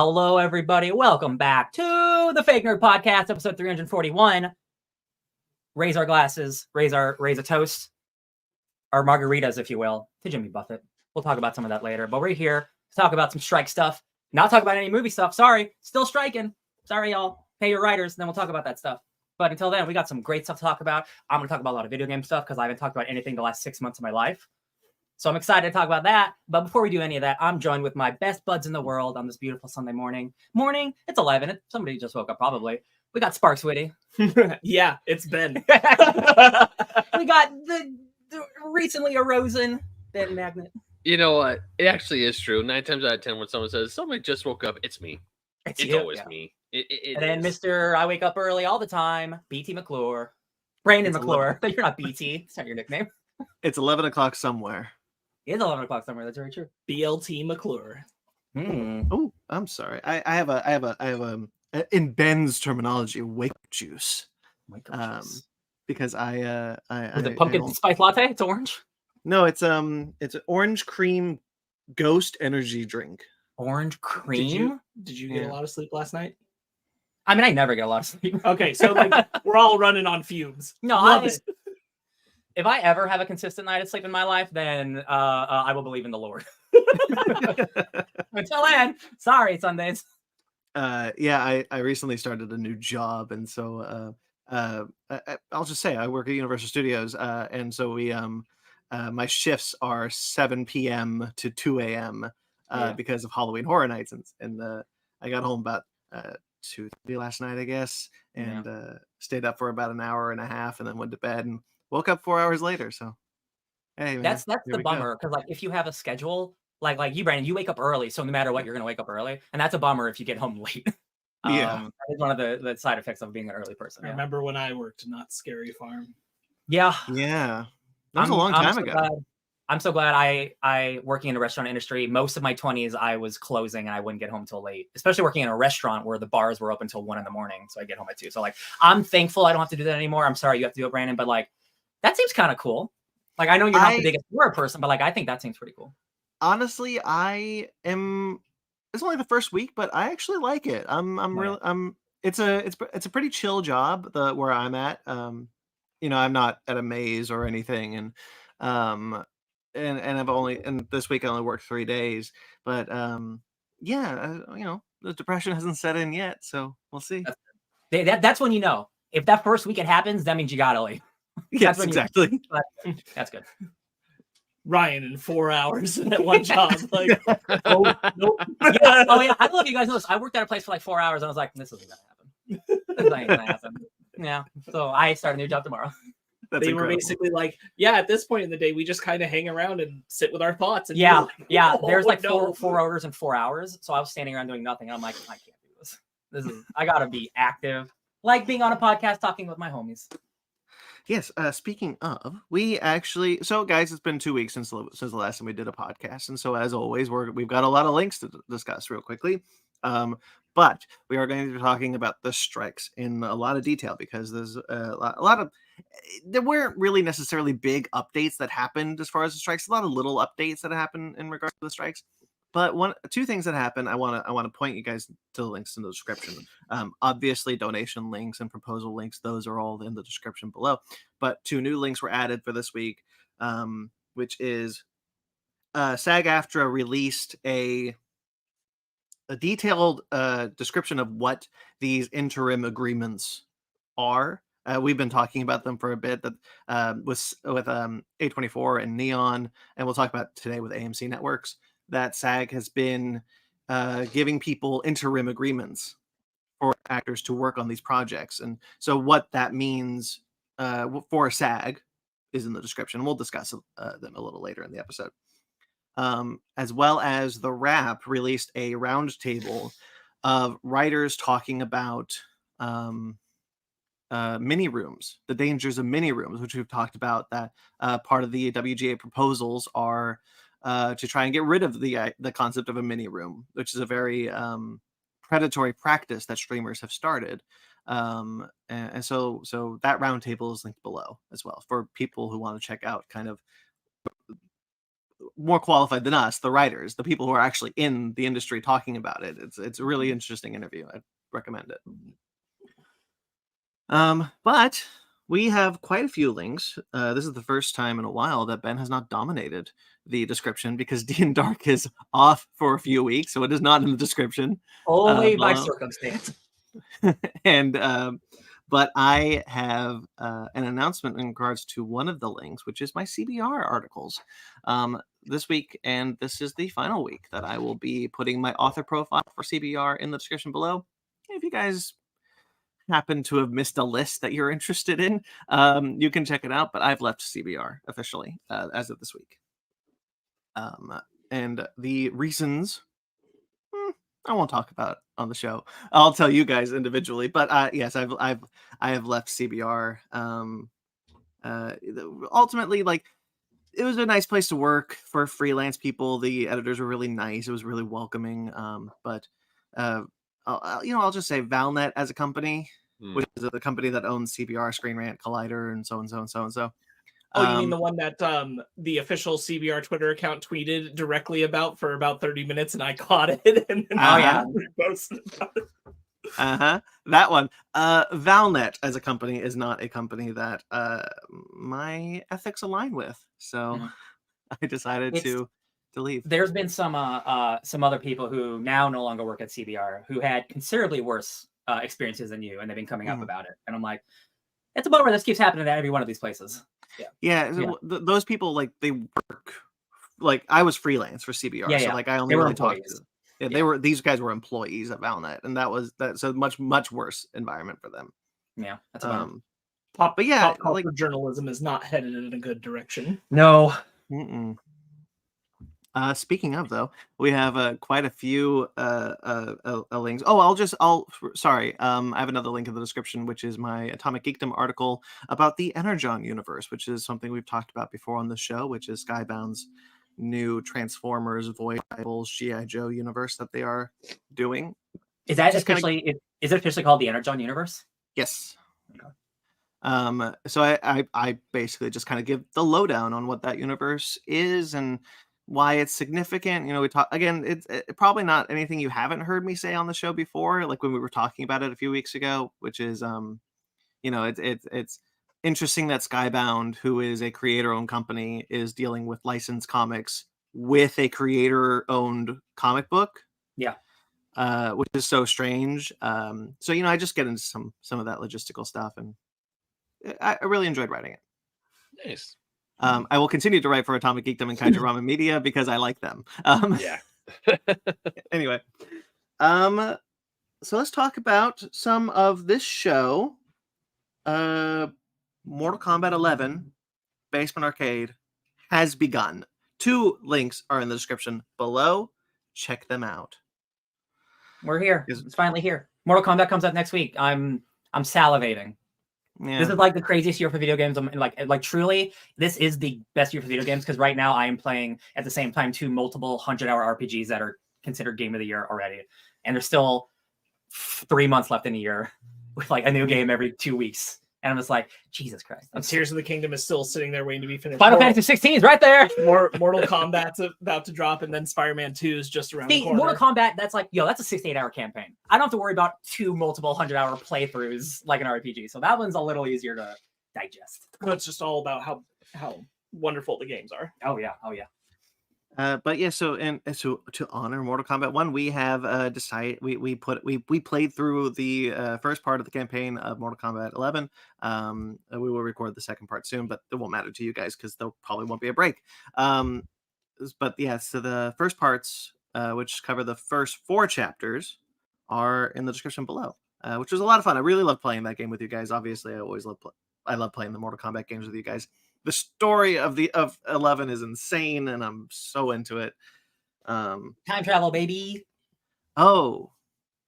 Hello, everybody. Welcome back to the Fake Nerd Podcast, episode 341. Raise our glasses, raise a toast, our margaritas, if you will, to Jimmy Buffett. We'll talk about some of that later, but we're here to talk about some strike stuff. Not talk about any movie stuff. Sorry, still striking. Sorry, y'all. Pay your writers, and then we'll talk about that stuff. But until then, we got some great stuff to talk about. I'm going to talk about a lot of video game stuff because I haven't talked about anything the last 6 months of my life. So I'm excited to talk about that. But before we do any of that, I'm joined with my best buds in the world on this beautiful Sunday morning. It's 11. Somebody just woke up probably. We got Sparks Witty. Yeah, it's Ben. We got the recently arisen Ben Magnet. You know what? It actually is true. 9 times out of 10 when someone says, somebody just woke up, it's me. It's always me. And then Mr. I wake up early all the time, BT McClure. Brandon McClure. But you're not BT. It's not your nickname. It's 11 o'clock somewhere. It is 11 o'clock somewhere. That's very true. BLT McClure. Oh, I'm sorry. I have a in Ben's terminology, wake up juice. Wake up juice. Because Is it pumpkin spice latte? It's orange. No, it's an orange cream ghost energy drink. Orange cream? Did you get a lot of sleep last night? I mean, I never get a lot of sleep. Okay, so like we're all running on fumes. No, if I ever have a consistent night of sleep in my life, then I will believe in the Lord. Until then, sorry, Sundays. I recently started a new job, and so I'll just say I work at Universal Studios, and so we my shifts are 7 p.m. to 2 a.m. Because of Halloween Horror Nights, and I got home about 2:30 last night, I guess, and stayed up for about an hour and a half, and then went to bed and woke up 4 hours later. So, hey, man, that's the bummer, because like if you have a schedule, like you, Brandon, you wake up early, so no matter what, you're gonna wake up early, and that's a bummer if you get home late. That is one of the side effects of being an early person. I remember when I worked Not Scary Farm. Yeah. That was a long time ago. I'm so glad I working in the restaurant industry. Most of my 20s, I was closing and I wouldn't get home till late, especially working in a restaurant where the bars were open till 1 a.m. So I get home at 2. So like, I'm thankful I don't have to do that anymore. I'm sorry you have to do it, Brandon, but like, that seems kind of cool. Like, I know you're not the biggest horror person, but like, I think that seems pretty cool. Honestly, it's only the first week, but I actually like it. It's a pretty chill job where I'm at. I'm not at a maze or anything, and this week I only worked 3 days, but the depression hasn't set in yet, so we'll see. That's when you know. If that first week it happens, that means you gotta leave. Yes, exactly. That's good. Ryan in 4 hours at one job. Like, nope. Yeah. Oh yeah, I don't know if you guys know this. I worked at a place for like 4 hours, and I was like, this isn't gonna happen. This ain't gonna happen. Yeah. So I start a new job tomorrow. That's they incredible. were basically like, at this point in the day, we just kind of hang around and sit with our thoughts. And There's like four orders in 4 hours. So I was standing around doing nothing. And I'm like, I can't do this. I gotta be active, like being on a podcast talking with my homies. Yes. Speaking of, we actually, so guys, it's been 2 weeks since the last time we did a podcast, and so as always, we've got a lot of links to discuss real quickly. But we are going to be talking about the strikes in a lot of detail because there's a lot of there weren't really necessarily big updates that happened as far as the strikes. A lot of little updates that happened in regards to the strikes. But two things that happened, I want to point you guys to the links in the description. Obviously, donation links and proposal links; those are all in the description below. But 2 new links were added for this week, which is SAG-AFTRA released a detailed description of what these interim agreements are. We've been talking about them for a bit. That with A24 and Neon, and we'll talk about today with AMC Networks. That SAG has been giving people interim agreements for actors to work on these projects. And so what that means for SAG is in the description. We'll discuss them a little later in the episode. As well as The Wrap released a roundtable of writers talking about mini rooms, the dangers of mini rooms, which we've talked about. That part of the WGA proposals are to try and get rid of the concept of a mini room, which is a very predatory practice that streamers have started. And so that roundtable is linked below as well for people who want to check out kind of more qualified than us, the writers, the people who are actually in the industry talking about it. It's a really interesting interview. I recommend it. But we have quite a few links. This is the first time in a while that Ben has not dominated the description because D and Dark is off for a few weeks, so it is not in the description. Only by below. circumstance. And but I have an announcement in regards to one of the links, which is my CBR articles this week, and this is the final week that I will be putting my author profile for CBR in the description below. If you guys happen to have missed a list that you're interested in, you can check it out. But I've left CBR officially as of this week, and the reasons I won't talk about on the show. I'll tell you guys individually. But yes, I have left CBR. Ultimately, like, it was a nice place to work for freelance people. The editors were really nice. It was really welcoming. But I'll just say Valnet as a company, which is the company that owns CBR, Screen Rant, Collider, and so and so and so and so. Oh, you mean the one that the official CBR Twitter account tweeted directly about for about 30 minutes, and I caught it, and then posted about it. That one. Valnet as a company is not a company that my ethics align with, so I decided to leave. There's been some other people who now no longer work at CBR who had considerably worse experiences than you, and they've been coming up about it. And I'm like, it's a bummer this keeps happening at every one of these places. Those people, like, they work, like, I was freelance for CBR, so like I only really talked to them. These guys were employees at Valnet, and that's a much worse environment for them. Yeah, that's a pop culture journalism is not headed in a good direction. No. Speaking of, though, we have quite a few links. Sorry. I have another link in the description, which is my Atomic Geekdom article about the Energon universe, which is something we've talked about before on the show, which is Skybound's new Transformers, Void Rivals, G.I. Joe universe that they are doing. Is that officially? Is it officially called the Energon universe? Yes. Okay. So I basically just kind of give the lowdown on what that universe is and why it's significant. We talk again. It's probably not anything you haven't heard me say on the show before, like when we were talking about it a few weeks ago, which is it's interesting that Skybound, who is a creator-owned company, is dealing with licensed comics with a creator-owned comic book. Yeah. Which is so strange. So I just get into some of that logistical stuff, and I really enjoyed writing it. Nice. I will continue to write for Atomic Geekdom and Kaiju Ramen Media because I like them. Anyway, so let's talk about some of this show. Mortal Kombat 11 Basement Arcade has begun. 2 links are in the description below. Check them out. We're here. It's finally here. Mortal Kombat comes out next week. I'm salivating. Yeah. This is like the craziest year for video games. I'm like truly, this is the best year for video games because right now I am playing at the same time 2 multiple 100-hour RPGs that are considered game of the year already, and there's still 3 months left in a year with like a new game every 2 weeks. And I'm just like, Jesus Christ. Tears of the Kingdom is still sitting there waiting to be finished. Final Fantasy 16 is right there. Mortal Kombat's about to drop, and then Spider-Man 2 is just around the corner. Mortal Kombat, that's like, that's a 68-hour campaign. I don't have to worry about 2 multiple 100-hour playthroughs like an RPG. So that one's a little easier to digest. But it's just all about how wonderful the games are. Oh, yeah. But yeah, so to honor Mortal Kombat 1, we have decided we played through the first part of the campaign of Mortal Kombat 11. We will record the second part soon, but it won't matter to you guys because there probably won't be a break. But yeah, so the first parts, which cover the first 4 chapters, are in the description below, which was a lot of fun. I really love playing that game with you guys. Obviously, I love playing the Mortal Kombat games with you guys. The story of 11 is insane, and I'm so into it. Time travel, baby. Oh,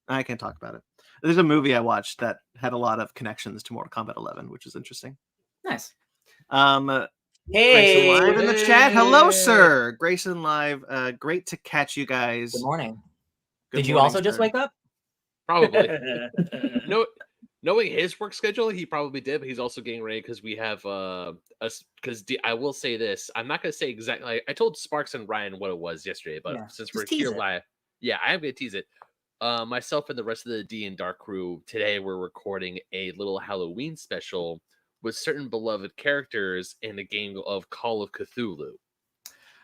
I can't talk about it. There's a movie I watched that had a lot of connections to Mortal Kombat 11, which is interesting. Nice. Hey, Grayson Live in the chat. Hello, sir. Grayson Live. Great to catch you guys. Good morning. Good Did you morning, also just sir. wake up? Probably. Knowing his work schedule, he probably did, but he's also getting ready because we have I will say this. I'm not gonna say exactly. I told Sparks and Ryan what it was yesterday, but since we're here live, I'm gonna tease it. Myself and the rest of the D and Dark crew today we're recording a little Halloween special with certain beloved characters in the game of Call of Cthulhu.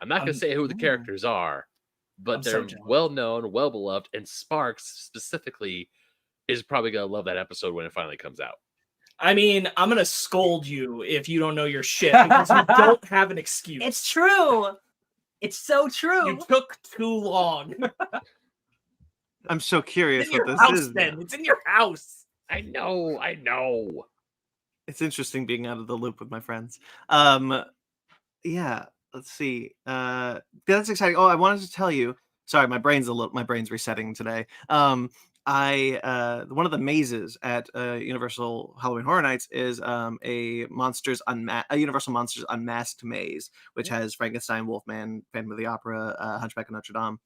I'm not gonna say who the characters are, but they're well known, well beloved, and Sparks specifically is probably gonna love that episode when it finally comes out. I mean, I'm gonna scold you if you don't know your shit because you don't have an excuse. It's true. It's so true. You took too long. I'm so curious what this is. Then. It's in your house. I know. It's interesting being out of the loop with my friends. Yeah. Let's see. That's exciting. Oh, I wanted to tell you. Sorry, my brain's resetting today. One of the mazes at Universal Halloween Horror Nights is a Universal Monsters Unmasked maze, which has Frankenstein, Wolfman, Phantom of the Opera, Hunchback of Notre Dame,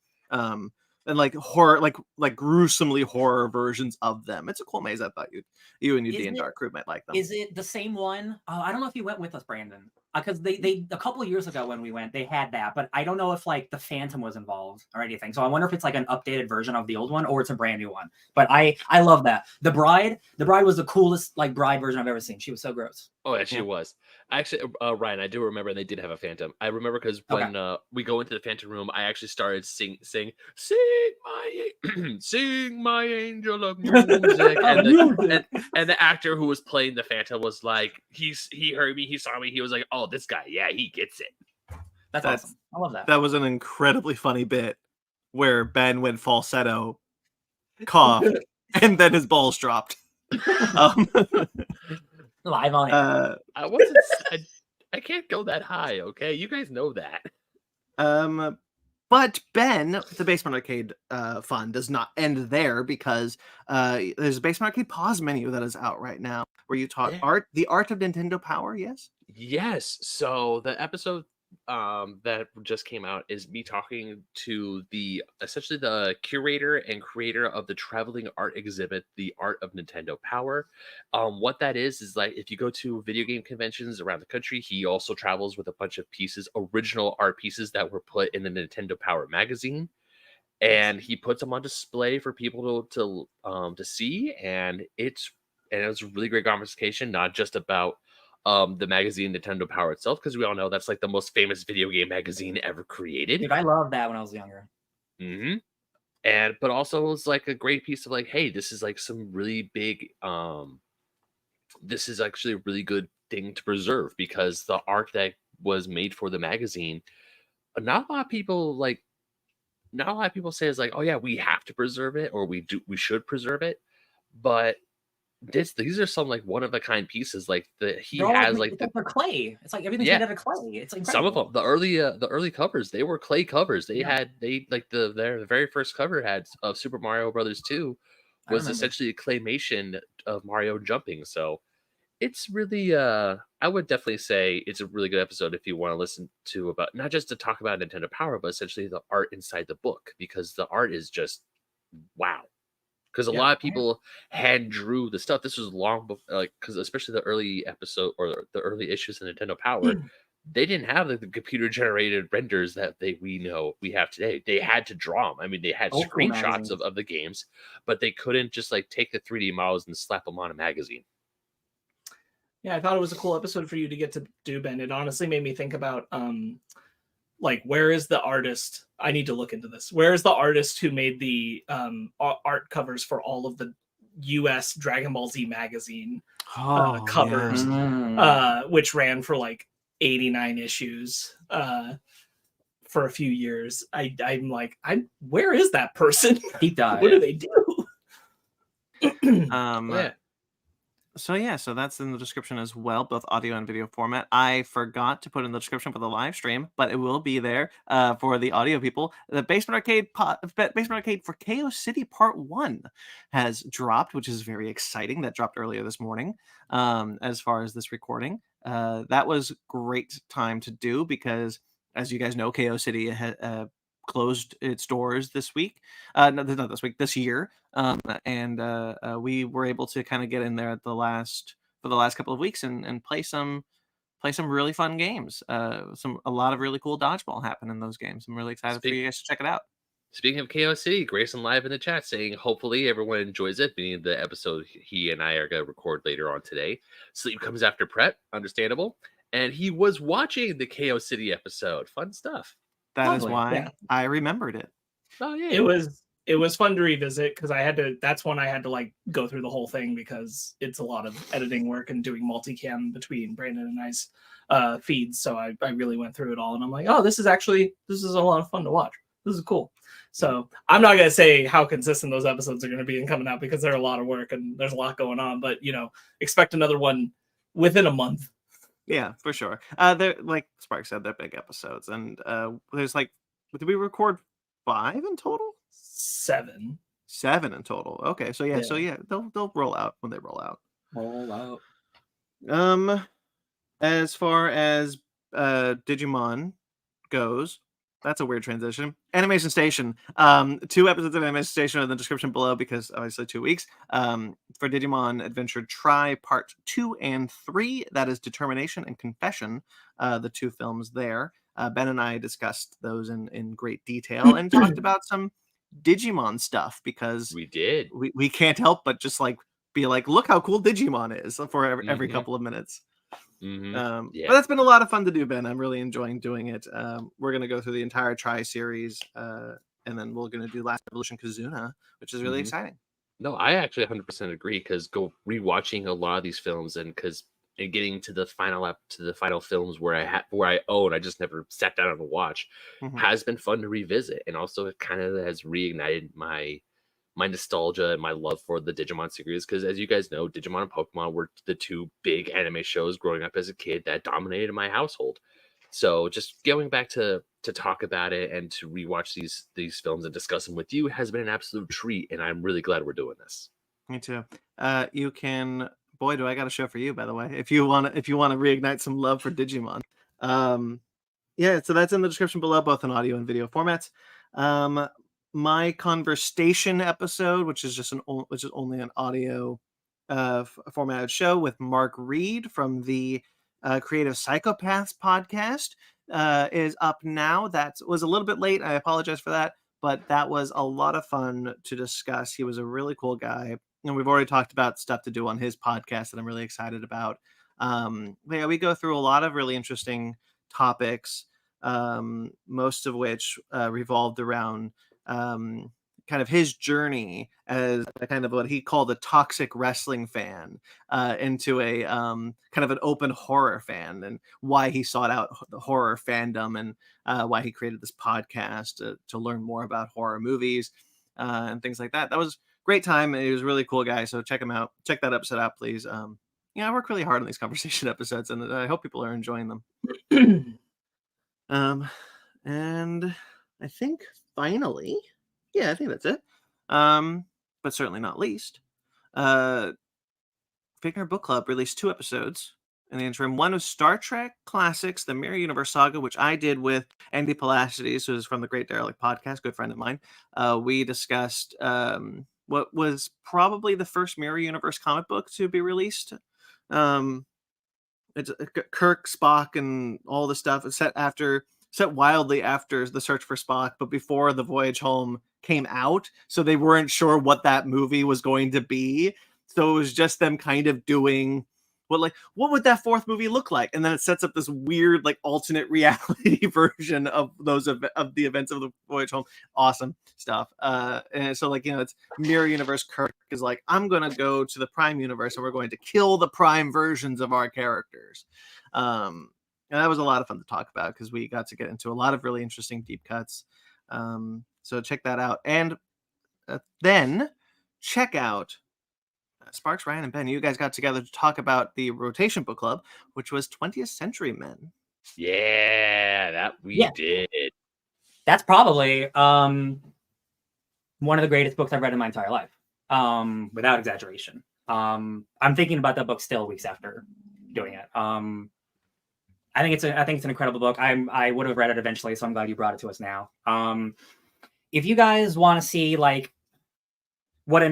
and like horror, like gruesomely horror versions of them. It's a cool maze. I thought you and your D and Dark crew might like them. Is it the same one? I don't know if you went with us, Brandon, because they a couple of years ago when we went, they had that, but I don't know if like the Phantom was involved or anything. So I wonder if it's like an updated version of the old one or it's a brand new one. But I love that. The bride was the coolest like bride version I've ever seen. She was so gross. Oh, yeah, she was. Actually, Ryan, I do remember they did have a Phantom. I remember because when we go into the Phantom room, I actually started sing my angel of music, and the actor who was playing the Phantom was like, he heard me, he saw me, he was like, oh, this guy, yeah, he gets it. That's awesome. I love that. That was an incredibly funny bit where Ben went falsetto, coughed, and then his balls dropped. Live on it. I can't go that high, okay? You guys know that. But Ben, the Basement Arcade fun does not end there because there's a Basement Arcade pause menu that is out right now where you taught the art of Nintendo Power, yes? Yes. So the episode that just came out is me talking to essentially the curator and creator of the traveling art exhibit, The Art of Nintendo Power. What that is like if you go to video game conventions around the country, he also travels with a bunch of original art pieces that were put in the Nintendo Power magazine, and he puts them on display for people to see, and it was a really great conversation, not just about the magazine Nintendo Power itself, because we all know that's like the most famous video game magazine ever created. Dude, I loved that when I was younger. But also it was like a great piece of like, hey, this is like some really big this is actually a really good thing to preserve, because the art that was made for the magazine, not a lot of people say is like, oh yeah, we have to preserve it, or we should preserve it, but these are some like one of a kind pieces. Like they're clay. It's like everything's made out of clay. It's incredible. Some of them, the early covers, they were clay covers. Their very first cover had of Super Mario Brothers 2 was essentially a claymation of Mario jumping. So it's really I would definitely say it's a really good episode if you want to listen to about not just to talk about Nintendo Power, but essentially the art inside the book, because the art is just wow. Because a lot of people hand drew the stuff. This was long before, like, because especially the early episode or the early issues of Nintendo Power, they didn't have the computer generated renders that we have today. They had to draw them. I mean, they had screenshots of the games, but they couldn't just like take the 3D models and slap them on a magazine. Yeah, I thought it was a cool episode for you to get to do, Ben. It honestly made me think about like, where is the artist? I need to look into this. Where is the artist who made the art covers for all of the US Dragon Ball Z magazine covers, which ran for like 89 issues for a few years? I'm like, where is that person? Deep dive. What do they do? So that's in the description as well, both audio and video format. I forgot to put in the description for the live stream, but it will be there for the audio people. The Basement Arcade for Chaos City Part 1 has dropped, which is very exciting. That dropped earlier this morning as far as this recording. That was great time to do because, as you guys know, Chaos City closed its doors this week. No, not this week, this year. And we were able to kind of get in there at the last couple of weeks and play some really fun games. A lot of really cool dodgeball happen in those games. I'm really excited for you guys to check it out. Speaking of Chaos City, Grayson live in the chat saying, hopefully everyone enjoys it, meaning the episode he and I are going to record later on today. Sleep comes after prep, understandable. And he was watching the Chaos City episode. Fun stuff. That is why I remembered it. Oh, yeah. It was fun to revisit because that's when I had to like go through the whole thing because it's a lot of editing work and doing multicam between Brandon and I's feeds. So I really went through it all and I'm like, oh, this is a lot of fun to watch. This is cool. So I'm not going to say how consistent those episodes are going to be in coming out because they're a lot of work and there's a lot going on, but expect another one within a month. Yeah, for sure. They're like Spark said, they're big episodes, and there's like, did we record 5 in total? 7 in total. Okay, so yeah, they'll roll out when they roll out. Roll out. As far as Digimon goes, that's a weird transition. Animation Station. 2 episodes of Animation Station are in the description below because obviously 2 weeks. For Digimon Adventure Try Part 2 and 3, that is Determination and Confession, the 2 films there. Ben and I discussed those in great detail and talked about some Digimon stuff because we did. We can't help but just like be like, look how cool Digimon is for every couple of minutes. But that's been a lot of fun to do, Ben. I'm really enjoying doing it. We're going to go through the entire Try series, and then we're going to do Last Evolution Kazuna, which is really exciting. No, I actually 100% agree because rewatching a lot of these films and getting to the final films where I own, I just never sat down and watched, has been fun to revisit, and also it kind of has reignited my nostalgia and my love for the Digimon series because, as you guys know, Digimon and Pokemon were the 2 big anime shows growing up as a kid that dominated my household. So just going back to talk about it and to rewatch these films and discuss them with you has been an absolute treat, and I'm really glad we're doing this. Me too. You can, boy, do I got a show for you, by the way, if you want to reignite some love for Digimon. Yeah, so that's in the description below, both in audio and video formats. My Conversation episode, which is only an audio formatted show with Mark Reed from the Creative Psychopaths podcast, is up now. That was a little bit late. I apologize for that, but that was a lot of fun to discuss. He was a really cool guy, and we've already talked about stuff to do on his podcast that I'm really excited about. But yeah, we go through a lot of really interesting topics, most of which revolved around kind of his journey as a kind of what he called a toxic wrestling fan into a kind of an open horror fan, and why he sought out the horror fandom, and why he created this podcast to learn more about horror movies and things like that. That was a great time. He was a really cool guy. So check him out. Check that episode out, please. I work really hard on these conversation episodes, and I hope people are enjoying them. And I think finally, I think that's it. But certainly not least, Figure Book Club released 2 episodes in the interim. One was Star Trek Classics, the Mirror Universe Saga, which I did with Andy Palacides, who is from the Great Derelict podcast, good friend of mine. We discussed what was probably the first Mirror Universe comic book to be released. It's Kirk, Spock, and all the stuff. It's set wildly after The Search for Spock, but before The Voyage Home came out, so they weren't sure what that movie was going to be. So it was just them kind of doing what would that 4th movie look like, and then it sets up this weird like alternate reality version of the events of The Voyage Home. Awesome stuff. And so it's Mirror Universe. Kirk is like, I'm gonna go to the Prime Universe and we're going to kill the Prime versions of our characters. And that was a lot of fun to talk about because we got to get into a lot of really interesting deep cuts. So check that out. And then check out Sparks, Ryan, and Ben. You guys got together to talk about the Rotation Book Club, which was 20th Century Men. Yeah, that we did. That's probably one of the greatest books I've read in my entire life, without exaggeration. I'm thinking about that book still weeks after doing it. I think it's an incredible book. I would have read it eventually, so I'm glad you brought it to us now. If you guys want to see like what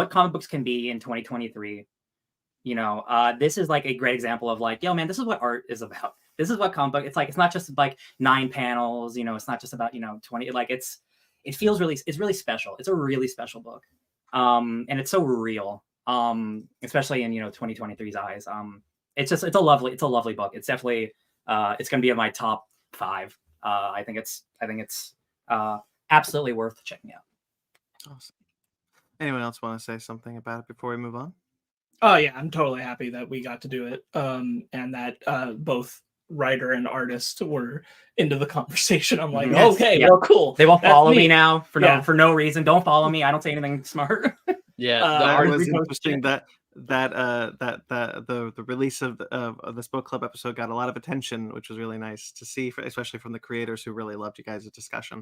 comic books can be in 2023, this is like a great example of like, yo, man, this is what art is about. This is what comic book. It's like, it's not just like 9 panels, it's not just about 20. Like it's really special. It's a really special book, and it's so real, especially in 2023's eyes. It's a lovely book. It's definitely it's gonna be in my top 5. I think it's absolutely worth checking out. Awesome. Anyone else want to say something about it before we move on? Oh yeah, I'm totally happy that we got to do it, and that both writer and artist were into the conversation. I'm like, Yes, okay, yeah. well, cool. They will That's follow me me. now for Yeah. no reason. Don't follow me. I don't say anything smart. Yeah, Uh, the That art was repost interesting. it. The release of this book club episode got a lot of attention, which was really nice to see, especially from the creators who really loved you guys' discussion.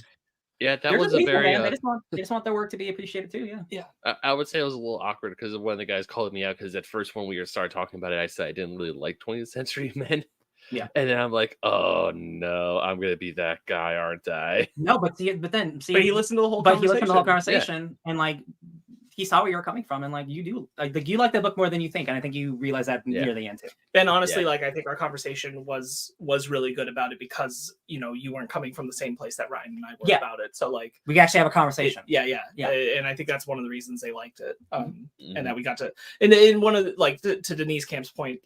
yeah, that They're was just a people, very. man. They just want their work to be appreciated too. Yeah. I would say it was a little awkward because one of the guys called me out because at first when we started talking about it, I said I didn't really like 20th Century Men. Yeah. And then I'm like, oh no, I'm gonna be that guy, aren't I? No, but he listened to the whole But he conversation. listened to the whole conversation, and like he saw where you were coming from, and like you like that book more than you think, and I think you realize that near the end too. And honestly, Yeah. like I think our conversation was really good about it because you weren't coming from the same place that Ryan and I were Yeah. about it. So like We actually have a conversation. yeah. And I think that's one of the reasons they liked it. And that we got to, and in one of the, like to Denise Camp's point,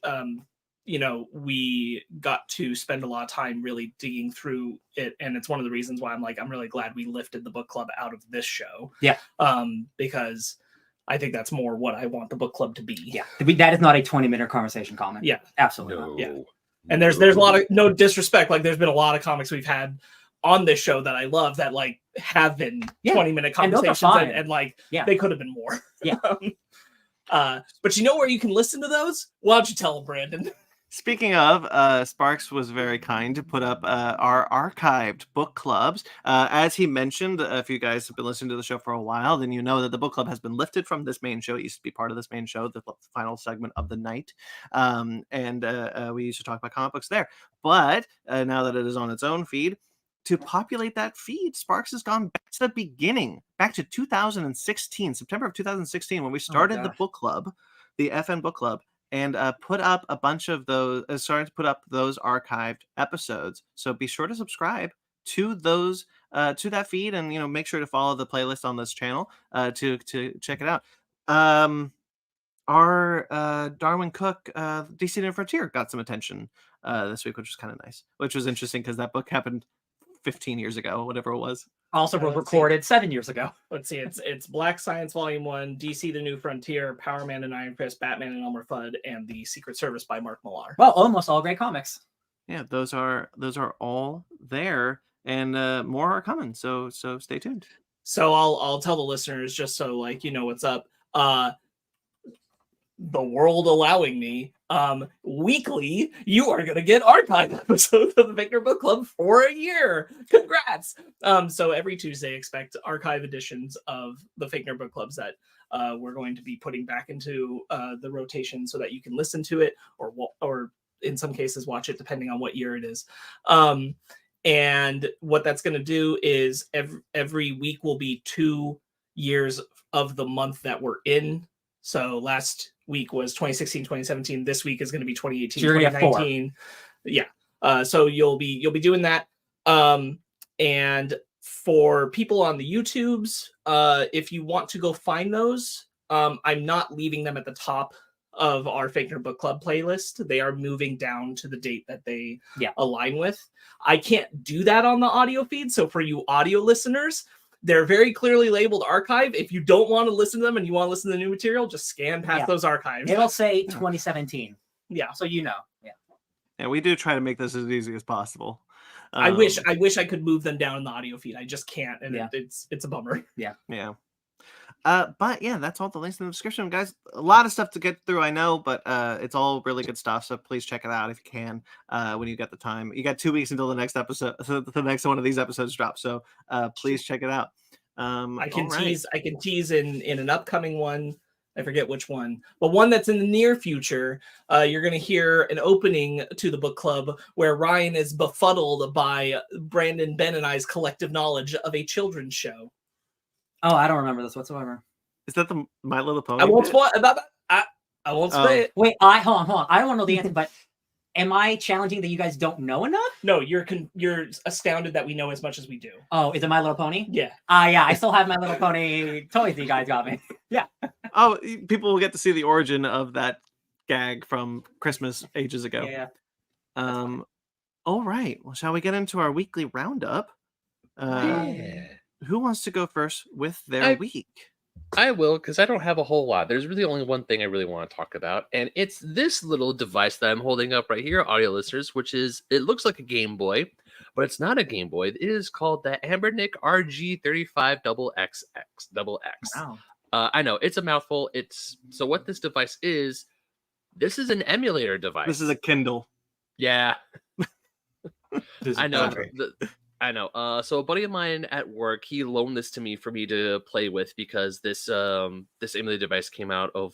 we got to spend a lot of time really digging through it, and it's one of the reasons why I'm really glad we lifted the book club out of this show. Yeah. Because I think that's more what I want the book club to be. Yeah, that is not a 20-minute conversation comment. Yeah, absolutely No. not. Yeah. And there's a lot of, no disrespect, like there's been a lot of comics we've had on this show that I love that like have been 20-minute And those are conversations fine. and like Yeah. they could have been more. Yeah. But you know where you can listen to those? Why don't you tell them, Brandon? Speaking of, Sparks was very kind to put up our archived book clubs. As he mentioned, if you guys have been listening to the show for a while, then you know that the book club has been lifted from this main show. It used to be part of this main show, the final segment of the night. And we used to talk about comic books there. But now that it is on its own feed, to populate that feed, Sparks has gone back to the beginning, back to 2016, September of 2016, when we started the book club, the FN book club, and put up a bunch of those, starting to put up those archived episodes. So be sure to subscribe to those, to that feed, and make sure to follow the playlist on this channel to check it out. Our Darwin Cook, DC New Frontier, got some attention this week, which was kind of nice. Which was interesting because that book happened 15 years ago, whatever it was. Also let's recorded 7 years ago. Let's see, it's Black Science Volume 1, DC The New Frontier, Power Man and Iron Fist, Batman and Elmer Fudd, and The Secret Service by Mark Millar. Well, almost all great comics. Yeah, those are all there, and more are coming. So stay tuned. So I'll tell the listeners, just so like you know what's up. The world allowing me, weekly, you are gonna get archive episodes of the Victor Book Club for a year. Congrats! So every Tuesday, expect archive editions of the Fake Nerd Book Clubs that we're going to be putting back into the rotation, so that you can listen to it or in some cases watch it, depending on what year it is. And what that's going to do is every week will be 2 years of the month that we're in. So last week was 2016, 2017. This week is going to be 2018, So you're gonna get 2019. Yeah. So you'll be doing that. And for people on the YouTubes, if you want to go find those, I'm not leaving them at the top of our Fake Nerd Book Club playlist. They are moving down to the date that they align with. I can't do that on the audio feed. So for you audio listeners, they're very clearly labeled archive. If you don't want to listen to them and you want to listen to the new material, just scan past those archives. It'll say 2017. Yeah. So Yeah. And we do try to make this as easy as possible. I wish I could move them down in the audio feed. I just can't, and it's a bummer. Yeah. But yeah, that's all the links in the description, guys. A lot of stuff to get through, I know, but it's all really good stuff. So please check it out if you can, when you get the time. You got 2 weeks until the next episode, so the next one of these episodes drops. So please check it out. I can tease in an upcoming one I forget which one, but one that's in the near future. You're going to hear an opening to the book club where Ryan is befuddled by Brandon, Ben, and I's collective knowledge of a children's show. Oh, I don't remember this whatsoever. Is that the My Little Pony? I won't bit? spoil. I won't say it. Wait, hold on. I don't want to know the answer, but am I challenging that you guys don't know enough? No, you're astounded that we know as much as we do. Oh, is it My Little Pony? Yeah. Yeah, I still have My Little Pony toys that you guys got me. Yeah. Oh, people will get to see the origin of that gag from Christmas ages ago. Yeah. All right. Well, shall we get into our weekly roundup? Who wants to go first with their week? I will, because I don't have a whole lot. There's really only one thing I really want to talk about, and it's this little device that I'm holding up right here, audio listeners, which is, it looks like a Game Boy, but it's not a Game Boy. It is called the Ambernic RG35XX. Wow. I know, it's a mouthful. So what this device is, this is an emulator device. This is a Kindle. Yeah. I know. perfect. I know. So a buddy of mine at work, he loaned this to me for me to play with because this emulator device came out of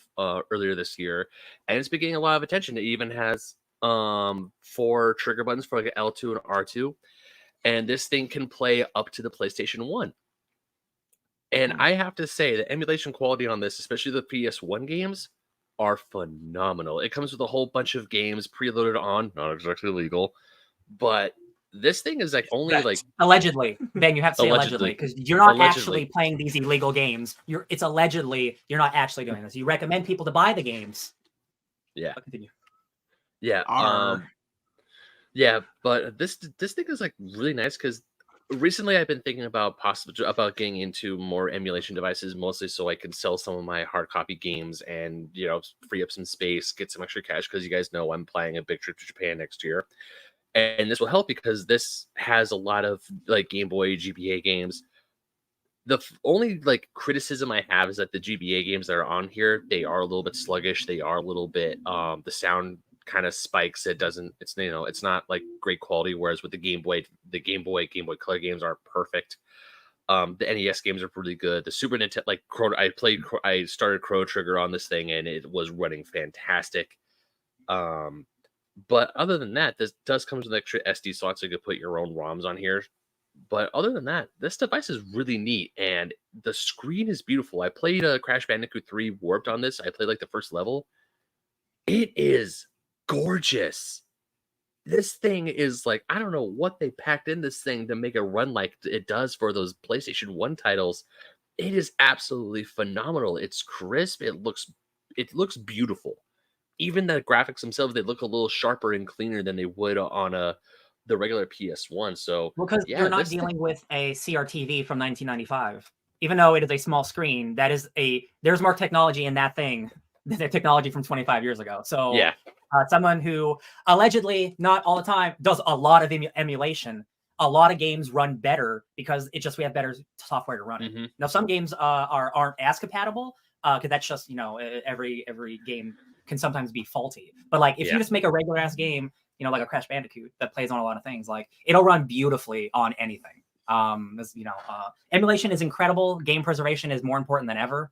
earlier this year, and it's been getting a lot of attention. It even has 4 trigger buttons for like an L2 and R2, and this thing can play up to the PlayStation 1. And I have to say, the emulation quality on this, especially the PS1 games, are phenomenal. It comes with a whole bunch of games preloaded on, not exactly legal, but this thing is like only like allegedly. Ben, you have to say allegedly because you're not actually playing these illegal games. It's allegedly you're not actually doing this. You recommend people to buy the games. Yeah. I'll continue. Yeah. Yeah, but this thing is like really nice because recently I've been thinking about about getting into more emulation devices, mostly so I can sell some of my hard copy games and free up some space, get some extra cash because you guys know I'm planning a big trip to Japan next year. And this will help because this has a lot of like Game Boy GBA games. The only like criticism I have is that the GBA games that are on here, they are a little bit sluggish. They are a little bit the sound kind of spikes. It's not like great quality. Whereas with the Game Boy Color games are perfect. The NES games are pretty good. The Super Nintendo, I started Chrono Trigger on this thing and it was running fantastic. But other than that, this does come with extra SD slots so you could put your own ROMs on here. But other than that, this device is really neat and the screen is beautiful. I played Crash Bandicoot 3 Warped on this. I played like the first level. It is gorgeous. This thing is like, I don't know what they packed in this thing to make it run like it does for those PlayStation 1 titles. It is absolutely phenomenal. It's crisp. It looks beautiful. Even the graphics themselves, they look a little sharper and cleaner than they would on the regular PS1. So because you're not dealing with a CRTV from 1995, even though it is a small screen. There's more technology in that thing than the technology from 25 years ago. So yeah, someone who allegedly, not all the time, does a lot of emulation. A lot of games run better because we have better software to run it. Mm-hmm. Now some games aren't as compatible because that's just every game can sometimes be faulty. But like if you just make a regular ass game, like a Crash Bandicoot that plays on a lot of things, like it'll run beautifully on anything. Emulation is incredible. Game preservation is more important than ever.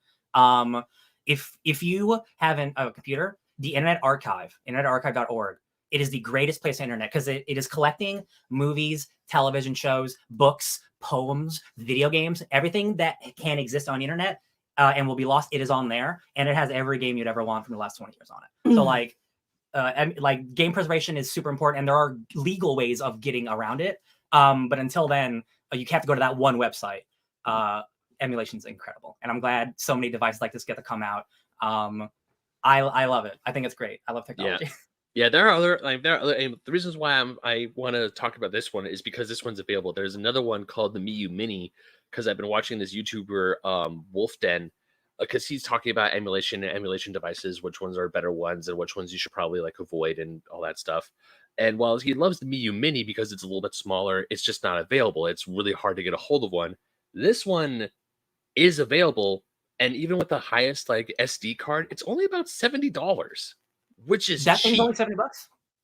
If you have a computer, the Internet Archive, internetarchive.org, it is the greatest place on the internet because it is collecting movies, television shows, books, poems, video games, everything that can exist on the internet and will be lost. It is on there, and it has every game you'd ever want from the last 20 years on it. So like game preservation is super important, and there are legal ways of getting around it. But until then, you have to go to that one website. Emulation is incredible, and I'm glad so many devices like this get to come out. I love it. I think it's great. I love technology. Yeah, there are other the reasons why I want to talk about this one is because this one's available. There's another one called the Miu Mini because I've been watching this YouTuber Wolf Den because he's talking about emulation and emulation devices, which ones are better ones and which ones you should probably like avoid and all that stuff. And while he loves the Miu Mini because it's a little bit smaller, it's just not available. It's really hard to get a hold of one. This one is available, and even with the highest like SD card, it's only about $70, which is that cheap. thing's only $70.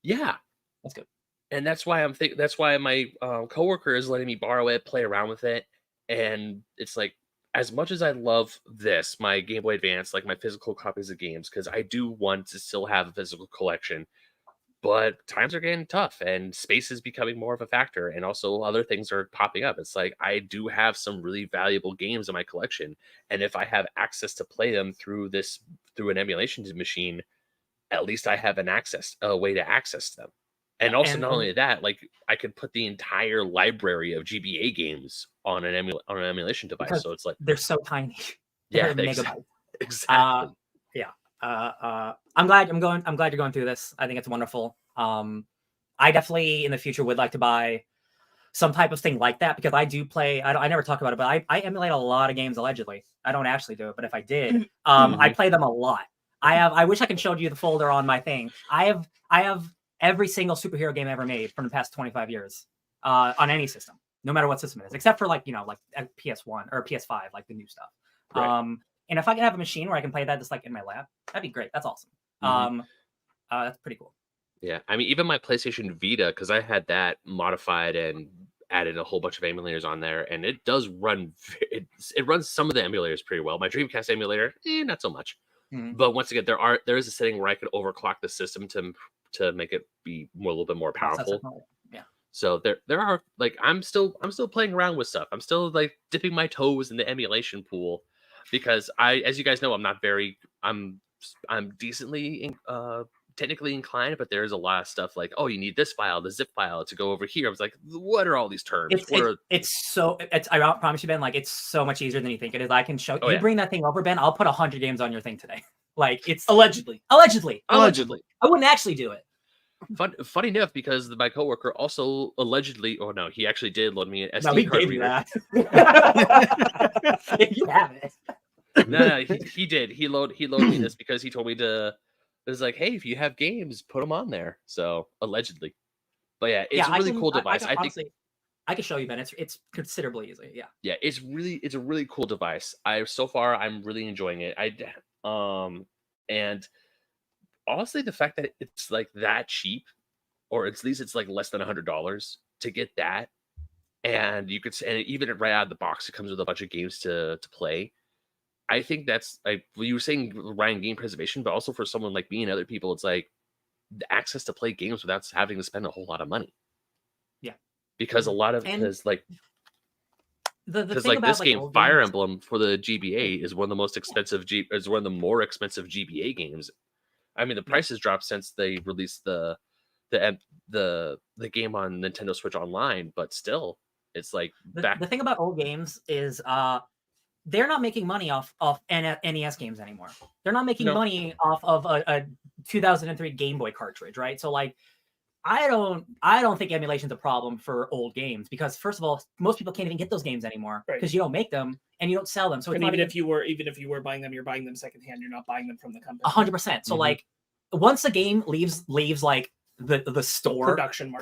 Yeah, that's good. And that's why that's why my coworker is letting me borrow it, play around with it, and it's like as much as I love this, my Game Boy Advance, like my physical copies of games, because I do want to still have a physical collection, but times are getting tough and space is becoming more of a factor, and also other things are popping up. It's like I do have some really valuable games in my collection, and if I have access to play them through an emulation machine, at least I have a way to access them. And also, not only that, like I could put the entire library of GBA games on an emulation device. So it's like they're so tiny. Yeah, They're megabytes. exactly. I'm glad you're going through this. I think it's wonderful. I definitely in the future would like to buy some type of thing like that, because I do play. I never talk about it, but I emulate a lot of games allegedly. I don't actually do it, but if I did, I play them a lot. I wish I could show you the folder on my thing. I have every single superhero game ever made from the past 25 years on any system, no matter what system it is, except for like PS1 or PS5, like the new stuff. Right. And if I can have a machine where I can play that just like in my lab, that'd be great. That's awesome. That's pretty cool. Yeah, I mean, even my PlayStation Vita, because I had that modified and added a whole bunch of emulators on there, and it does run. It runs some of the emulators pretty well. My Dreamcast emulator, not so much. But once again, there is a setting where I could overclock the system to make it be a little bit more powerful. Yeah. So there are like I'm still playing around with stuff. I'm still like dipping my toes in the emulation pool, because as you guys know, I'm decently technically inclined, but there's a lot of stuff like, oh, you need this file, the zip file to go over here. I was like, what are all these terms? I promise you, Ben, like it's so much easier than you think it is. I can show you. Bring that thing over, Ben. I'll put 100 games on your thing today. Like it's allegedly. I wouldn't actually do it. Funny enough, because my coworker also allegedly, oh no, he actually did load me an SD no, he card gave reader. You that. You have it. No, he did. He loaded me this because he told me to. It was like, hey, if you have games, put them on there. So allegedly, but yeah, it's a really cool device. I think I can show you, Ben. It's considerably easy. Yeah. Yeah, it's a really cool device. So far I'm really enjoying it. And honestly, the fact that it's like that cheap, or at least it's like less than $100 to get that, and even right out of the box, it comes with a bunch of games to play. I think that's like you were saying, Ryan, game preservation, but also for someone like me and other people, it's like the access to play games without having to spend a whole lot of money. Yeah, because a lot of because like this game, Fire Emblem for the GBA, is one of the most expensive is one of the more expensive GBA games. I mean, the price has dropped since they released the game on Nintendo Switch Online, but still, it's like the thing about old games is they're not making money off NES games anymore. They're not making money off of a 2003 Game Boy cartridge, right? So like, I don't think emulation's a problem for old games, because first of all, most people can't even get those games anymore because you don't make them and you don't sell them. So and even if you were buying them, you're buying them secondhand. You're not buying them from the company. 100%. So like, once a game leaves like the store production,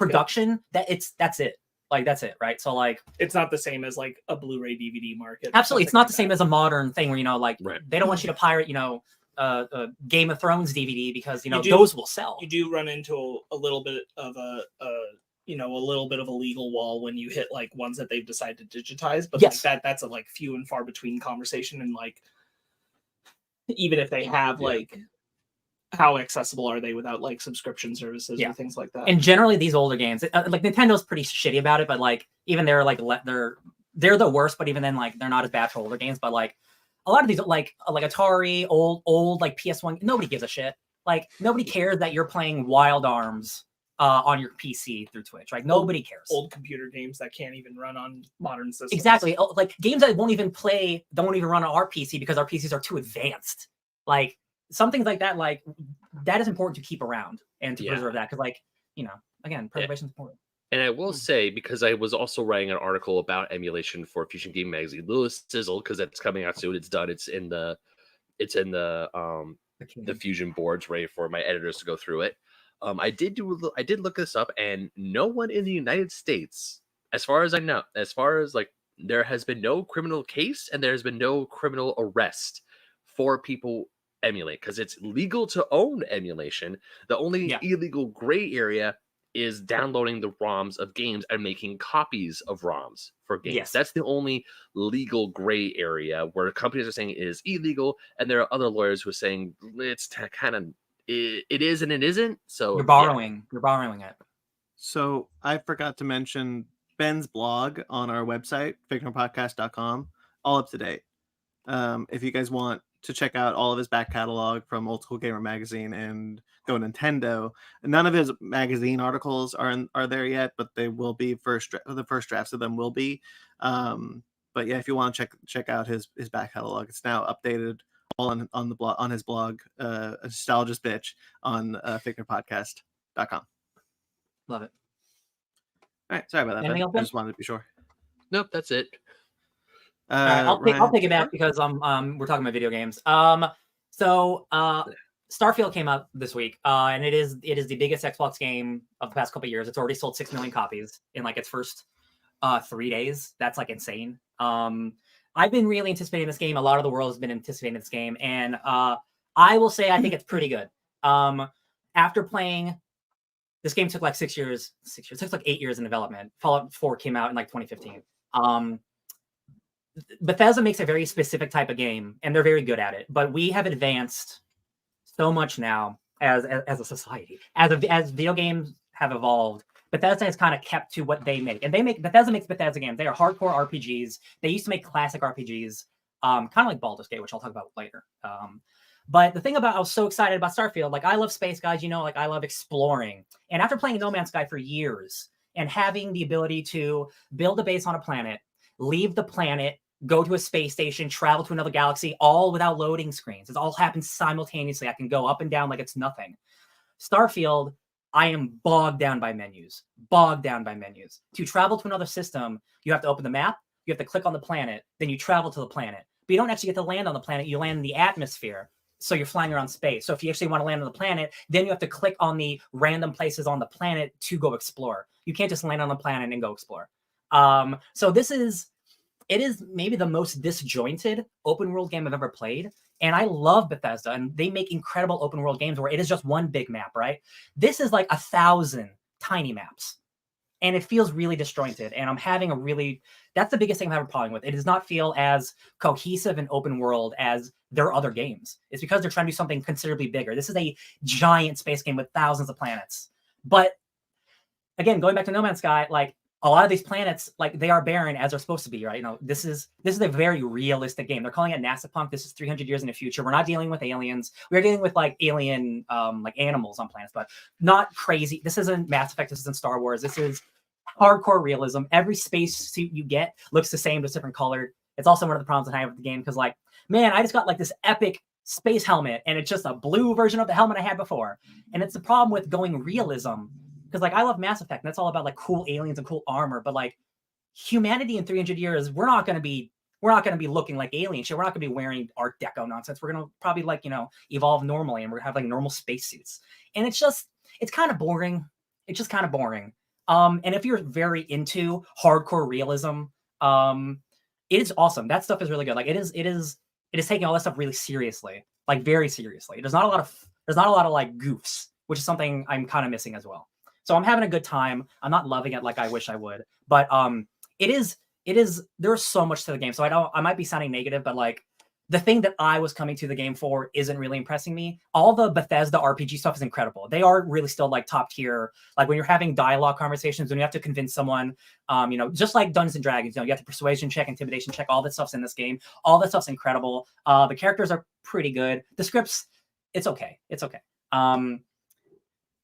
that's it. Like that's it, right? So like, it's not the same as like a Blu-ray DVD market. Absolutely, it's not the same as a modern thing where they don't want you to pirate Game of Thrones DVD because those will sell. You do run into a little bit of a little bit of a legal wall when you hit like ones that they've decided to digitize, but yes. like that's a like few and far between conversation, and like even if they have like, how accessible are they without like subscription services or things like that? And generally these older games, like Nintendo's pretty shitty about it, but like even they're like they're the worst, but even then like they're not as bad for older games. But like a lot of these like Atari, old like PS1, nobody gives a shit. Like nobody cares that you're playing Wild Arms on your PC through Twitch. Like nobody cares. Old computer games that can't even run on modern systems. Exactly. Like games that don't even run on our PC because our PCs are too advanced. Like some things like that, that is important to keep around and to preserve that. Cause like, again, preservation is important. And I will say, because I was also writing an article about emulation for Fusion Game Magazine, little sizzle, because it's coming out soon. It's done. It's in the Fusion boards, ready for my editors to go through it. I did look this up, and no one in the United States, as far as I know, there has been no criminal case and there has been no criminal arrest for people emulate, because it's legal to own emulation. The only illegal gray area is downloading the ROMs of games and making copies of ROMs for games. Yes. That's the only legal gray area where companies are saying it is illegal, and there are other lawyers who are saying it's kind of it is and it isn't. So You're borrowing it. So I forgot to mention Ben's blog on our website, fakenerdpodcast.com, all up to date. If you guys want to check out all of his back catalog from Old School Gamer Magazine and Go Nintendo, none of his magazine articles are there yet, but they will be. The first drafts of them will be. But yeah, if you want to check out his back catalog, it's now updated all on the blog, on his blog, a nostalgist bitch on fakenerdpodcast.com. Love it. All right, sorry about that. Anything else, I Ben? just wanted to be sure. Nope, that's it. All right, I'll take it back because we're talking about video games. So Starfield came out this week, and it is the biggest Xbox game of the past couple of years. It's already sold 6 million copies in like its first 3 days. That's like insane. I've been really anticipating this game. A lot of the world has been anticipating this game, and I will say I think it's pretty good. After playing, this game took like 6 years. It took like 8 years in development. Fallout 4 came out in like 2015. Bethesda makes a very specific type of game, and they're very good at it. But we have advanced so much now as a society, as video games have evolved. Bethesda has kind of kept to what they make, and Bethesda makes Bethesda games. They are hardcore RPGs. They used to make classic RPGs, kind of like Baldur's Gate, which I'll talk about later. But the thing about, I was so excited about Starfield. Like, I love space, guys. You know, like I love exploring. And after playing No Man's Sky for years and having the ability to build a base on a planet, leave the planet, go to a space station, travel to another galaxy, all without loading screens. It all happens simultaneously. I can go up and down like it's nothing. Starfield, I am bogged down by menus. To travel to another system, you have to open the map, you have to click on the planet, then you travel to the planet. But you don't actually get to land on the planet, you land in the atmosphere. So you're flying around space. So if you actually want to land on the planet, then you have to click on the random places on the planet to go explore. You can't just land on the planet and go explore. So it is maybe the most disjointed open world game I've ever played. And I love Bethesda, and they make incredible open world games where it is just one big map, right? This is like 1,000 tiny maps, and it feels really disjointed. And I'm having that's the biggest thing I'm having a problem with. It does not feel as cohesive and open world as their other games. It's because they're trying to do something considerably bigger. This is a giant space game with thousands of planets. But again, going back to No Man's Sky, like, a lot of these planets, like, they are barren as they're supposed to be, right? You know, this is a very realistic game. They're calling it NASA Punk. This is 300 years in the future. We're not dealing with aliens. We're dealing with like alien, like animals on planets, but not crazy. This isn't Mass Effect. This isn't Star Wars. This is hardcore realism. Every space suit you get looks the same, just different color. It's also one of the problems I have with the game because, like, man, I just got like this epic space helmet, and it's just a blue version of the helmet I had before. And it's the problem with going realism. Because, like, I love Mass Effect, and that's all about like cool aliens and cool armor. But like, humanity in 300 years, we're not going to be looking like alien shit. We're not going to be wearing Art Deco nonsense. We're going to probably, like, you know, evolve normally, and we're going to have like normal spacesuits. And it's kind of boring. It's just kind of boring. And if you're very into hardcore realism, it is awesome. That stuff is really good. Like, it is taking all that stuff really seriously, like very seriously. There's not a lot of like goofs, which is something I'm kind of missing as well. So I'm having a good time. I'm not loving it like I wish I would, but there's so much to the game. So I might be sounding negative, but like, the thing that I was coming to the game for isn't really impressing me. All the Bethesda RPG stuff is incredible. They are really still like top tier. Like, when you're having dialogue conversations, when you have to convince someone, you know, just like Dungeons and Dragons, you know, you have to persuasion check, intimidation check, all that stuff's in this game. All that stuff's incredible. The characters are pretty good. The scripts, it's okay.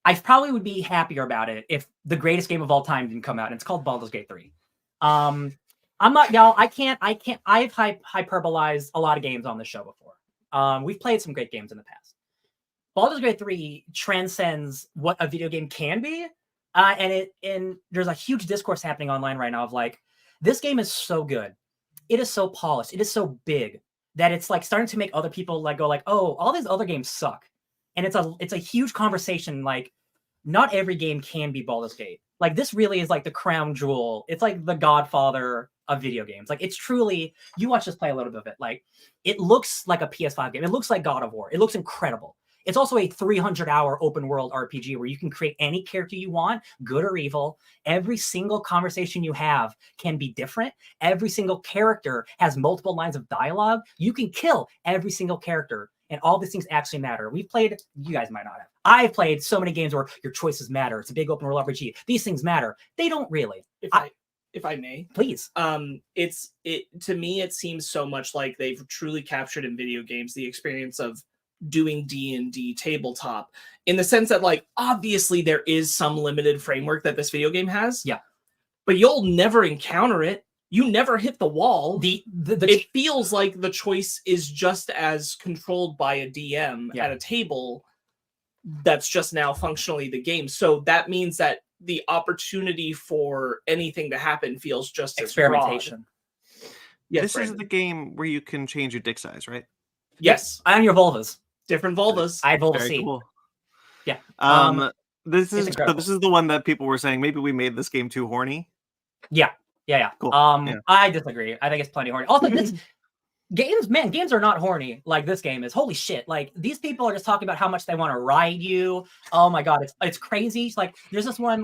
I probably would be happier about it if the greatest game of all time didn't come out, and it's called Baldur's Gate 3. I'm not, y'all, I've hyperbolized a lot of games on this show before. We've played some great games in the past. Baldur's Gate 3 transcends what a video game can be. And there's a huge discourse happening online right now of like, this game is so good. It is so polished. It is so big that it's like starting to make other people like go like, oh, all these other games suck. And it's a huge conversation. Like, not every game can be Baldur's Gate. Like, this really is like the crown jewel. It's like the Godfather of video games. Like, it's truly, you watch us play a little bit of it. Like, it looks like a PS5 game. It looks like God of War. It looks incredible. It's also a 300-hour open world RPG where you can create any character you want, good or evil. Every single conversation you have can be different. Every single character has multiple lines of dialogue. You can kill every single character, and all these things actually matter. We've played, you guys might not have. I've played so many games where your choices matter. It's a big open world RPG. These things matter. They don't really. If I may, please. To me, it seems so much like they've truly captured in video games the experience of doing D&D tabletop, in the sense that, like, obviously there is some limited framework that this video game has. Yeah. But you'll never encounter it. You never hit the wall. It feels like the choice is just as controlled by a DM at a table that's just now functionally the game. So that means that the opportunity for anything to happen feels just experimentation. Yes, this is the game where you can change your dick size, right? Yes. On your vulvas. Different vulvas. I had vulva Very C. cool. Yeah. This is the one that people were saying maybe we made this game too horny. Yeah. Cool. I disagree. I think it's plenty horny. Also, this games are not horny like this game is. Holy shit. Like, these people are just talking about how much they want to ride you. Oh my god, it's crazy. It's like there's this one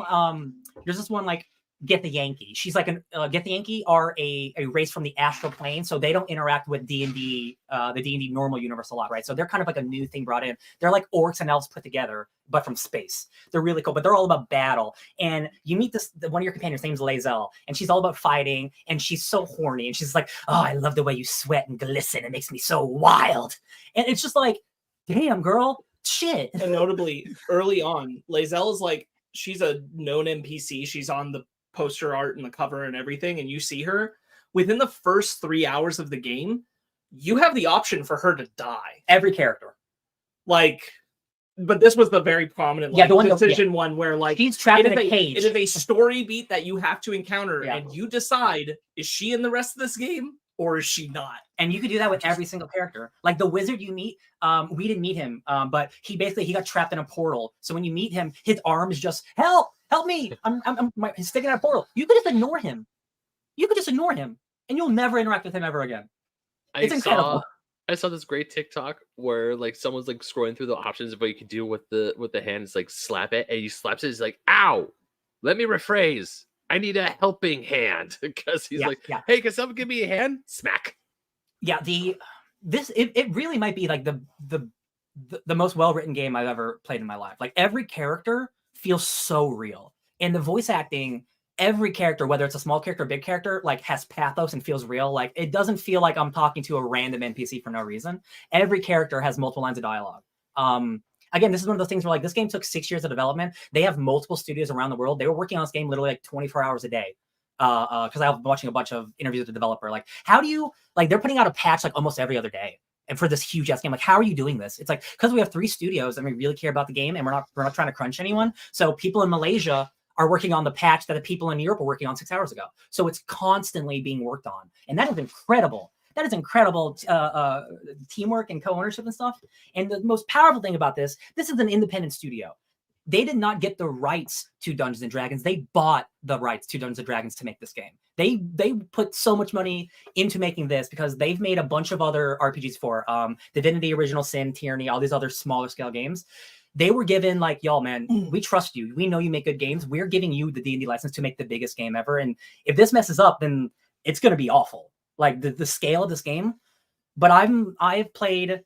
like Get the Yankee. She's like Get the Yankee are a race from the astral plane, so they don't interact with D&D, the D&D normal universe a lot, right? So they're kind of like a new thing brought in. They're like orcs and elves put together, but from space. They're really cool, but they're all about battle. And you meet one of your companions, name's Lae'zel, and she's all about fighting, and she's so horny, and she's like, oh, I love the way you sweat and glisten. It makes me so wild. And it's just like, damn, girl, shit. And notably, early on, Lae'zel is like, she's a known NPC. She's on the poster art and the cover and everything, and you see her within the first 3 hours of the game. You have the option for her to die. Every character, like, but this was the very prominent decision one where, like, she's trapped in a cage. It is a story beat that you have to encounter, and you decide, is she in the rest of this game or is she not? And you could do that with every single character. Like the wizard you meet, we didn't meet him, but he got trapped in a portal. So when you meet him, his arm is just, help me! He's sticking out a portal. You could just ignore him. And you'll never interact with him ever again. It's incredible. I saw this great TikTok where, like, someone's like scrolling through the options of what you could do with the hands, like slap it, and he slaps it. He's like, "Ow! Let me rephrase. I need a helping hand," because he's "Hey, can someone give me a hand?" Smack. Yeah, it really might be like the most well-written game I've ever played in my life. Like, every character feels so real, and the voice acting, every character, whether it's a small character or big character, like, has pathos and feels real. Like, it doesn't feel like I'm talking to a random NPC for no reason. Every character has multiple lines of dialogue. Again, this is one of those things where, like, this game took 6 years of development. They have multiple studios around the world. They were working on this game literally like 24 hours a day. Because I was watching a bunch of interviews with the developer. Like, how do you, like, they're putting out a patch like almost every other day, and for this huge ass game, like, how are you doing this? It's like, because we have 3 studios and we really care about the game, and we're not trying to crunch anyone. So people in Malaysia are working on the patch that the people in Europe were working on 6 hours ago. So it's constantly being worked on, and that is incredible. That is incredible teamwork and co-ownership and stuff. And the most powerful thing about this is an independent studio. They did not get the rights to Dungeons and Dragons. They bought the rights to Dungeons and Dragons to make this game. They put so much money into making this because they've made a bunch of other RPGs for Divinity, Original Sin, Tyranny, all these other smaller scale games. They were given, like, y'all, man, we trust you. We know you make good games. We're giving you the D&D license to make the biggest game ever. And if this messes up, then it's going to be awful. Like, the scale of this game. But I've played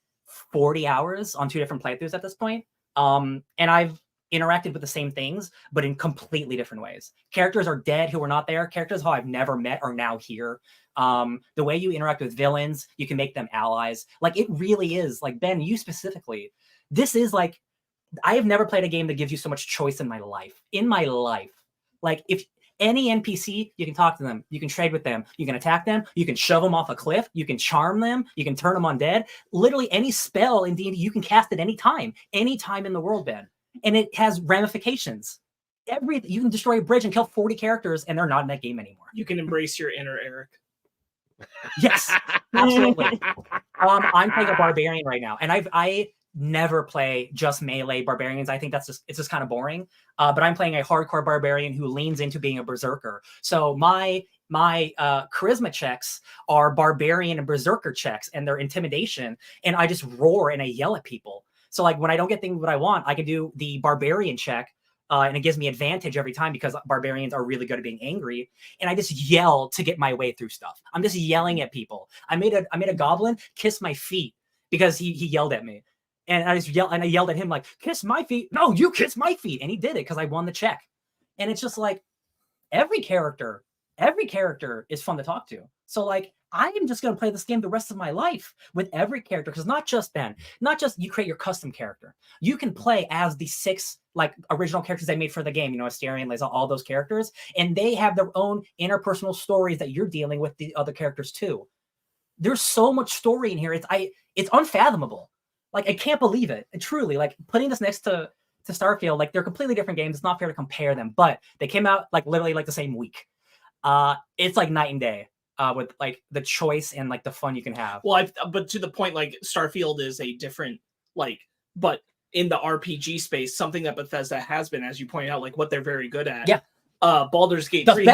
40 hours on 2 different playthroughs at this point. And I've interacted with the same things, but in completely different ways. Characters are dead who are not there. Characters who I've never met are now here. The way you interact with villains, you can make them allies. Like, it really is, like, Ben, you specifically, this is like, I have never played a game that gives you so much choice in my life. Like, if any NPC, you can talk to them, you can trade with them, you can attack them, you can shove them off a cliff, you can charm them, you can turn them undead. Literally any spell in D&D you can cast at any time in the world, Ben. And it has ramifications. You can destroy a bridge and kill 40 characters, and they're not in that game anymore. You can embrace your inner Eric. Yes, absolutely. I'm playing a barbarian right now, and I never play just melee barbarians. I think it's just kind of boring. But I'm playing a hardcore barbarian who leans into being a berserker. So my charisma checks are barbarian and berserker checks, and their intimidation, and I just roar and I yell at people. So like when I don't get things what I want, I can do the barbarian check, and it gives me advantage every time because barbarians are really good at being angry. And I just yell to get my way through stuff. I'm just yelling at people. I made a goblin kiss my feet because he yelled at me. And I yelled at him like, kiss my feet. No, you kiss my feet. And he did it because I won the check. And it's just like every character is fun to talk to. So like, I am just going to play this game the rest of my life with every character. Because not just you create your custom character. You can play as the 6 like original characters they made for the game, Asterion, Lae'zel, all those characters. And they have their own interpersonal stories that you're dealing with the other characters too. There's so much story in here. It's unfathomable. Like, I can't believe it. And truly, like, putting this next to Starfield, like, they're completely different games. It's not fair to compare them, but they came out like literally like the same week. It's like night and day with like the choice and like the fun you can have. Well, but to the point, like Starfield is a different but in the RPG space, something that Bethesda has been, as you pointed out, like what they're very good at. Yeah. Baldur's Gate 3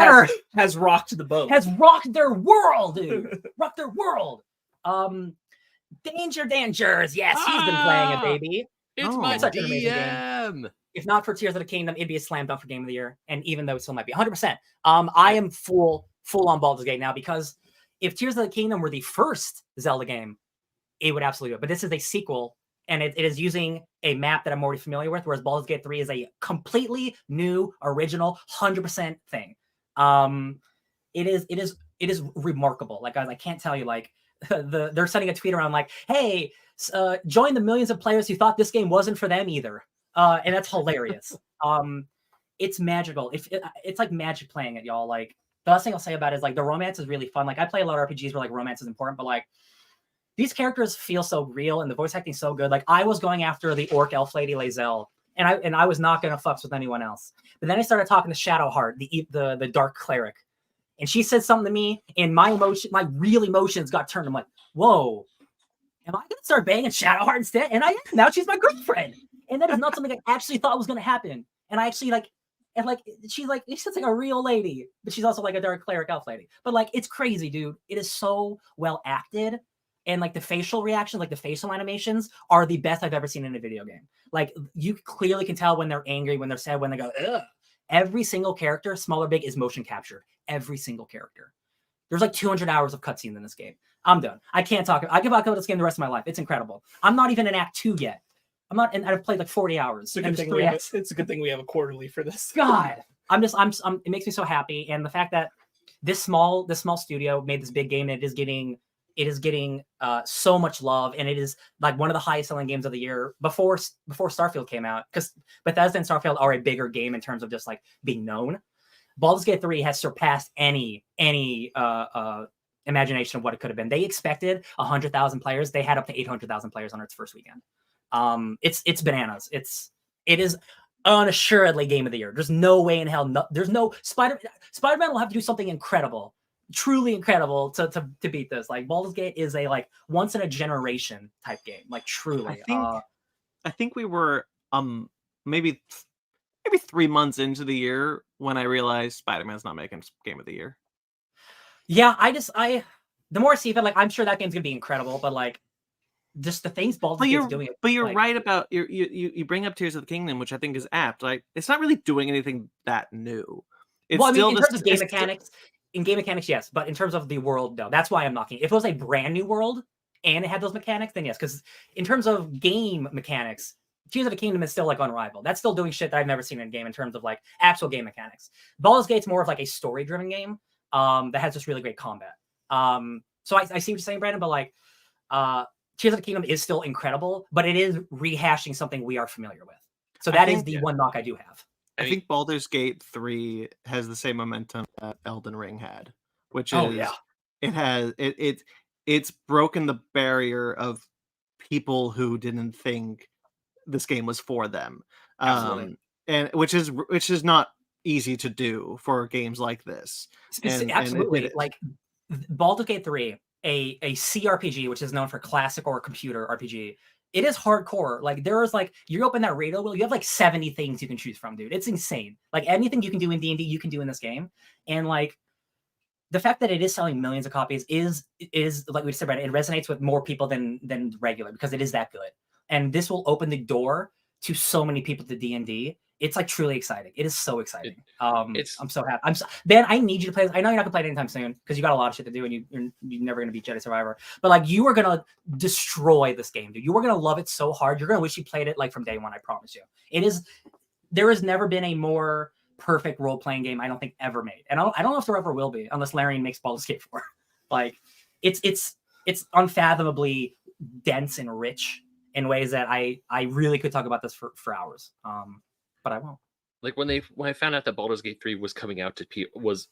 has rocked the boat. Has rocked their world, dude. Rocked their world. Dangers. Yes, he's been playing it, baby. It's my such an amazing DM. game. If not for Tears of the Kingdom, it'd be a slam dunk for Game of the Year. And even though it still might be 100%, I am full on Baldur's Gate now, because if Tears of the Kingdom were the first Zelda game, it would absolutely do it. But this is a sequel, and it is using a map that I'm already familiar with, whereas Baldur's Gate 3 is a completely new, original, 100% thing. It is remarkable. Like, guys, I can't tell you, like, they're sending a tweet around like, hey, join the millions of players who thought this game wasn't for them either. And that's hilarious. It's magical. It's like magic playing it, y'all. Like, the last thing I'll say about it is like the romance is really fun. Like, I play a lot of RPGs where like romance is important, but like these characters feel so real and the voice acting so good. Like, I was going after the orc elf lady Lae'zel, and I was not gonna fucks with anyone else. But then I started talking to Shadowheart, the dark cleric, and she said something to me, and my real emotions got turned. I'm like, whoa, am I gonna start banging Shadowheart instead? And I am. Now she's my girlfriend, and that is not something I actually thought was gonna happen. And I actually she's like a real lady, but she's also like a dark cleric elf lady. But like, it's crazy, dude. It is so well acted. And like the facial reactions, like the facial animations are the best I've ever seen in a video game. Like, you clearly can tell when they're angry, when they're sad, when they go, ugh. Every single character, small or big, is motion captured. Every single character. There's like 200 hours of cutscenes in this game. I'm done. I can't talk. I can talk about this game the rest of my life. It's incredible. I'm not even in Act 2 yet. I'm not, and I've played like 40 hours. It's a good thing we have a quarterly for this. God, it makes me so happy. And the fact that this small studio made this big game, and it is getting so much love, and it is like one of the highest selling games of the year before Starfield came out, because Bethesda and Starfield are a bigger game in terms of just like being known. Baldur's Gate 3 has surpassed any imagination of what it could have been. They expected 100,000 players. They had up to 800,000 players on its first weekend. It's bananas. It is unassuredly game of the year. There's no way in hell. There's no Spider-Man will have to do something incredible, truly incredible to beat this. Like, Baldur's Gate is a like once in a generation type game. Like, truly. I think we were maybe 3 months into the year when I realized Spider-Man's not making game of the year. Yeah, the more I see it, like, I'm sure that game's gonna be incredible, but like, just the things Baldur's Gate's doing. But you're right about you bring up Tears of the Kingdom, which I think is apt. Like, it's not really doing anything that new. It's in terms of game mechanics. In game mechanics, yes, but in terms of the world, no. That's why I'm knocking it. If it was a brand new world and it had those mechanics, then yes. Because in terms of game mechanics, Tears of the Kingdom is still like unrivaled. That's still doing shit that I've never seen in a game in terms of like actual game mechanics. Baldur's Gate's more of like a story-driven game that has just really great combat. So I see what you're saying, Brandon, but like Tears of the Kingdom is still incredible, but it is rehashing something we are familiar with. So that is the one knock I do have. I think Baldur's Gate 3 has the same momentum that Elden Ring had, which is it's broken the barrier of people who didn't think this game was for them. And which is not easy to do for games like this. Absolutely. Like, Baldur's Gate 3, a CRPG, which is known for classic or computer RPG, it is hardcore. Like, there's like, you open that radio wheel, you have like 70 things you can choose from, dude. It's insane. Like, anything you can do in D&D, you can do in this game. And like, the fact that it is selling millions of copies is like we said, right, it resonates with more people than regular, because it is that good. and this will open the door to so many people to D&D. It's like truly exciting. It is so exciting. I'm so happy. Ben, I need you to play this. I know you're not gonna play it anytime soon because you got a lot of shit to do and you're never gonna beat Jedi Survivor. But like you are gonna destroy this game, dude. You are gonna love it so hard. You're gonna wish you played it like from day one. I promise you. It is. There has never been a more perfect role-playing game I don't think ever made, and I don't know if there ever will be unless Larian makes Baldur's Gate 4. Like it's unfathomably dense and rich in ways that I really could talk about this for hours. But I won't. Like when I found out that Baldur's Gate 3 was coming out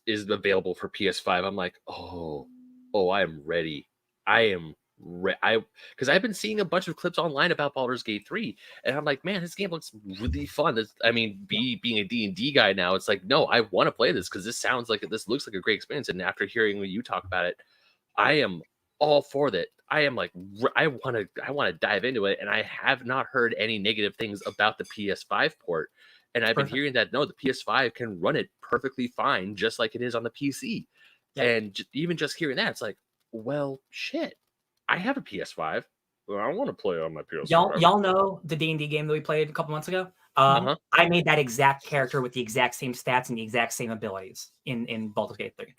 is available for PS5, I'm like, oh, I am ready. Because I've been seeing a bunch of clips online about Baldur's Gate 3, and I'm like, man, this game looks really fun. Being a D&D guy now, it's like, no, I want to play this because this looks like a great experience. And after hearing you talk about it, I am all for that. I am like, I want to dive into it, and I have not heard any negative things about the PS5 port. And I've been hearing that no, the PS5 can run it perfectly fine, just like it is on the PC. Yeah. And even just hearing that, it's like, well, shit, I have a PS5. Well, I want to play on my PS5. Y'all know the D&D game that we played a couple months ago? I made that exact character with the exact same stats and the exact same abilities in Baldur's Gate 3.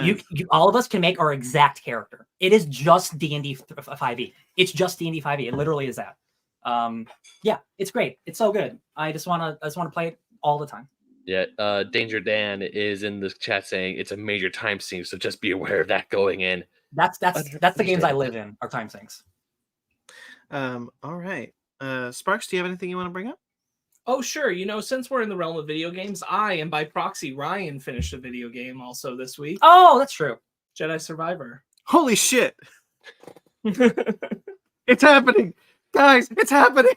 You all of us can make our exact character. It is just D&D 5e. It's just D&D 5e. It literally is that. Yeah, it's great. It's so good. I just want to play it all the time. Yeah, Danger Dan is in the chat saying it's a major time sink, so just be aware of that going in. That's the games I live in are time sinks. All right. Sparks, do you have anything you want to bring up? Oh, sure. Since we're in the realm of video games, I, and by proxy, Ryan finished a video game also this week. Oh, that's true. Jedi Survivor. Holy shit. It's happening. Guys, it's happening.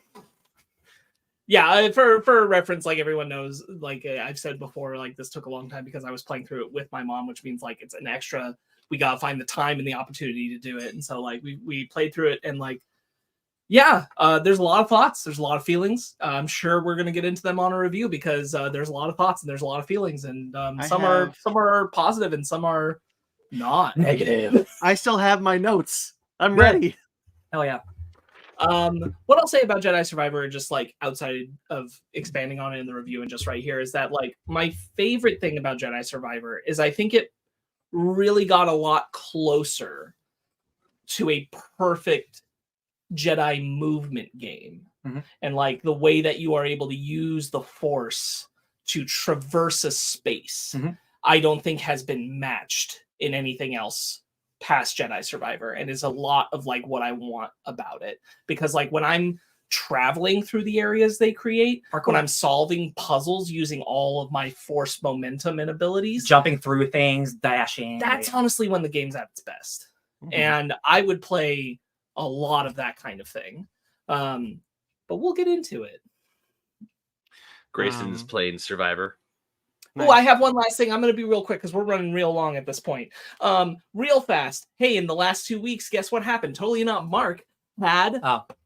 Yeah, for reference, like everyone knows, like I've said before, like this took a long time because I was playing through it with my mom, which means like it's an extra, we got to find the time and the opportunity to do it. And so like we played through it and like, yeah, there's a lot of thoughts. There's a lot of feelings. I'm sure we're going to get into them on a review because there's a lot of thoughts and there's a lot of feelings, and some are positive and some are not negative. I still have my notes. I'm ready. Hell yeah. What I'll say about Jedi Survivor, just like outside of expanding on it in the review and just right here, is that like my favorite thing about Jedi Survivor is I think it really got a lot closer to a perfect Jedi movement game. Mm-hmm. And like the way that you are able to use the Force to traverse a space, mm-hmm. I don't think has been matched in anything else past Jedi Survivor, and is a lot of like what I want about it. Because like when I'm traveling through the areas they create, when I'm solving puzzles using all of my Force momentum and abilities, jumping through things, dashing, that's honestly when the game's at its best. Mm-hmm. And I would play a lot of that kind of thing. But we'll get into it. Grayson's playing Survivor. Nice. Oh, I have one last thing. I'm going to be real quick because we're running real long at this point. Real fast. Hey, in the last 2 weeks, guess what happened? Totally Not Mark had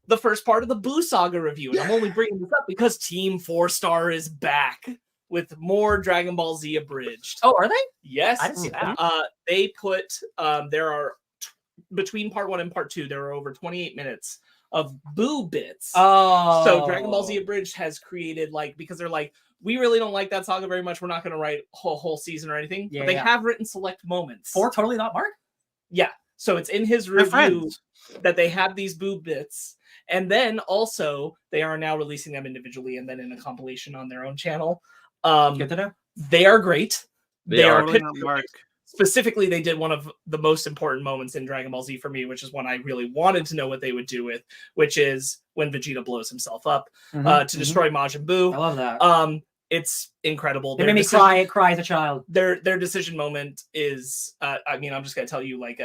the first part of the Boo Saga review. And I'm only bringing this up because Team 4-Star is back with more Dragon Ball Z abridged. Oh, are they? Yes. I didn't see that. They put, there are, between part 1 and part 2, there are over 28 minutes of Boo bits. Oh. So Dragon Ball Z abridged has created like, because they're like, we really don't like that saga very much. We're not going to write a whole season or anything. Yeah, but they have written select moments. For Totally Not Mark? Yeah. So it's in his review that they have these boob bits. And then also they are now releasing them individually and then in a compilation on their own channel. Good to know. They are great. They are Totally Not Mark. Specifically, they did one of the most important moments in Dragon Ball Z for me, which is one I really wanted to know what they would do with, which is when Vegeta blows himself up to destroy Majin Buu. I love that. It's incredible. It made me cry as a child. Their decision moment is, I mean, I'm just gonna tell you, like,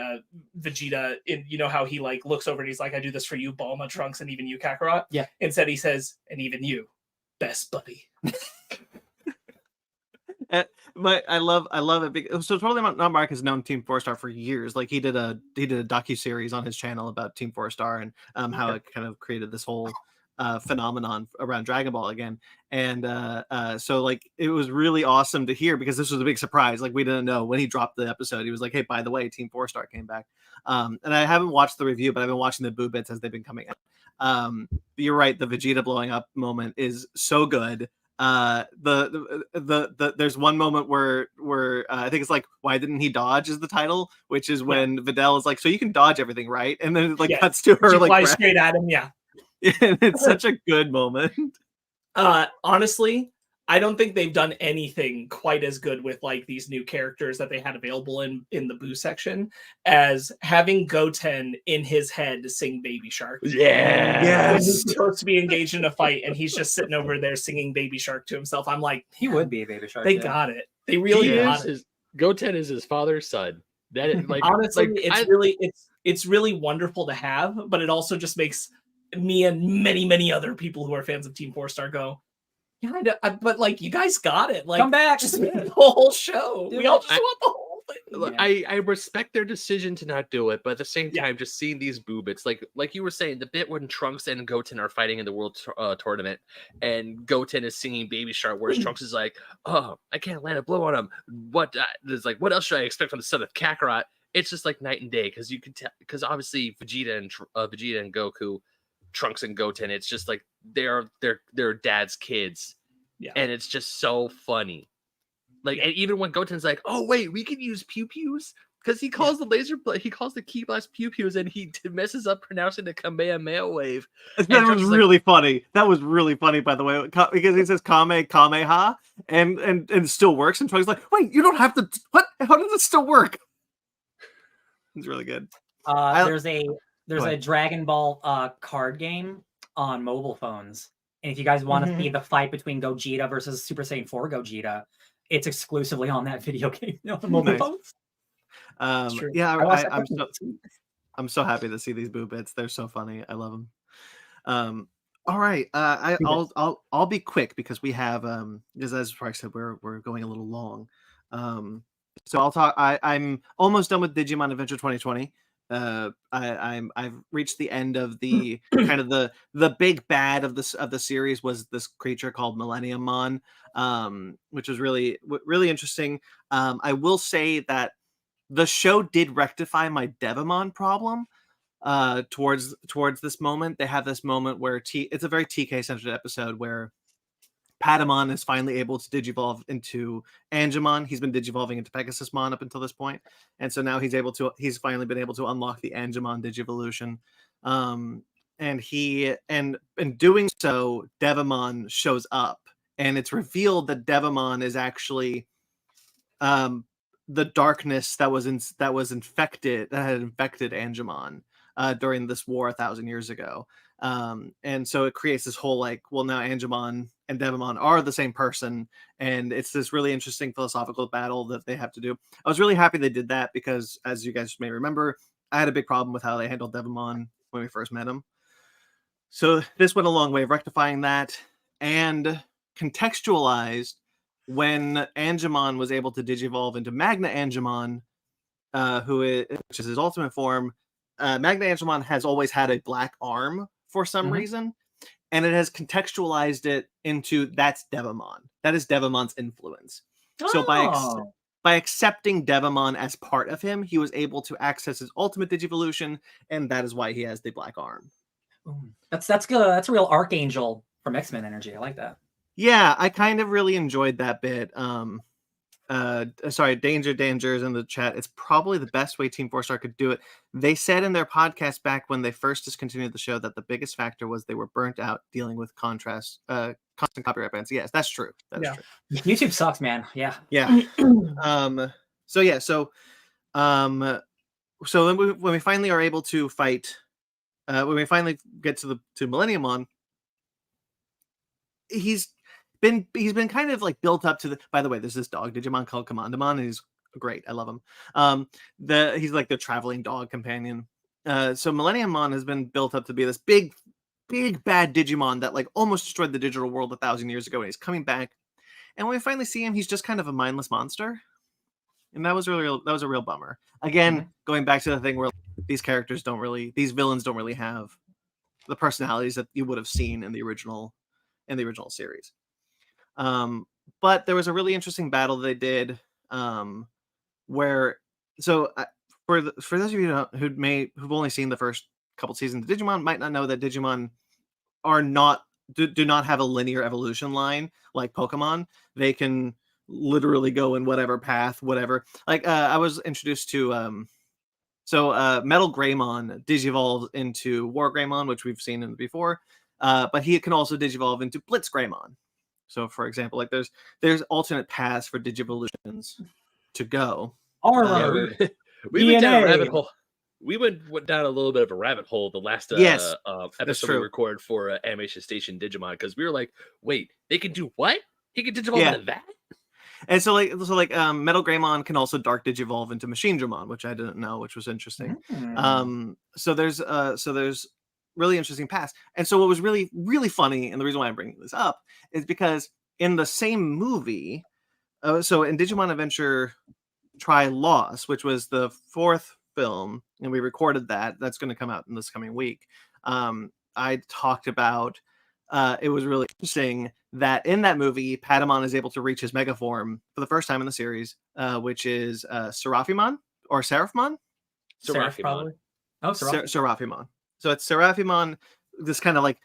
Vegeta, you know how he like looks over and he's like, "I do this for you, Bulma, Trunks, and even you, Kakarot." Yeah. Instead, he says, "And even you, best buddy." But I love it because so Totally Not Mark has known Team 4-Star for years. Like he did a docuseries on his channel about Team 4-Star and how it kind of created this whole phenomenon around Dragon Ball again. And so like it was really awesome to hear, because this was a big surprise. Like we didn't know when he dropped the episode. He was like, "Hey, by the way, Team 4-Star came back." And I haven't watched the review, but I've been watching the boo bits as they've been coming out. You're right, the Vegeta blowing up moment is so good. There's one moment where I think it's like, "Why didn't he dodge?" is the title, which is when Videl is like, "So you can dodge everything, right?" And then it like cuts to her she like flies straight at him. Yeah. And it's such a good moment. Honestly, I don't think they've done anything quite as good with like these new characters that they had available in the Boo section as having Goten in his head sing Baby Shark. Yeah. When he's supposed to be engaged in a fight and he's just sitting over there singing Baby Shark to himself. I'm like, He would be a Baby Shark. they got it. They really got it. Goten is his father's son. That is, like, honestly, like, it's really wonderful to have, but it also just makes me and many other people who are fans of Team 4-Star go, yeah, but like you guys got it. Like, come back, just the whole show. Dude, we all just want the whole thing. Look, I respect their decision to not do it, but at the same time, just seeing these boo bits, like you were saying, the bit when Trunks and Goten are fighting in the World Tournament, and Goten is singing Baby Shark, whereas Trunks is like, "Oh, I can't land a blow on him. What else should I expect from the son of Kakarot?" It's just like night and day, because you can tell, because obviously Vegeta and Goku, Trunks and Goten, it's just like they're dad's kids, and it's just so funny. Like, and even when Goten's like, "Oh wait, we can use pew pews," because he calls he calls the ki blast pew pews, and he messes up pronouncing the Kamehameha wave. That was really funny. That was really funny, by the way, because he says Kame Kameha, and it still works. And Trunks like, "Wait, you don't have to. What? How does it still work?" It's really good. There's a Dragon Ball card game on mobile phones, and if you guys want to see the fight between Gogeta versus Super Saiyan 4 Gogeta, it's exclusively on that video game on the mobile phones. Yeah, I'm so happy to see these boo bits. They're so funny. I love them. All right, I'll be quick because we have because as Frank said, we're going a little long. So I'll talk. I'm almost done with Digimon Adventure 2020. I've reached the end of the kind of the big bad of the series was this creature called Millenniummon, which was really interesting. I will say that the show did rectify my Devamon problem. Towards this moment, they have this moment where it's a very TK centered episode where Patamon is finally able to digivolve into Angemon. He's been digivolving into Pegasusmon up until this point, and so now he's finally been able to unlock the Angemon digivolution. And in doing so, Devamon shows up, and it's revealed that Devamon is actually the darkness that had infected Angemon during this war 1,000 years ago. And so it creates this whole like, well, now Angemon and Devamon are the same person, and it's this really interesting philosophical battle that they have to do. I was really happy they did that because, as you guys may remember, I had a big problem with how they handled Devamon when we first met him. So this went a long way of rectifying that and contextualized when Angemon was able to digivolve into Magna Angemon, which is his ultimate form. Magna Angemon has always had a black arm for some reason, and it has contextualized it into that's Devamon. That is Devamon's influence. So by accepting Devamon as part of him, he was able to access his ultimate digivolution, and that is why he has the black arm. That's good. That's a real Archangel from X-Men energy. I like that. Yeah, I kind of really enjoyed that bit. Sorry, Dangers in the chat. It's probably the best way Team 4-Star could do it. They said in their podcast back when they first discontinued the show that the biggest factor was they were burnt out dealing with constant copyright bans. Yes, that's true. That is true. YouTube sucks, man. Yeah. So when we finally are able to fight, when we finally get to Millenniummon, he's been kind of like built up to the. By the way, there's this dog Digimon called Commandamon, and he's great. I love him. He's like the traveling dog companion. So Millenniummon has been built up to be this big bad Digimon that like almost destroyed the digital world 1,000 years ago, and he's coming back. And when we finally see him, he's just kind of a mindless monster, and that was a real bummer. Again, going back to the thing where these villains don't really have the personalities that you would have seen in the original series. But there was a really interesting battle they did where for those of you who've only seen the first couple seasons of Digimon might not know that Digimon do not have a linear evolution line like Pokemon. They can literally go in whatever path, whatever. Like I was introduced to Metal Greymon digivolves into War Greymon, which we've seen before, but he can also digivolve into Blitz Greymon. So, for example, like there's alternate paths for digivolutions to go. Armor. We went down a DNA. rabbit hole. We went down a little bit of a rabbit hole the last Yes, episode we true. recorded for Animation Station Digimon, because we were like, wait, they can do what? He can digivolve into that? And so Metal Greymon can also dark digivolve into Machine Dramon, which I didn't know, which was interesting. So there's really interesting paths. And so what was really, really funny, and the reason why I'm bringing this up is because in the same movie, so in Digimon Adventure Try Loss, which was the 4th film, and we recorded that's going to come out in this coming week. I talked about it was really interesting that in that movie, Patamon is able to reach his mega form for the first time in the series, which is Seraphimon or Seraphimon? Seraphimon. Oh, Seraphimon. Seraphimon. So it's Seraphimon, this kind of like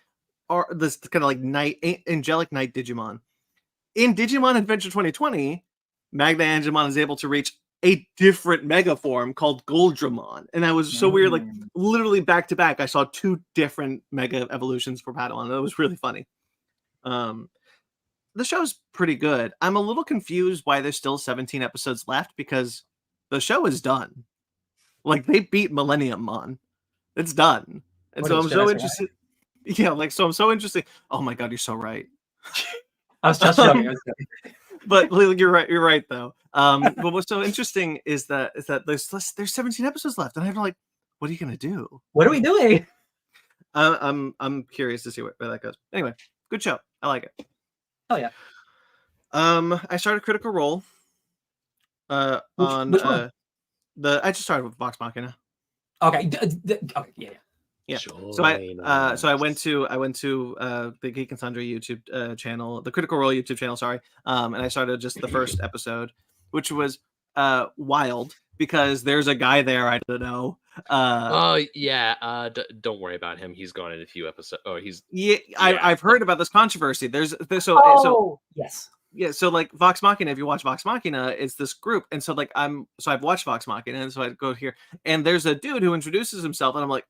angelic night Digimon. In Digimon Adventure 2020, Magna Angemon is able to reach a different mega form called Goldramon, and that was so weird. Like literally back to back, I saw 2 different mega evolutions for Patamon. That was really funny. The show's pretty good. I'm a little confused why there's still 17 episodes left, because the show is done. Like they beat Millennium Mon. It's done. And so I'm so interested. Yeah, like so I'm so interested. Oh my god, you're so right. I was just joking. But you're right though. But what's so interesting is that there's 17 episodes left, and I'm like, what are you gonna do? What are we doing? I'm curious to see where that goes. Anyway, good show. I like it. Oh yeah. I started Critical Role. Which one? I just started with Vox Machina. Okay. Okay. Yeah. Yeah. So I went to the Geek and Sundry YouTube channel, the Critical Role YouTube channel, sorry. And I started just the first episode, which was wild because there's a guy there I don't know. Don't worry about him. He's gone in a few episodes. I've heard about this controversy. Yes. Yeah, so like Vox Machina, if you watch Vox Machina, it's this group, and so like I've watched Vox Machina, and so I go here, and there's a dude who introduces himself, and I'm like,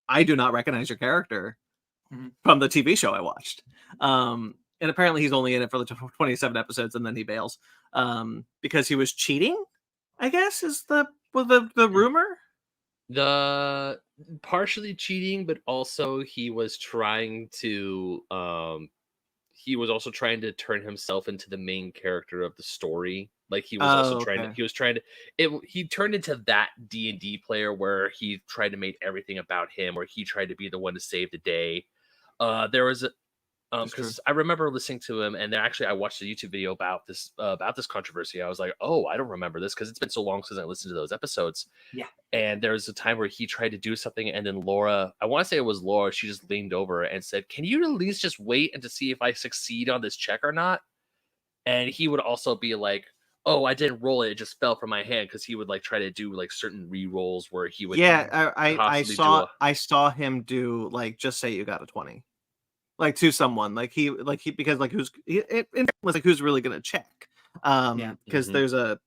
I do not recognize your character from the TV show I watched. And apparently he's only in it for the 27 episodes, and then he bails because he was cheating, I guess is the rumor. The partially cheating, but also he was trying to turn himself into the main character of the story. Like he was he turned into that D&D player where he tried to make everything about him, or he tried to be the one to save the day. There was because I remember listening to him, and then actually I watched a YouTube video about this controversy. I was like, oh, I don't remember this because it's been so long since I listened to those episodes. Yeah. And there was a time where he tried to do something, and then Laura, I want to say it was Laura, she just leaned over and said, can you at least just wait and to see if I succeed on this check or not? And he would also be like, oh, I didn't roll it, it just fell from my hand, because he would like try to do like certain re-rolls where he would I saw him do like just say you got a 20. Like to someone, because who's really gonna check? Because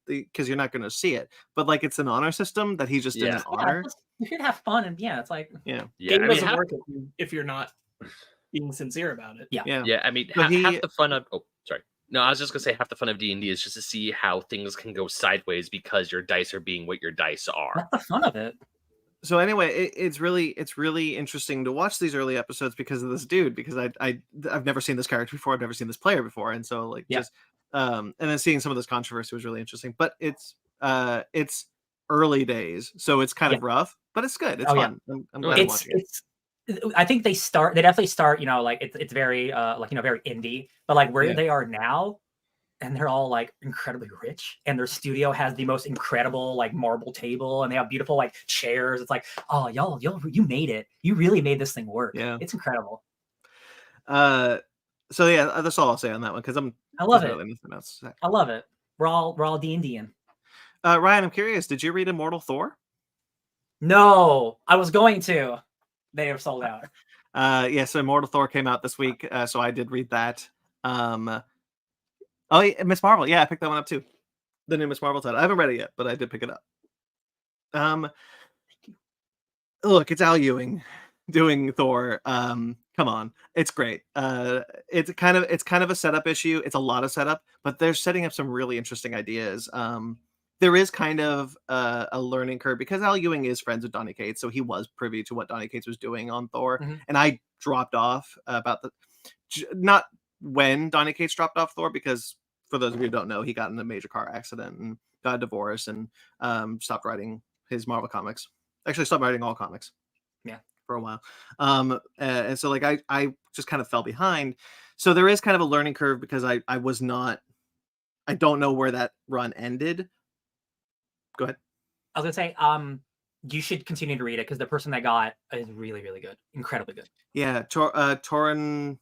because you're not gonna see it, but like it's an honor system that he just didn't honor. You should have fun, and it's like game doesn't work if you're not being sincere about it. I mean, half the fun of I was just gonna say half the fun of D&D is just to see how things can go sideways because your dice are being what your dice are. That's the fun of it. So anyway, it's really interesting to watch these early episodes because of this dude, because I've never seen this character before, I've never seen this player before, and so and then seeing some of this controversy was really interesting. But it's early days, so it's kind of rough, but it's good. It's fun. I'm glad I'm watching it. I think they definitely start, like it's very very indie, but like where they are now, and they're all like incredibly rich, and their studio has the most incredible like marble table, and they have beautiful like chairs. It's like, oh, y'all, you made it. You really made this thing work. Yeah. It's incredible. So yeah, that's all I'll say on that one because I love it. really nothing else to say. I love it. We're all D&D-ing. Ryan, I'm curious. Did you read Immortal Thor? No, I was going to. They are sold out. So Immortal Thor came out this week, so I did read that. Oh, yeah, Miss Marvel. Yeah, I picked that one up too. The new Miss Marvel title. I haven't read it yet, but I did pick it up. Look, it's Al Ewing doing Thor. Come on, it's great. It's kind of a setup issue. It's a lot of setup, but they're setting up some really interesting ideas. There is kind of a learning curve because Al Ewing is friends with Donny Cates, so he was privy to what Donny Cates was doing on Thor. Mm-hmm. And I dropped off not when Donny Cates dropped off Thor, because for those of you who don't know, he got in a major car accident and got a divorce and stopped writing his Marvel comics. Actually, stopped writing all comics. Yeah, for a while. And so like I just kind of fell behind. So there is kind of a learning curve because I don't know where that run ended. Go ahead. I was gonna say, you should continue to read it because the person that got is really, really good, incredibly good. Yeah, Torin.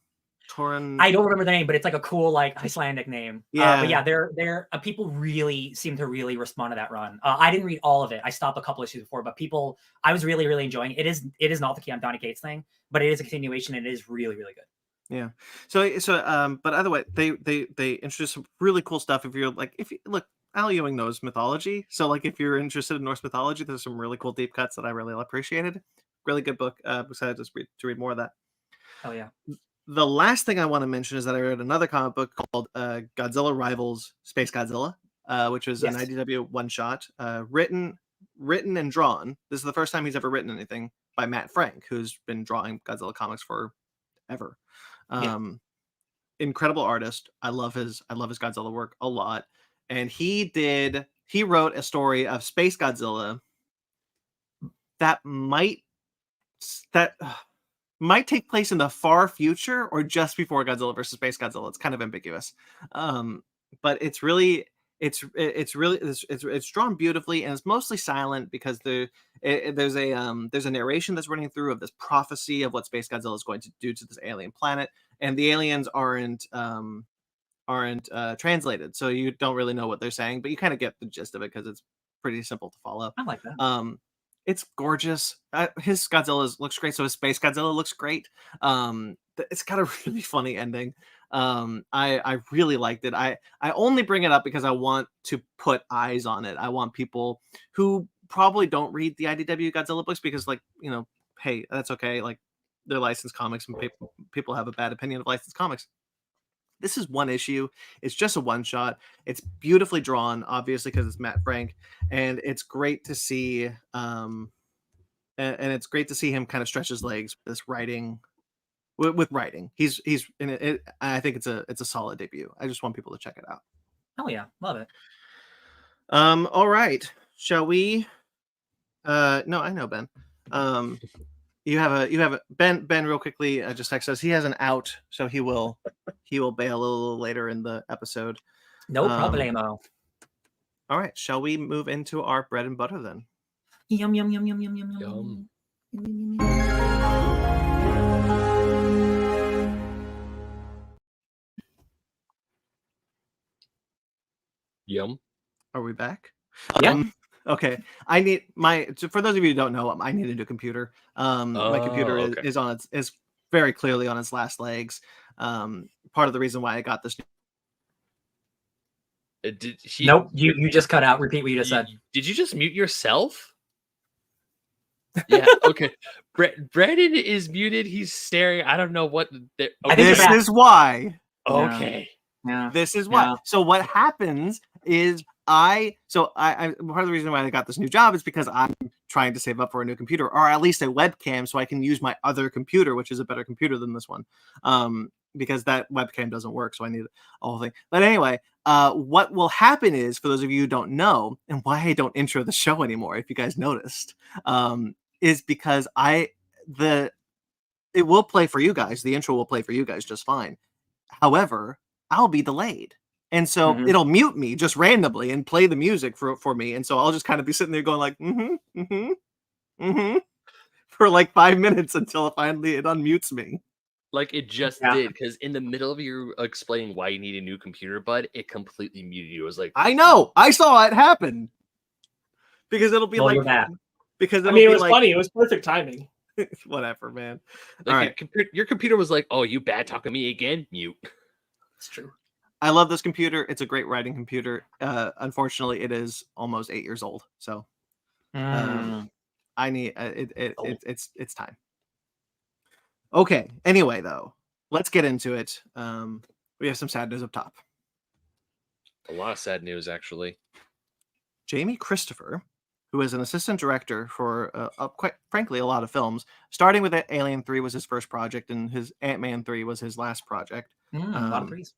I don't remember the name, but it's like a cool like Icelandic name. Yeah, but yeah, they're people really seem to really respond to that run. I didn't read all of it. I stopped a couple issues before, but I was really, really enjoying it. It is not the Donny Cates thing, but it is a continuation and it is really, really good. Yeah. But either way, they introduced some really cool stuff. If you look, Al Ewing knows mythology, so like if you're interested in Norse mythology, there's some really cool deep cuts that I really appreciated. Really good book. Excited to read more of that. Oh yeah. The last thing I want to mention is that I read another comic book called Godzilla Rivals Space Godzilla, which was an IDW one-shot, written and drawn. This is the first time he's ever written anything by Matt Frank, who's been drawing Godzilla comics forever. Incredible artist. I love his Godzilla work a lot. And he wrote a story of Space Godzilla that might take place in the far future or just before Godzilla versus Space Godzilla. It's kind of ambiguous, but it's drawn beautifully, and it's mostly silent because there's a narration that's running through of this prophecy of what Space Godzilla is going to do to this alien planet, and the aliens aren't translated, so you don't really know what they're saying, but you kind of get the gist of it because it's pretty simple to follow. I like that. It's gorgeous. His Godzilla looks great, so his Space Godzilla looks great. It's got a really funny ending. I really liked it. I only bring it up because I want to put eyes on it. I want people who probably don't read the IDW Godzilla books because, like, hey, that's okay. Like, they're licensed comics, and people have a bad opinion of licensed comics. This is one issue. It's just a one shot. It's beautifully drawn, obviously, because it's Matt Frank, and it's great to see. And it's great to see him kind of stretch his legs with this writing. With writing, he's in it. I think it's a solid debut. I just want people to check it out. Oh yeah, love it. All right, shall we? No, I know Ben. You have a Ben real quickly just text us. He has an out, so he will bail a little later in the episode. No problemo. All right, shall we move into our bread and butter then? Yum yum yum yum yum yum yum. Yum. Are we back? Yeah. Okay. For those of you who don't know, I need a new computer. My computer is very clearly on its last legs. Part of the reason why I got this. Nope. You just cut out. Repeat what you just said. Did you just mute yourself? Yeah. Okay. Brandon is muted. He's staring. I don't know what. Okay. This is why. Okay. Yeah. This is why. Yeah. So what happens is I part of the reason why I got this new job is because I'm trying to save up for a new computer, or at least a webcam, so I can use my other computer, which is a better computer than this one. Because that webcam doesn't work, so I need a whole thing. But anyway, what will happen is, for those of you who don't know, and why I don't intro the show anymore, if you guys noticed, is because it will play for you guys. The intro will play for you guys just fine. However, I'll be delayed. And so Mhm. it'll mute me just randomly and play the music for me. And so I'll just kind of be sitting there going like, for like 5 minutes until finally it unmutes me. Like it just Yeah. did, because in the middle of you explaining why you need a new computer, bud, it completely muted you. It was like, I know. I saw it happen. Because it'll be Well, like, you're back. because I it'll mean, it be was like, funny. It was perfect timing. whatever, man. like All right. your computer was like, oh, you bad talking me again? Mute. It's true. I love this computer. It's a great writing computer. Unfortunately, it is almost 8 years old. So I need it's time. Okay. Anyway, though, let's get into it. We have some sad news up top. A lot of sad news, actually. Jamie Christopher, who is an assistant director for quite frankly a lot of films, starting with Alien 3 was his first project, and his Ant-Man 3 was his last project. A lot of threes.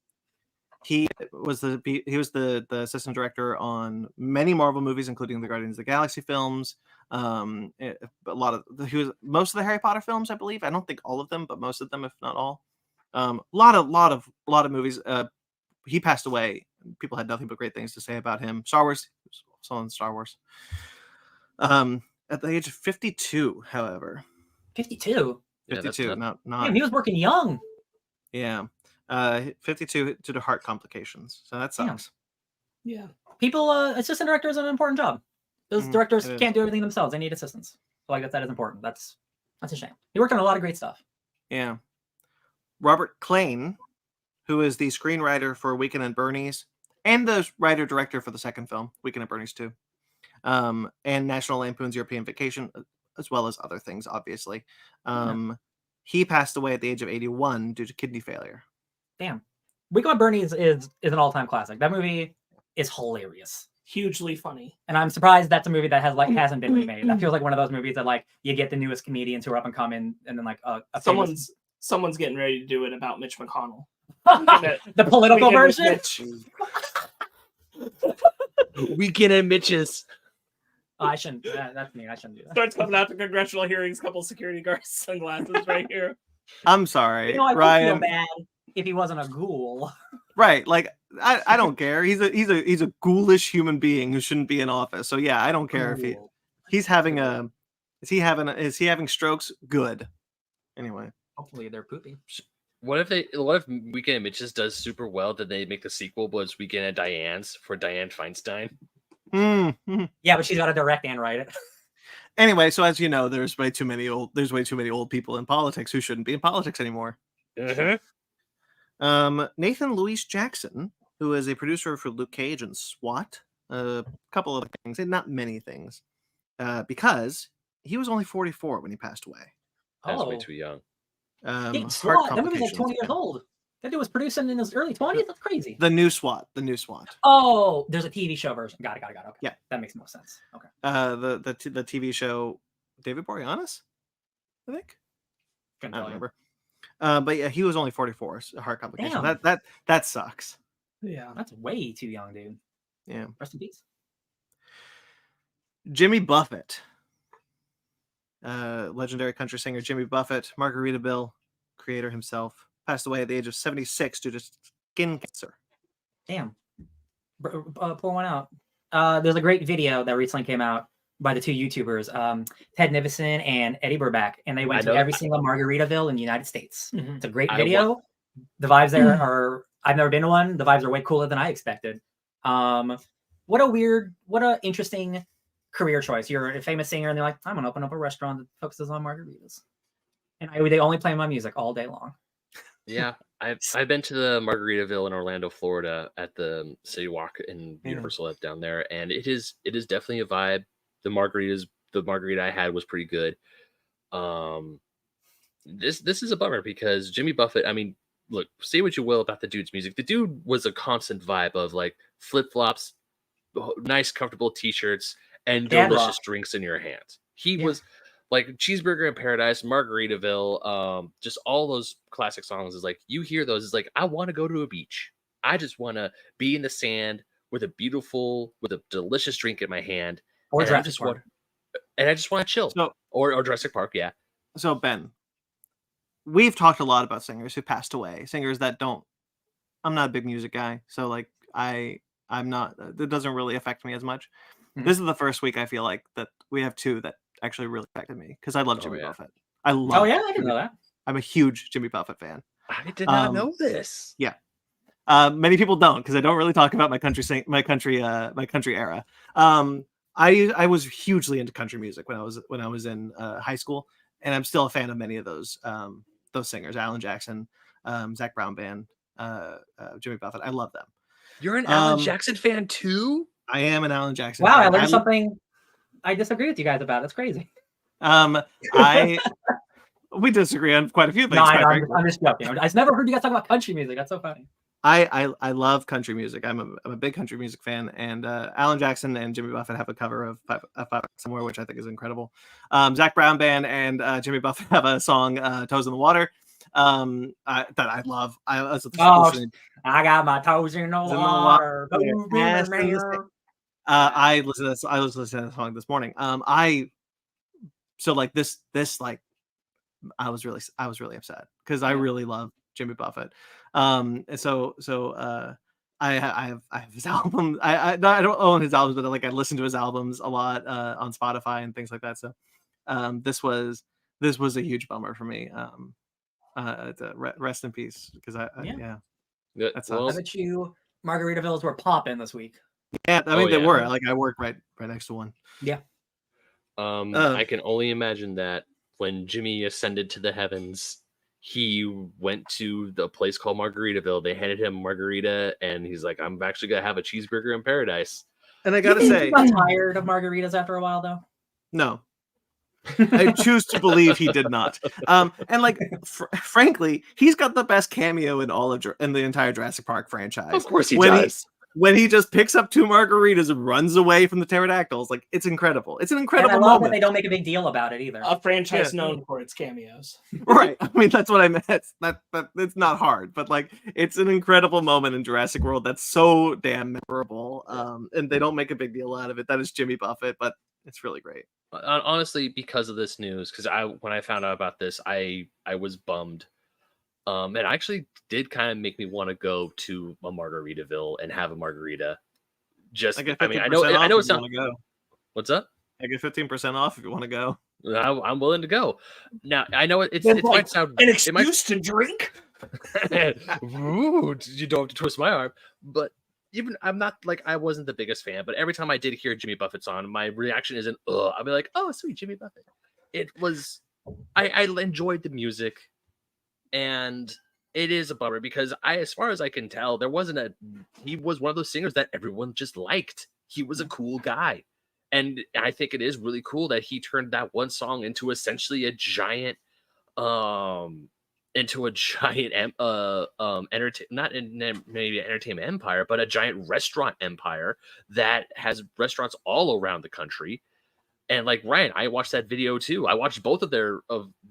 He was the assistant director on many Marvel movies, including the Guardians of the Galaxy films. Most of the Harry Potter films, I believe. I don't think all of them, but most of them, if not all. A lot of movies. He passed away. People had nothing but great things to say about him. Star Wars, he was also on Star Wars. At the age of 52, however. 52. 52, not. Damn, he was working young. Yeah. 52 due to heart complications. So that sucks. Yeah. People, assistant director is an important job. Those directors can't do everything themselves. They need assistants. So I guess that is important. That's a shame. He worked on a lot of great stuff. Yeah. Robert Klane, who is the screenwriter for Weekend at Bernie's and the writer-director for the second film, Weekend at Bernie's 2, and National Lampoon's European Vacation, as well as other things, obviously. He passed away at the age of 81 due to kidney failure. Damn. Weekend at Bernie's is an all-time classic. That movie is hilarious. Hugely funny. And I'm surprised that's a movie that hasn't been remade. That feels like one of those movies that like you get the newest comedians who are up and coming, and then like someone's getting ready to do it about Mitch McConnell. The political version. Weekend at Mitch's. Oh, I shouldn't. That's me. I shouldn't do that. Starts coming out to congressional hearings. Couple security guards, sunglasses right here. I'm sorry, You know, I Ryan. would feel bad if he wasn't a ghoul. Right, like I don't care. He's a ghoulish human being who shouldn't be in office. So yeah, I don't care if he's having a is he having strokes? Good. Anyway, Hopefully they're poopy. What if Weekend at Mitch's does super well? Did they make the sequel, but it's Weekend at Diane's for Diane Feinstein? Yeah, but she's got to direct and write it. Anyway, so as you know, there's way too many old people in politics who shouldn't be in politics anymore. Nathan Louise Jackson, who is a producer for Luke Cage and SWAT, a couple of things, and not many things, because he was only 44 when he passed away. That's way too young. SWAT, that movie's like 20 years old. That dude was producing in his early 20s. That's crazy. The new SWAT. Oh, there's a TV show version. Got it. Okay. Yeah, that makes more sense. Okay. The TV show, David Boreanaz, I think. I don't remember. But yeah, he was only 44. Heart complication. Damn. That sucks. Yeah, that's way too young, dude. Yeah. Rest in peace. Jimmy Buffett, legendary country singer Jimmy Buffett, Margaritaville creator himself, passed away at the age of 76 due to skin cancer. Damn. Pour one out. There's a great video that recently came out by the two YouTubers, Ted Nivison and Eddie Burback, and they went to every single Margaritaville in the United States. Mm-hmm. It's a great video. The vibes there are, I've never been to one. The vibes are way cooler than I expected. What a interesting career choice. You're a famous singer and they're like, I'm going to open up a restaurant that focuses on margaritas. And they only play my music all day long. Yeah, I've been to the Margaritaville in Orlando, Florida, at the City Walk in Universal down there, and it is definitely a vibe. The margarita I had was pretty good. This is a bummer because Jimmy Buffett, I mean, look, say what you will about the dude's music. The dude was a constant vibe of like flip-flops, nice, comfortable t-shirts, and delicious drinks in your hands. He was like Cheeseburger in Paradise, Margaritaville, just all those classic songs. Is like, you hear those, it's like, I want to go to a beach. I just want to be in the sand with a delicious drink in my hand. Or Jurassic Park. And I just want to chill. So, or Jurassic Park, yeah. So, Ben, we've talked a lot about singers who passed away. Singers that don't... I'm not a big music guy, so like I'm not. It doesn't really affect me as much. Mhm. This is the first week I feel like that we have two that actually really affected me because I love Jimmy yeah. Buffett. I love. Oh yeah, I didn't know that. I'm a huge Jimmy Buffett fan. I did not know this. Yeah. Many people don't because I don't really talk about my country era. I was hugely into country music when I was in high school, and I'm still a fan of many of those singers: Alan Jackson, Zach Brown Band, Jimmy Buffett. I love them. You're an Alan Jackson fan too? I am an Alan Jackson. Wow, fan. I learned something I disagree with you guys about. That's crazy. We disagree on quite a few things. No, I'm just joking. I just never heard you guys talk about country music. That's so funny. I love country music. I'm a big country music fan, and Alan Jackson and Jimmy Buffett have a cover of Five Somewhere, which I think is incredible. Zach Brown Band and Jimmy Buffett have a song, Toes in the Water, that I love. I got my toes in the water. I listened to that song this morning. I was really upset because I really love Jimmy Buffett. And so I have his album. I don't own his albums, but I listen to his albums a lot on Spotify and things like that. So this was a huge bummer for me. Rest in peace, because that's well, I bet you Margaritavilles were popping this week. Yeah, I mean they were. I work right next to one. Yeah. I can only imagine that when Jimmy ascended to the heavens, he went to the place called Margaritaville. They handed him a margarita, and he's like, "I'm actually gonna have a cheeseburger in paradise." And I gotta say, he got tired of margaritas after a while, though. No, I choose to believe he did not. And frankly, he's got the best cameo in in the entire Jurassic Park franchise. Of course, he does. When he just picks up 2 margaritas and runs away from the pterodactyls, it's incredible. It's an incredible and I love moment. that they don't make a big deal about it either. A franchise known for its cameos. Right. I mean, that's what I meant. It's not hard, but it's an incredible moment in Jurassic World that's so damn memorable. And they don't make a big deal out of it. That is Jimmy Buffett, but it's really great. Honestly, because of this news, because when I found out about this, I was bummed. It actually did kind of make me want to go to a Margaritaville and have a margarita. I know it's not. Go. What's up? I get 15% off if you want to go. I'm willing to go. Now I know it might sound an excuse to drink. Ooh, you don't have to twist my arm, but even I'm not I wasn't the biggest fan, but every time I did hear Jimmy Buffett's on, my reaction isn't I'll be like, oh sweet Jimmy Buffett. It was I enjoyed the music. And it is a bummer because as far as I can tell, he was one of those singers that everyone just liked. He was a cool guy. And I think it is really cool that he turned that one song into essentially a giant, entertainment empire, but a giant restaurant empire that has restaurants all around the country. And Ryan, I watched that video too. I watched both of their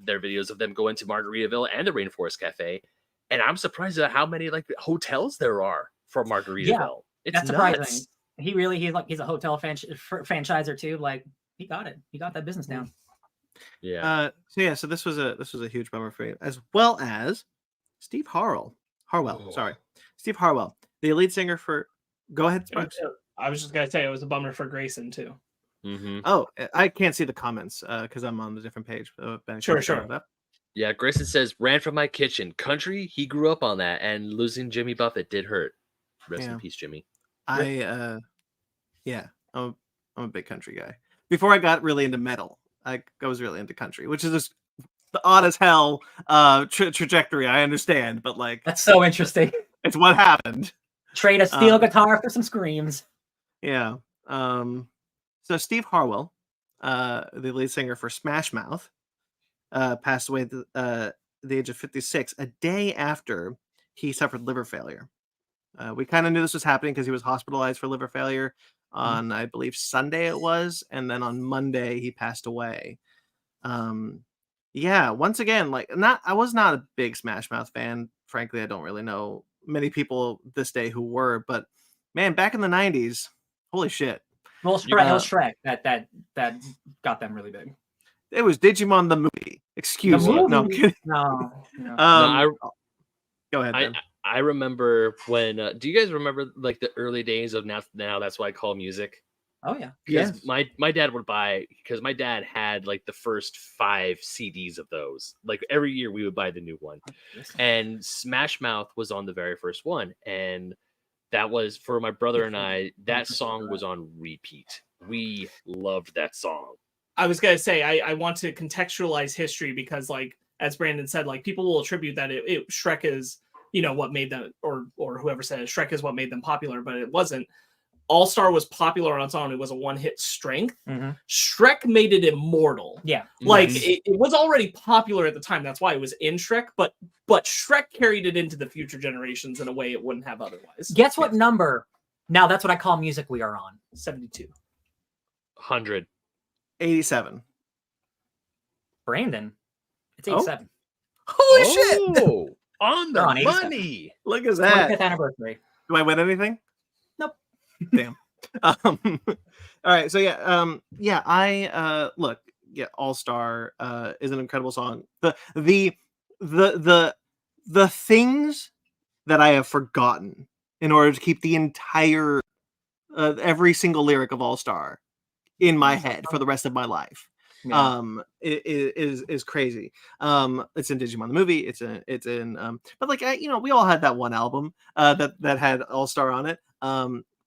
videos of them going to Margaritaville and the Rainforest Cafe, and I'm surprised at how many hotels there are for Margaritaville. Yeah, that's surprising. He's a hotel franchiser too. He got it. He got that business down. Yeah. So this was a huge bummer for me, as well as Steve Harwell. Steve Harwell, the lead singer for. Go ahead, Sparks. I was just gonna say it was a bummer for Grayson too. Mm-hmm. Oh, I can't see the comments because I'm on a different page. Sure. Yeah, Grayson says, ran from my kitchen. Country, he grew up on that, and losing Jimmy Buffett did hurt. Rest in peace, Jimmy. I'm a big country guy. Before I got really into metal, I was really into country, which is just the odd as hell trajectory. I understand, but that's so interesting. It's what happened. Trade a steel guitar for some screams. Yeah. So Steve Harwell, the lead singer for Smash Mouth, passed away at the age of 56, a day after he suffered liver failure. We kind of knew this was happening because he was hospitalized for liver failure on, I believe, Sunday it was, and then on Monday he passed away. Once again, I was not a big Smash Mouth fan. Frankly, I don't really know many people this day who were, but man, back in the 90s, holy shit. Well, Shrek that got them really big. It was Digimon the movie. Excuse me. No, I'm kidding. No. Go ahead. I remember when. Do you guys remember like the early days of now? That's what I call music. Oh yeah. Because my dad would buy, because my dad had like the first 5 CDs of those. Like every year we would buy the new one, and Smash Mouth was on the very first one, and that was for my brother and I. That song was on repeat. We loved that song. I was gonna say I want to contextualize history because, like as Brandon said, like people will attribute that Shrek is what made them, or whoever said it, Shrek is what made them popular, but it wasn't. All Star was popular on its own. It was a one-hit strength. Mm-hmm. Shrek made it immortal. Yeah, like it was already popular at the time. That's why it was in Shrek. But Shrek carried it into the future generations in a way it wouldn't have otherwise. Guess what number? Now that's what I call music we are on. 72. 100. 87. Brandon, it's 87. Holy shit! Oh, on the They're on money. Look at 25th that. anniversary. Do I win anything? Nope. Damn. All right. So yeah. I look. Yeah, All Star is an incredible song. The things that I have forgotten in order to keep the entire every single lyric of All Star in my head for the rest of my life. Yeah. It is crazy. It's in Digimon the movie. It's in but like we all had that one album that had All Star on it.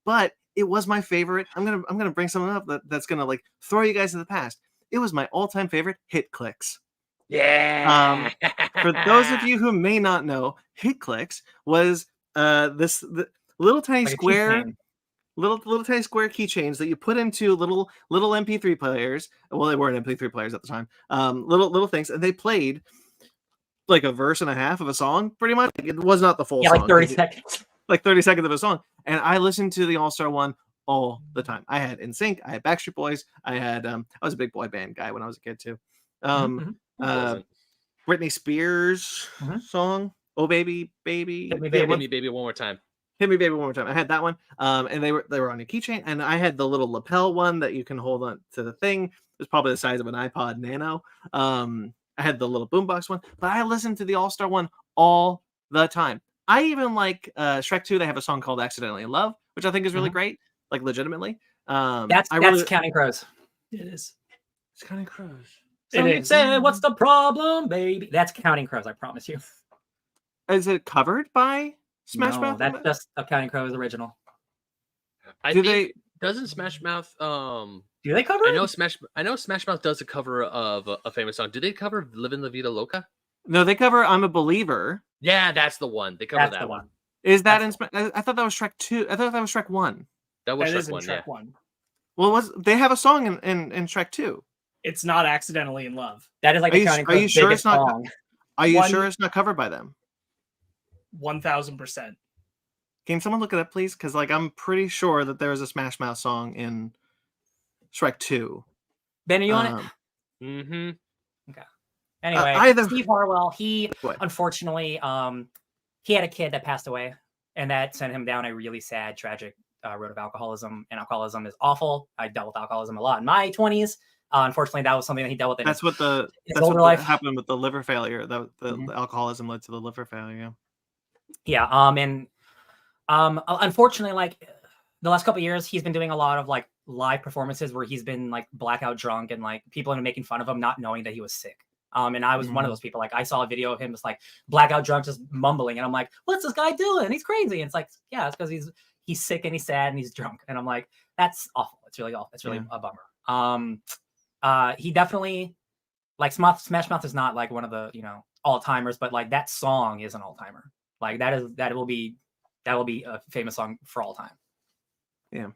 But it was my favorite. I'm gonna bring something up that's gonna like throw you guys to the past. It was my all-time favorite, Hit Clicks. Yeah. For those of you who may not know, Hit Clicks was the little tiny Like a square. keychain. Little tiny square keychains that you put into little MP3 players. Well, they weren't MP3 players at the time. Little things, and they played like a verse and a half of a song, pretty much. Like, it was not the full Yeah, song. like 30 seconds. Like 30 seconds of a song. And I listened to the All Star one all the time. I had NSYNC, I had Backstreet Boys, I had I was a big boy band guy when I was a kid too. Britney Spears song, "Oh Baby, Baby." Hit Me, Hit Baby. me, baby, one more time. Hit Me Baby One More Time. I had that one. And they were on a keychain, and I had the little lapel one that you can hold on to the thing. It was probably the size of an iPod Nano. I had the little boombox one, but I listened to the All Star one all the time. I even like Shrek 2. They have a song called "Accidentally in Love," which I think is really great. Like legitimately. That's Counting Crows. It is. It's Counting Crows. So you say, what's the problem, baby? That's Counting Crows, I promise you. Is it covered by Smash No, Mouth? that's just a Counting Crows original. Doesn't Smash Mouth Do they cover it? I know Smash Mouth does a cover of a famous song. Do they cover "Livin' La Vida Loca"? No, they cover "I'm a Believer." Yeah, that's the one. They cover That's that the one. one. Is that in? I thought that was Shrek 2. I thought that was Shrek 1. That was That is Shrek in 1, Shrek yeah. 1. Well, they have a song in Shrek 2. It's not "Accidentally in Love." That is like Are the you- Counting are you Crows' sure biggest it's not- song. Are you One- sure it's not covered by them? 1000%. Can someone look it up, please? Because like I'm pretty sure that there is a Smash Mouth song in Shrek 2. Ben, are you on it? Mm-hmm. Anyway, either- Steve Harwell, he What? unfortunately, he had a kid that passed away, and that sent him down a really sad, tragic road of alcoholism. And alcoholism is awful. I dealt with alcoholism a lot in my 20s. Unfortunately, that was something that he dealt with in That's what his older life. happened with the liver failure. The alcoholism led to the liver failure. Yeah. Unfortunately, like the last couple of years, he's been doing a lot of like live performances where he's been like blackout drunk, and like people have been making fun of him, not knowing that he was sick. And I was one of those people. Like I saw a video of him just like blackout drunk, just mumbling, and I'm like, "What's this guy doing? He's crazy." And it's like, yeah, it's because he's sick and he's sad and he's drunk. And I'm like, that's awful. It's really awful. It's really a bummer. He definitely like Smash Mouth is not like one of the all timers, but like that song is an all timer. Like that will be a famous song for all time. Yeah.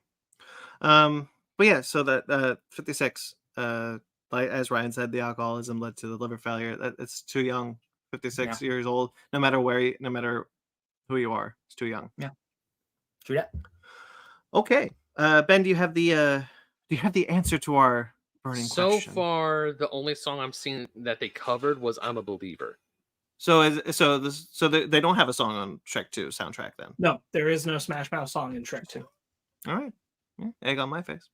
But yeah, so that 56. Like as Ryan said, the alcoholism led to the liver failure. It's too young. 56 years old. No matter who you are, it's too young. Yeah. True that. Okay. Ben, do you have the answer to our burning question? So far, the only song I'm seeing that they covered was "I'm a Believer." So they don't have a song on Shrek 2 soundtrack then. No, there is no Smash Mouth song in Shrek 2. All right. Yeah, egg on my face.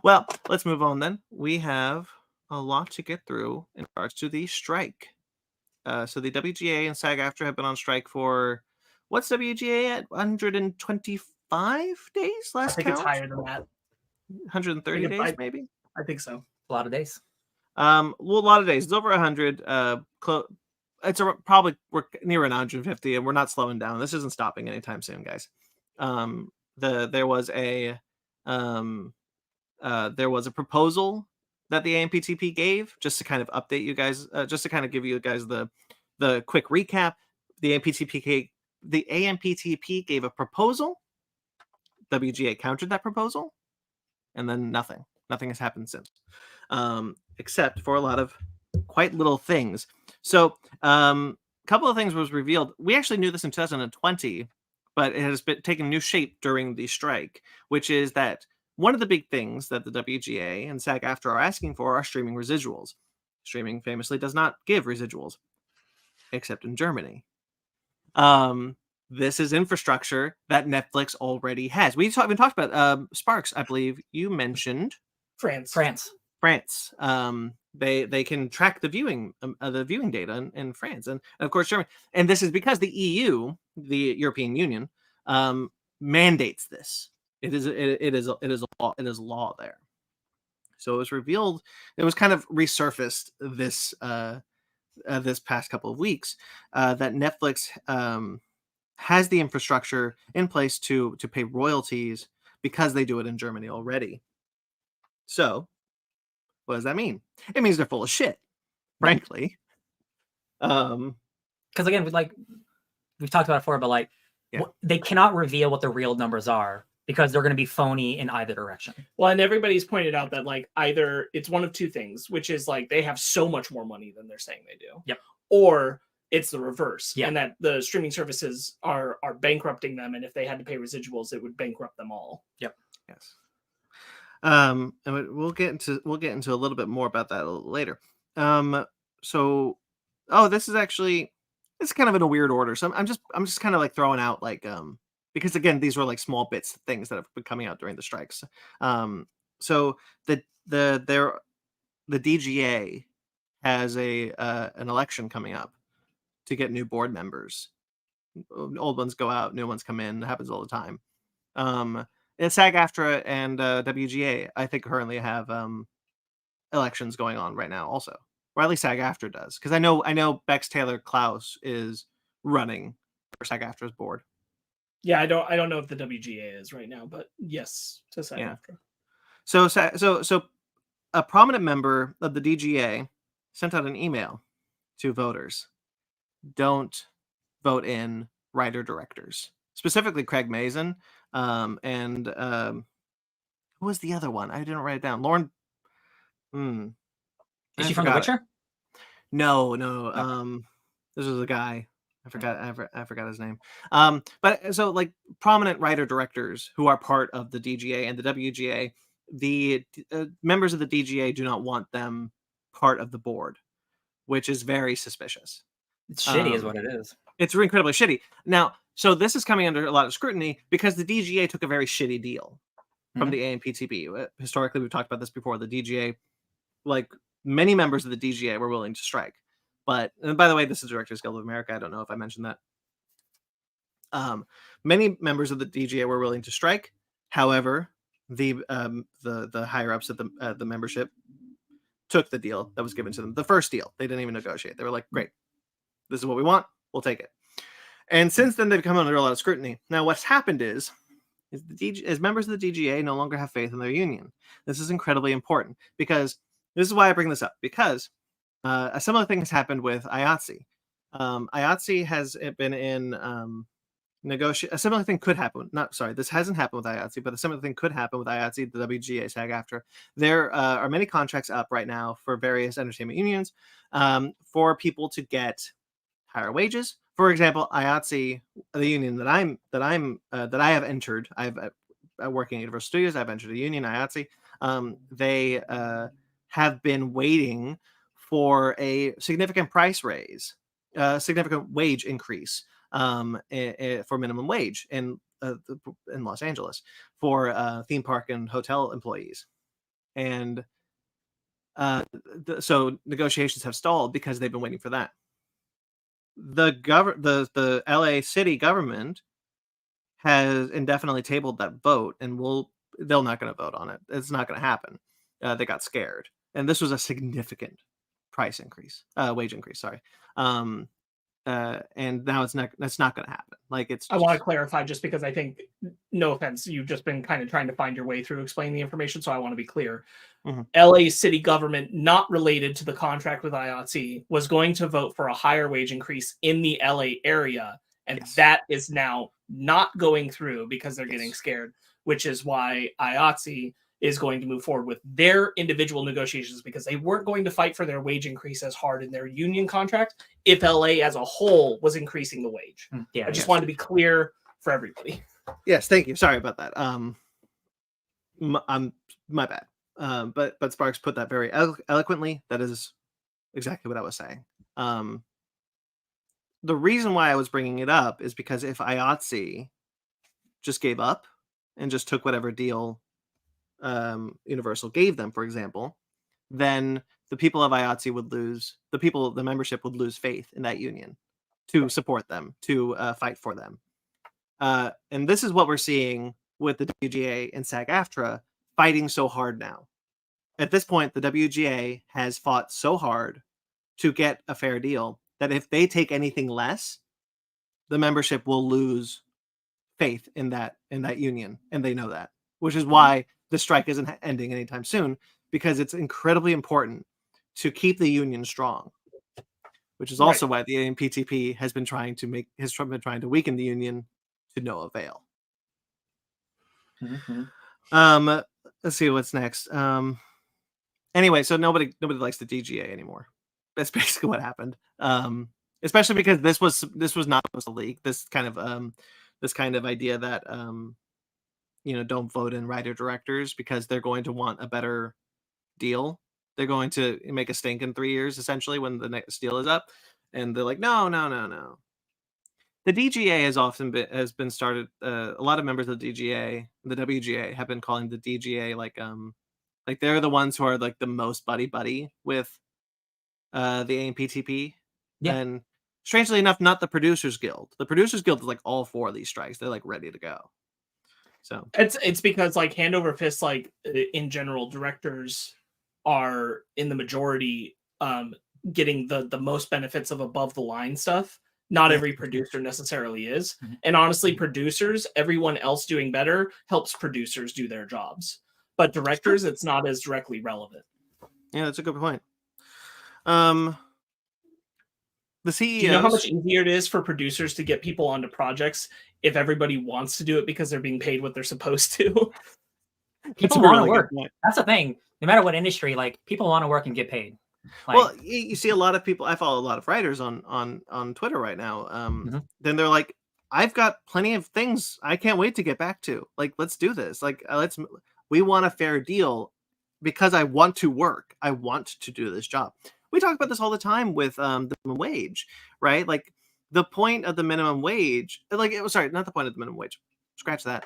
Well, let's move on then. We have a lot to get through in regards to the strike. So the WGA and SAG-AFTRA have been on strike for what's WGA at? 125 days I last think count? it's higher than that. 130 days, maybe. I think so. A lot of days. Well, a lot of days. It's over 100. It's probably we're near 150, and we're not slowing down. This isn't stopping anytime soon, guys. There was a proposal that the AMPTP gave, just to kind of update you guys, just to kind of give you guys the quick recap. The AMPTP gave a proposal. WGA countered that proposal, and then nothing has happened since, except for a lot of quite little things. So a couple of things was revealed. We actually knew this in 2020, but it has been taken new shape during the strike, which is that one of the big things that the WGA and SAG-AFTRA are asking for are streaming residuals. Streaming famously does not give residuals, except in Germany. This is infrastructure that Netflix already has. We've talked about Sparks. I believe you mentioned France. They can track the viewing data in France, and of course Germany. And this is because the EU, the European Union, mandates this. It is law there. So it was revealed. It was kind of resurfaced this past couple of weeks that Netflix has the infrastructure in place to pay royalties because they do it in Germany already. So what does that mean? It means they're full of shit, frankly. Because again, we've talked about it before, but they cannot reveal what the real numbers are because they're going to be phony in either direction. Well, and everybody's pointed out that either it's one of two things, which is they have so much more money than they're saying they do. Yep. Or it's the reverse, yeah. And that the streaming services are bankrupting them, and if they had to pay residuals, it would bankrupt them all. Yep. Yes. And we'll get into a little bit more about that a little later. This is kind of in a weird order. So I'm just kind of throwing out because again, these were small bits, things that have been coming out during the strikes. So the DGA has an election coming up to get new board members. Old ones go out, new ones come in. It happens all the time. SAG-AFTRA and WGA, I think, currently have elections going on right now, also, or at least SAG-AFTRA does, because I know Bex Taylor Klaus is running for SAG-AFTRA's board. Yeah, I don't know if the WGA is right now, but yes, to SAG-AFTRA. Yeah. So a prominent member of the DGA sent out an email to voters: don't vote in writer-directors, specifically Craig Mazin, and who was the other one? I didn't write it down. Lauren. Is she from The Witcher? No. This was a guy. I forgot his name. But so prominent writer-directors who are part of the DGA and the WGA, the members of the DGA do not want them part of the board, which is very suspicious. It's shitty, is what it is. It's incredibly shitty. Now, so this is coming under a lot of scrutiny because the DGA took a very shitty deal from the AMPTP. Historically, we've talked about this before. The DGA, many members of the DGA, were willing to strike. But, and by the way, this is Directors Guild of America. I don't know if I mentioned that. Many members of the DGA were willing to strike. However, the higher ups at the membership took the deal that was given to them. The first deal, they didn't even negotiate. They were like, "Great, this is what we want. We'll take it." And since then, they've come under a lot of scrutiny. Now, what's happened is members of the DGA no longer have faith in their union. This is incredibly important because this is why I bring this up, because a similar thing has happened with IATSE. IATSE has been in a similar thing could happen. This hasn't happened with IATSE, but a similar thing could happen with IATSE, the WGA-SAG-AFTRA. There are many contracts up right now for various entertainment unions for people to get higher wages. For example, IATSE, the union that I have entered, working at Universal Studios, I've entered a union, IATSE. They have been waiting for a significant price raise, significant wage increase for minimum wage in Los Angeles for theme park and hotel employees. And so negotiations have stalled because they've been waiting for that. the LA city government has indefinitely tabled that vote, and they're not going to vote on it. It's not going to happen. They got scared, and this was a significant wage increase. Sorry, and now that's not going to happen. Like I want to clarify, just because I think, no offense, you've just been kind of trying to find your way through explaining the information, so I want to be clear. LA city government, not related to the contract with IATSE, was going to vote for a higher wage increase in the LA area, and that is now not going through because they're getting scared, which is why IATSE is going to move forward with their individual negotiations, because they weren't going to fight for their wage increase as hard in their union contract if LA as a whole was increasing the wage. I just wanted to be clear for everybody. Yes, thank you. Sorry about that. My bad. But Sparks put that very eloquently. That is exactly what I was saying. The reason why I was bringing it up is because if IATSE just gave up and just took whatever deal Universal gave them, for example, then the people of IATSE would lose, the membership would lose faith in that union to support them, to fight for them. And this is what we're seeing with the WGA and SAG-AFTRA fighting so hard now. At this point, the WGA has fought so hard to get a fair deal that if they take anything less, the membership will lose faith in that union, and they know that, which is why the strike isn't ending anytime soon, because it's incredibly important to keep the union strong, which is also why the AMPTP has been trying to weaken the union to no avail. Let's see what's next. Anyway, so nobody likes the DGA anymore. That's basically what happened. Especially because this was not supposed to leak. This kind of idea that don't vote in writer directors because they're going to want a better deal. They're going to make a stink in 3 years, essentially, when the next deal is up, and they're like, no. The DGA has been started. A lot of members of the DGA, the WGA, have been calling the DGA like they're the ones who are like the most buddy with the AMPTP. Yeah. And strangely enough, not the Producers Guild. The Producers Guild is like all four of these strikes. They're like ready to go. So it's because like hand over fist, like in general, directors are in the majority getting the most benefits of above the line stuff. Not every producer necessarily is. And honestly, producers, everyone else doing better helps producers do their jobs. But directors, it's not as directly relevant. Yeah, that's a good point. The CEOs... Do you know how much easier it is for producers to get people onto projects if everybody wants to do it because they're being paid what they're supposed to? People want to work. That's the thing. No matter what industry, like people want to work and get paid. Like, well, you see a lot of people. I follow a lot of writers on Twitter right now. Then they're like, "I've got plenty of things I can't wait to get back to. Like, let's do this. Like, we want a fair deal because I want to work. I want to do this job." We talk about this all the time with the minimum wage, right? Like the point of the minimum wage, not the point of the minimum wage. Scratch that.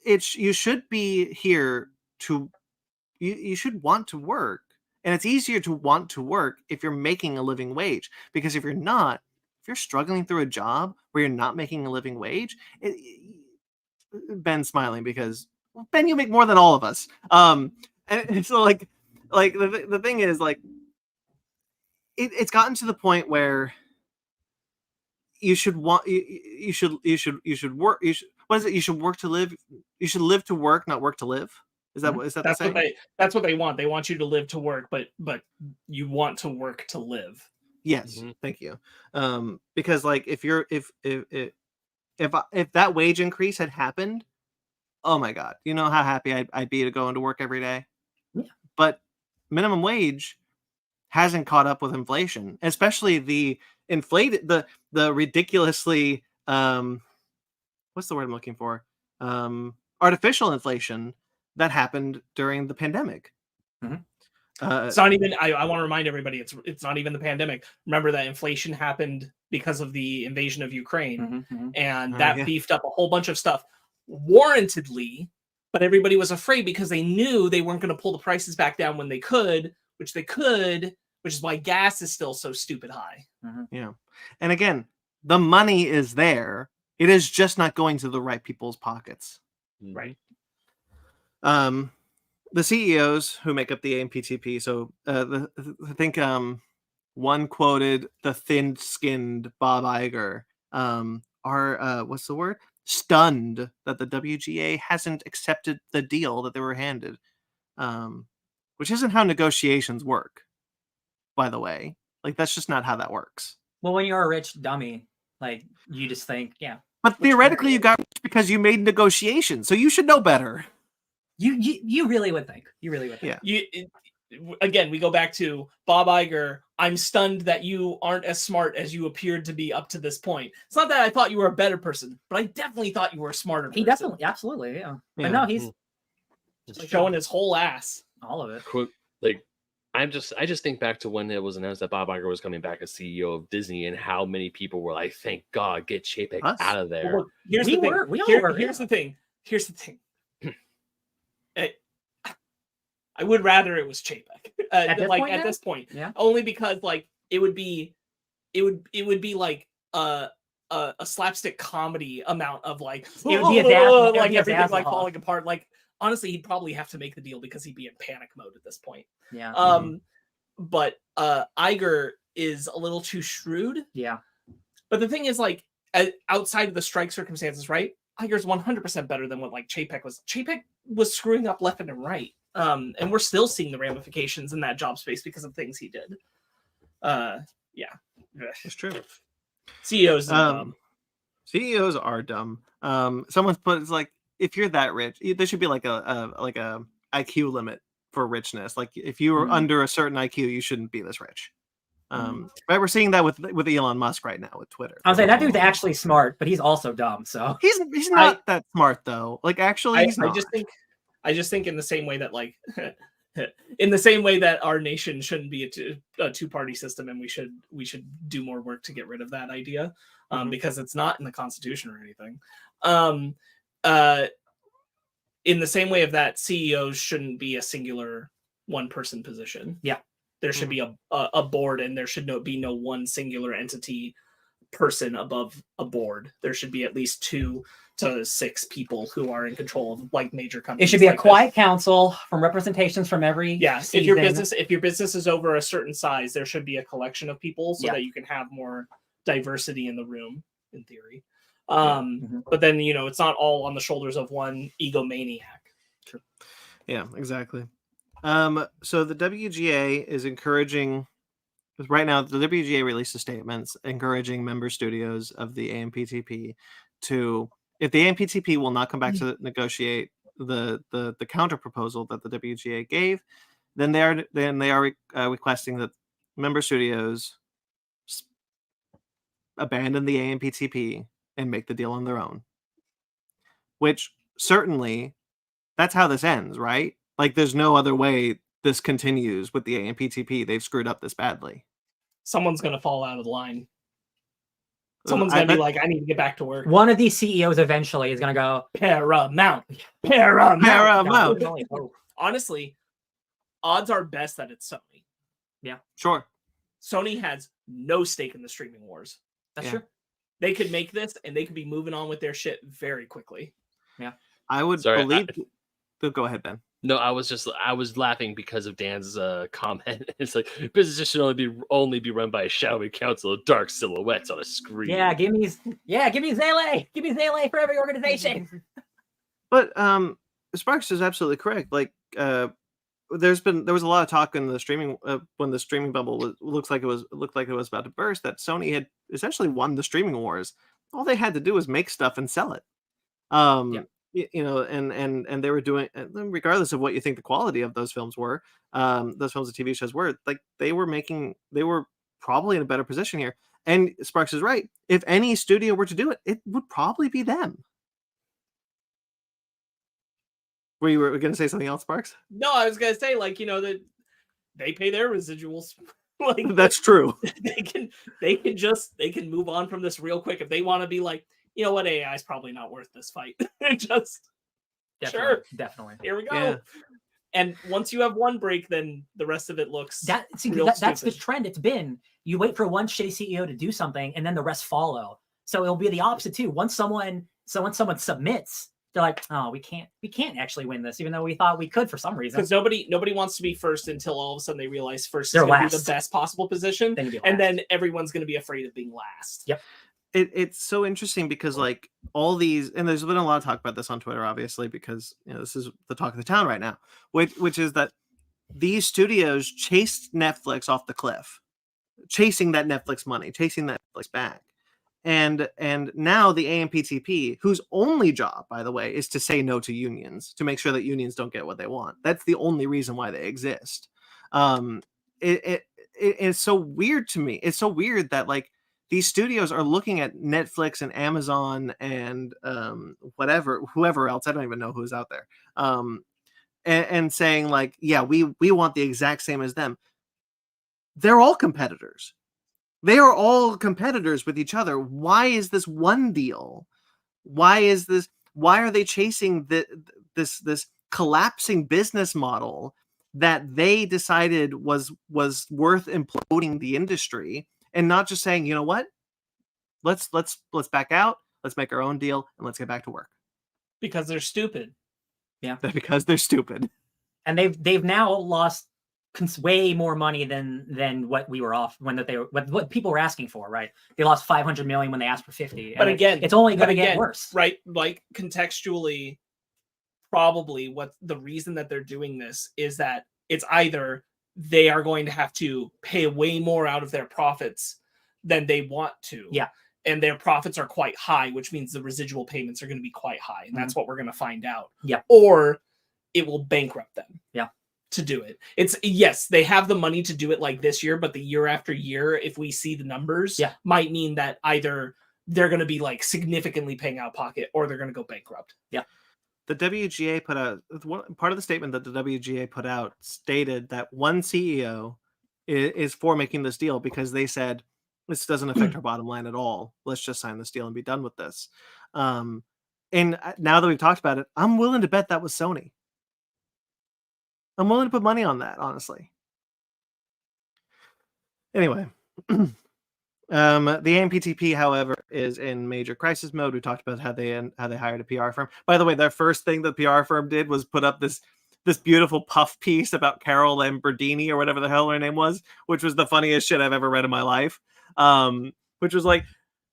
You should be here to. You should want to work. And it's easier to want to work if you're making a living wage, because if you're struggling through a job where you're not making a living wage, Ben's smiling because Ben, you make more than all of us. And so like the thing is like, it's gotten to the point where you should work. You should work to live. You should live to work, not work to live. Is that that's what they want. They want you to live to work, but you want to work to live. Yes, thank you. Because like if that wage increase had happened, oh my god, you know how happy I'd be to go into work every day. Yeah. But minimum wage hasn't caught up with inflation, especially the ridiculously what's the word I'm looking for? Artificial inflation that happened during the pandemic. It's not even. I want to remind everybody, it's not even the pandemic. Remember that inflation happened because of the invasion of Ukraine, and that beefed up a whole bunch of stuff, warrantedly. But everybody was afraid because they knew they weren't going to pull the prices back down when they could, which they could which is why gas is still so stupid high. Yeah. And again, the money is there. It is just not going to the right people's pockets. Right. The CEOs who make up the AMPTP, so I think one quoted the thin-skinned Bob Iger, are what's the word? Stunned that the WGA hasn't accepted the deal that they were handed, which isn't how negotiations work, by the way. Like, that's just not how that works. Well, when you're a rich dummy, like, you just think, yeah. But theoretically, you got rich because you made negotiations, so you should know better. You really would think. You really would think. Yeah. Again, we go back to Bob Iger. I'm stunned that you aren't as smart as you appeared to be up to this point. It's not that I thought you were a better person, but I definitely thought you were a smarter person. He definitely, absolutely, yeah. Yeah. But no, he's Just showing his whole ass. all of it. Like, I just think back to when it was announced that Bob Iger was coming back as CEO of Disney, and how many people were like, "Thank God, get Chapek Us. out of there." Well, here's We the thing. were- we all were, Here's yeah. the thing. Here's the thing. I would rather it was Chapek. At this point at now? this point, Yeah. only because like it would be like a slapstick comedy amount of like It would be a Dazzle- it would like be a everything like Dazzle-Hawk. falling apart. Like honestly, he'd probably have to make the deal because he'd be in panic mode at this point. Yeah. But Iger is a little too shrewd. Yeah. But the thing is, like, outside of the strike circumstances, right? Iger's 100% better than what like Chapek was. Chapek was screwing up left and right. And we're still seeing the ramifications in that job space because of things he did. Yeah. It's true. CEOs are dumb. CEOs are dumb. Someone's put, it's like, if you're that rich, there should be like a IQ limit for richness. Like, if you were under a certain IQ, you shouldn't be this rich. Right, we're seeing that with Elon Musk right now with Twitter. I was saying that dude's actually smart, but he's also dumb. So He's not that smart though. Like, actually, he's not. I just think in the same way that like in the same way that our nation shouldn't be a two-party system, and we should do more work to get rid of that idea, because it's not in the Constitution or anything. In the same way of that, CEOs shouldn't be a singular one-person position. Yeah. There should be a board, and there should be no one singular entity person above a board. There should be at least 2 to 6 people who are in control of like major companies. it should be like a quiet council from representations from every Yes, if your business is over a certain size, there should be a collection of people so that you can have more diversity in the room, in theory. But then it's not all on the shoulders of one egomaniac. True. Yeah, exactly. So the WGA is encouraging. Right now, the WGA released statements encouraging member studios of the AMPTP to, if the AMPTP will not come back to negotiate the counter proposal that the WGA gave, then they are requesting that member studios abandon the AMPTP and make the deal on their own. Which certainly, that's how this ends, right? Like, there's no other way this continues with the AMPTP. They've screwed up this badly. Someone's going to fall out of the line. Someone's going to be like, I need to get back to work. One of these CEOs eventually is going to go, Paramount. Honestly, odds are best that it's Sony. Yeah. Sure. Sony has no stake in the streaming wars. That's true. They could make this, and they could be moving on with their shit very quickly. Yeah. I would believe... Go ahead, Ben. No, I was laughing because of Dan's comment. It's like, businesses should only be run by a shadowy council of dark silhouettes on a screen. Yeah, give me Zele. Give me Zele for every organization. But Sparks is absolutely correct. Like, there was a lot of talk in the streaming when the streaming bubble looked like it was about to burst, that Sony had essentially won the streaming wars. All they had to do was make stuff and sell it. And they were doing, regardless of what you think the quality of those films were, those films and TV shows were, like, they were probably in a better position here. And Sparks is right. If any studio were to do it, it would probably be them. Were you going to say something else, Sparks? No, I was going to say, like, that they pay their residuals. Like, that's true. They can move on from this real quick if they want to be like, you know what, AI is probably not worth this fight. Definitely. Here we go. And once you have one break, then the rest of it looks that's stupid. the trend. It's been you wait for one shitty CEO to do something, and then the rest follow. So it'll be the opposite too. Once someone submits, they're like, oh, we can't actually win this, even though we thought we could for some reason. Because nobody wants to be first until all of a sudden they realize first is They're going to be last. the best possible position, and then everyone's going to be afraid of being last. Yep. It's so interesting because like all these, and there's been a lot of talk about this on Twitter, obviously, because this is the talk of the town right now, which is that these studios chased Netflix off the cliff, chasing that Netflix money, chasing that Netflix bag. And now the AMPTP, whose only job, by the way, is to say no to unions, to make sure that unions don't get what they want. That's the only reason why they exist. It's so weird to me. It's so weird that like these studios are looking at Netflix and Amazon and whoever else, I don't even know who's out there, and saying like, yeah, we want the exact same as them. They're all competitors. They are all competitors with each other. Why is this one deal? Why are they chasing this collapsing business model that they decided was worth imploding the industry, and not just saying, you know what? Let's back out. Let's make our own deal and let's get back to work. Because they're stupid. Yeah. Because they're stupid. And they've now lost way more money than what we were off what people were asking for, right? They lost 500 million when they asked for 50. But again, it's only going to get worse, right? Like contextually, probably what the reason that they're doing this is that it's either they are going to have to pay way more out of their profits than they want to, and their profits are quite high, which means the residual payments are going to be quite high, and that's what we're going to find out. Or it will bankrupt them. To do it. It's yes, they have the money to do it like this year, but the year after year, if we see the numbers, might mean that either they're going to be like significantly paying out pocket or they're going to go bankrupt. The WGA put out part of the statement that the WGA put out stated that one CEO is for making this deal because they said this doesn't affect our bottom line at all. Let's just sign this deal and be done with this. And now that we've talked about it, I'm willing to bet that was Sony. I'm willing to put money on that, honestly. Anyway, the AMPTP, however, is in major crisis mode. We talked about how they hired a PR firm. By the way, their first thing the PR firm did was put up this beautiful puff piece about Carol Lamborghini or whatever the hell her name was, which was the funniest shit I've ever read in my life. Which was like,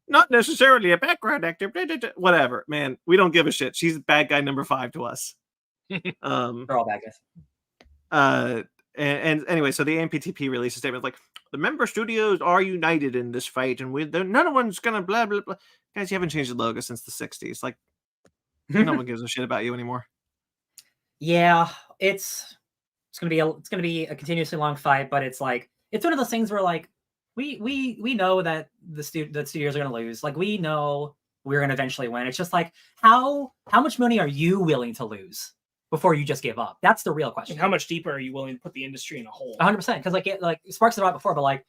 not necessarily a background actor, whatever. Man, we don't give a shit. She's bad guy number 5 to us. They're all bad guys. And anyway, so the AMPTP released a statement like, the member studios are united in this fight, and none one's gonna blah blah blah. Guys, you haven't changed the logo since the 60s. Like, no one gives a shit about you anymore. Yeah, it's gonna be a continuously long fight, but it's like it's one of those things where like we know that the studios are gonna lose. Like we know we're gonna eventually win. It's just like how much money are you willing to lose before you just give up? That's the real question. And how much deeper are you willing to put the industry in a hole? 100%. Because like Sparks said about before, but like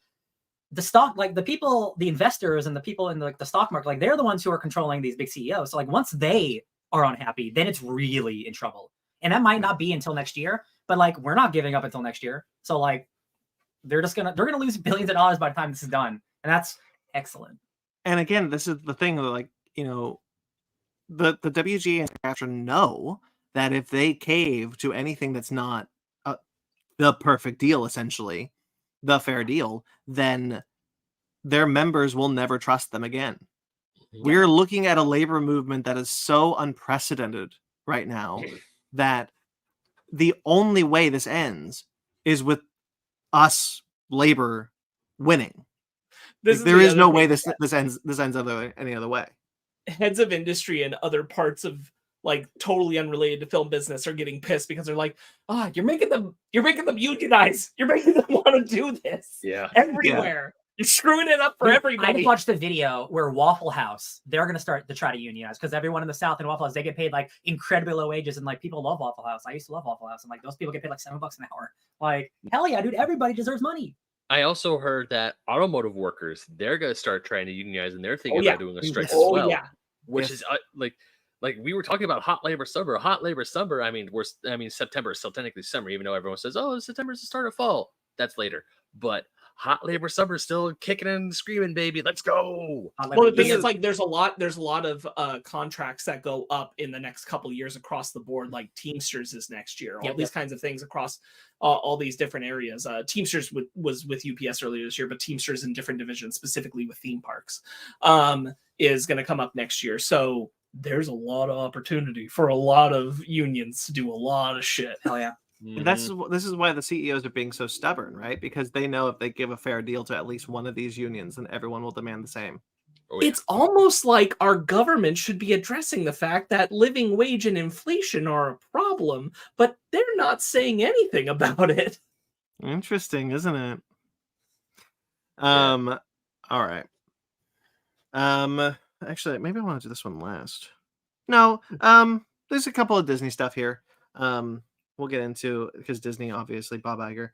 the stock, like the people, the investors and the people in the stock market, like they're the ones who are controlling these big CEOs. So like once they are unhappy, then it's really in trouble. And that might not be until next year, but like we're not giving up until next year. So like they're gonna lose billions of dollars by the time this is done. And that's excellent. And again, this is the thing that like, the WGA and SAG-AFTRA know that if they cave to anything that's not the perfect deal, essentially, the fair deal, then their members will never trust them again. We're looking at a labor movement that is so unprecedented right now that the only way this ends is with us, labor, winning. There is no way this ends any other way. Heads of industry and other parts of like totally unrelated to film business are getting pissed because they're like, you're making them unionize. You're making them want to do this. Everywhere. You're screwing it up for everybody. I just watched the video where Waffle House, they're going to start to try to unionize because everyone in the South in Waffle House, they get paid like incredibly low wages and like people love Waffle House. I used to love Waffle House and like those people get paid like $7 an hour. Like, hell yeah, dude, everybody deserves money. I also heard that automotive workers, they're going to start trying to unionize and they're thinking about doing a strike as well. Which is like, Like we were talking about hot labor summer. I mean, September is still technically summer, even though everyone says, "Oh, September is the start of fall." That's later, but hot labor summer is still kicking and screaming, baby. Let's go. Well, the thing is, like, there's a lot of contracts that go up in the next couple of years across the board, like Teamsters is next year. All these kinds of things across all these different areas. Teamsters was with UPS earlier this year, but Teamsters in different divisions, specifically with theme parks, is going to come up next year. So there's a lot of opportunity for a lot of unions to do a lot of shit. Hell yeah. This is why the CEOs are being so stubborn, right? Because they know if they give a fair deal to at least one of these unions, then everyone will demand the same. Oh, yeah. It's almost like our government should be addressing the fact that living wage and inflation are a problem, but they're not saying anything about it. Interesting, isn't it? All right. Actually, maybe I want to do this one last. No, there's a couple of Disney stuff here. We'll get into, because Disney, obviously, Bob Iger.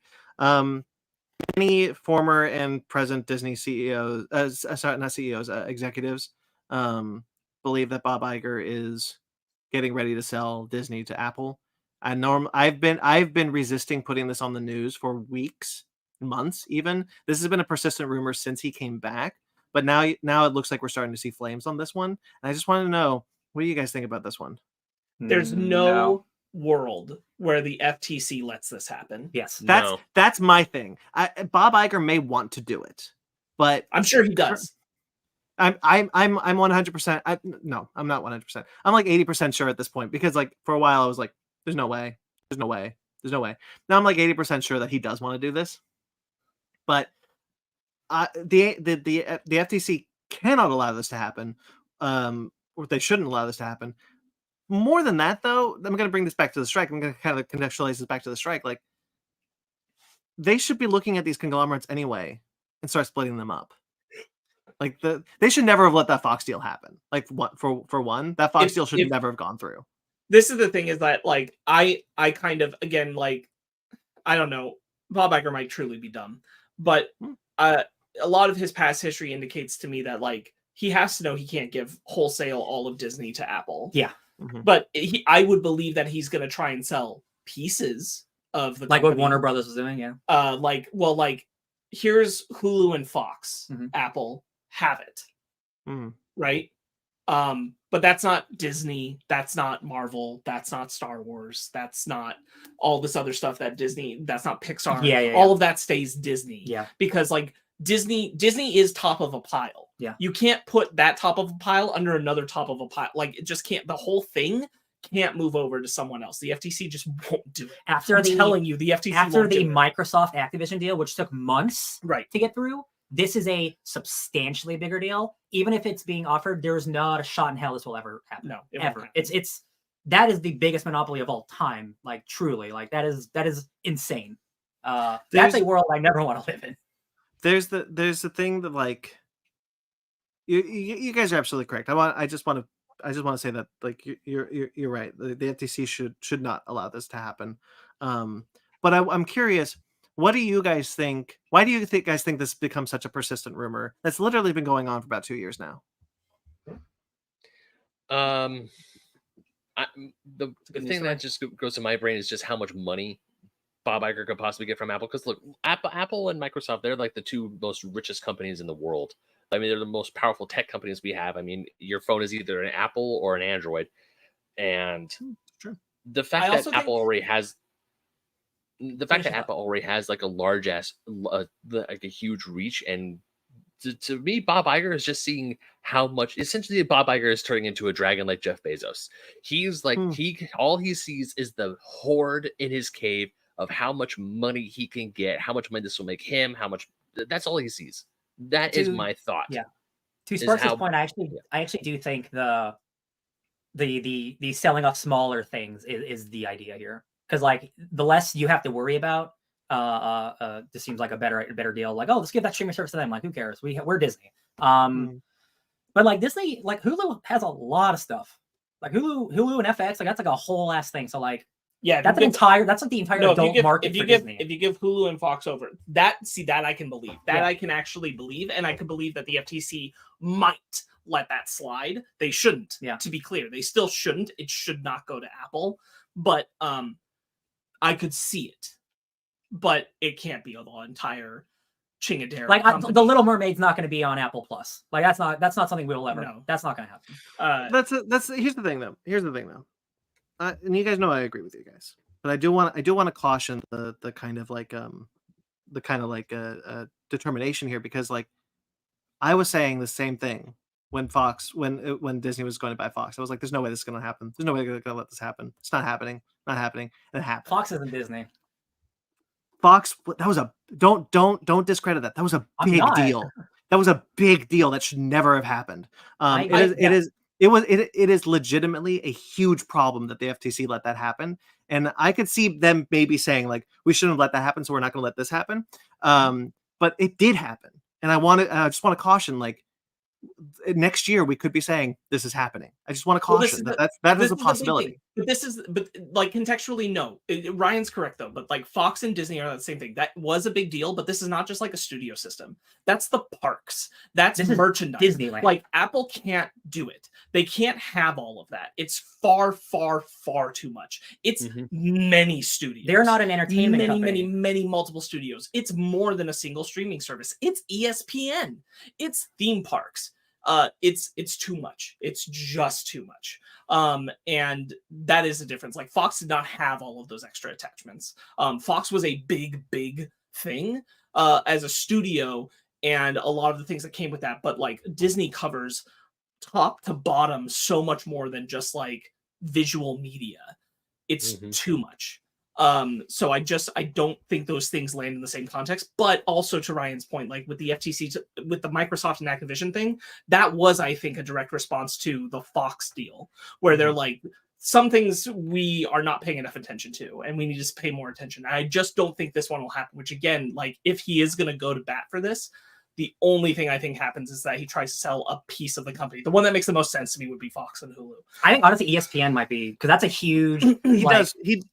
Many former and present Disney CEOs, executives, believe that Bob Iger is getting ready to sell Disney to Apple. I've been resisting putting this on the news for weeks, months, even. This has been a persistent rumor since he came back, but now it looks like we're starting to see flames on this one. And I just want to know, what do you guys think about this one? There's no world where the FTC lets this happen. Yes, that's my thing. Bob Iger may want to do it, but I'm sure he does. I'm 100%. No, I'm not 100%. I'm like 80% sure at this point, because like for a while I was like, there's no way. Now I'm like 80% sure that he does want to do this, but the FTC cannot allow this to happen, or they shouldn't allow this to happen. More than that, though, I'm going to bring this back to the strike. I'm going to kind of contextualize this back to the strike. Like, they should be looking at these conglomerates anyway and start splitting them up. Like, they should never have let that Fox deal happen. Like, for one, that Fox deal should never have gone through. This is the thing, is that, like, I kind of, again, like, I don't know, Bob Iger might truly be dumb, but a lot of his past history indicates to me that, like, he has to know he can't give wholesale all of Disney to Apple. Yeah. Mm-hmm. But I would believe that he's going to try and sell pieces of the like company. what Warner Brothers was doing. Yeah. Like here's Hulu and Fox. Apple, have it. Right. But that's not Disney. That's not Marvel. That's not Star Wars. That's not all this other stuff that Disney. That's not Pixar. Yeah. All of that stays Disney. Yeah. Because like Disney is top of a pile. Yeah. You can't put that top of a pile under another top of a pile. Like, it just can't. The whole thing can't move over to someone else. The FTC just won't do it. I'm telling you, the FTC after won't the do it. Microsoft Activision deal, which took months to get through, this is a substantially bigger deal. Even if it's being offered, there's not a shot in hell this will ever happen. No, ever. That is the biggest monopoly of all time. Like, truly, like that is insane. That's a world I never want to live in. There's the thing that, like, you guys are absolutely correct. I just want to say that, like, you're right. The FTC should not allow this to happen. But I'm curious, what do you guys think? Why do you guys think this becomes such a persistent rumor that's literally been going on for about 2 years now? The thing that just goes to my brain is just how much money Bob Iger could possibly get from Apple. Because look, Apple and Microsoft, they're like the two most richest companies in the world. I mean, they're the most powerful tech companies we have. I mean, your phone is either an Apple or an Android. And the fact that Apple already has like a large ass, like a huge reach. And to me, Bob Iger is just seeing how much, essentially Bob Iger is turning into a dragon like Jeff Bezos. He's like, all he sees is the hoard in his cave of how much money he can get, how much money this will make him, that's all he sees. That is my thought. Yeah. To Sparks' point, I actually do think the selling off smaller things is the idea here. Because like the less you have to worry about, this seems like a better deal. Like, oh, let's give that streaming service to them. Like, who cares? We're Disney. But like Disney, like Hulu has a lot of stuff. Like Hulu and FX, like that's like a whole ass thing. So like, yeah, that's like the entire adult market for Disney. If you give Hulu and Fox over, that I can believe. I can actually believe, and I can believe that the FTC might let that slide. They shouldn't. Yeah. To be clear, they still shouldn't. It should not go to Apple. But I could see it. But it can't be the entire Chingadera. Like the Little Mermaid's not going to be on Apple Plus. Like that's not something we'll ever. No. That's not going to happen. That's here's the thing though. And you guys know I agree with you guys, but I do want to caution the kind of like determination here, because like I was saying the same thing when Disney was going to buy Fox. I was like, there's no way this is going to happen. There's no way they're going to let this happen. It's not happening. Not happening. And it happened. Fox isn't Disney. That was a don't discredit that. That was a big deal. That was a big deal that should never have happened. It is legitimately a huge problem that the FTC let that happen. And I could see them maybe saying like, we shouldn't have let that happen, so we're not going to let this happen. But it did happen. And I just want to caution, like, next year we could be saying this is happening. I just want to caution that is a possibility. But like contextually, no. Ryan's correct though. But like Fox and Disney are the same thing. That was a big deal, but this is not just like a studio system. That's the parks. That's merchandise. Disneyland. Like Apple can't do it. They can't have all of that. It's far, far, far too much. It's many studios. They're not an entertainment company. Many multiple studios. It's more than a single streaming service. It's ESPN. It's theme parks. It's too much. It's just too much. And that is the difference. Like Fox did not have all of those extra attachments. Fox was a big thing as a studio, and a lot of the things that came with that. But like Disney covers top to bottom so much more than just like visual media. It's too much. So I don't think those things land in the same context. But also to Ryan's point, like with the FTC, with the Microsoft and Activision thing, that was, I think, a direct response to the Fox deal, where they're like, some things we are not paying enough attention to, and we need to pay more attention. I just don't think this one will happen, which again, like if he is going to go to bat for this, the only thing I think happens is that he tries to sell a piece of the company. The one that makes the most sense to me would be Fox and Hulu. I think honestly ESPN might be, because that's a huge.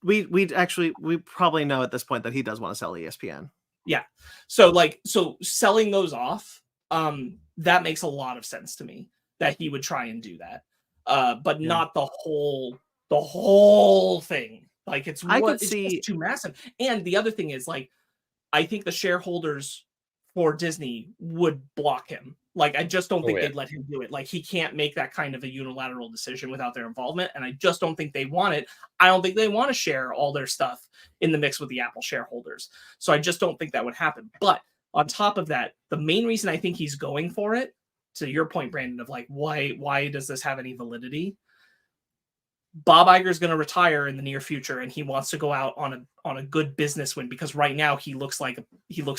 We probably know at this point that he does want to sell ESPN. Yeah. So selling those off, that makes a lot of sense to me that he would try and do that. But not the whole thing. Like it's just too massive. And the other thing is like, I think the shareholders for Disney would block him. Like, I just don't think they'd let him do it. Like, he can't make that kind of a unilateral decision without their involvement. And I just don't think they want it. I don't think they want to share all their stuff in the mix with the Apple shareholders. So I just don't think that would happen. But on top of that, the main reason I think he's going for it, to your point, Brandon, of like, why does this have any validity? Bob Iger is going to retire in the near future, and he wants to go out on a good business win, because right now he looks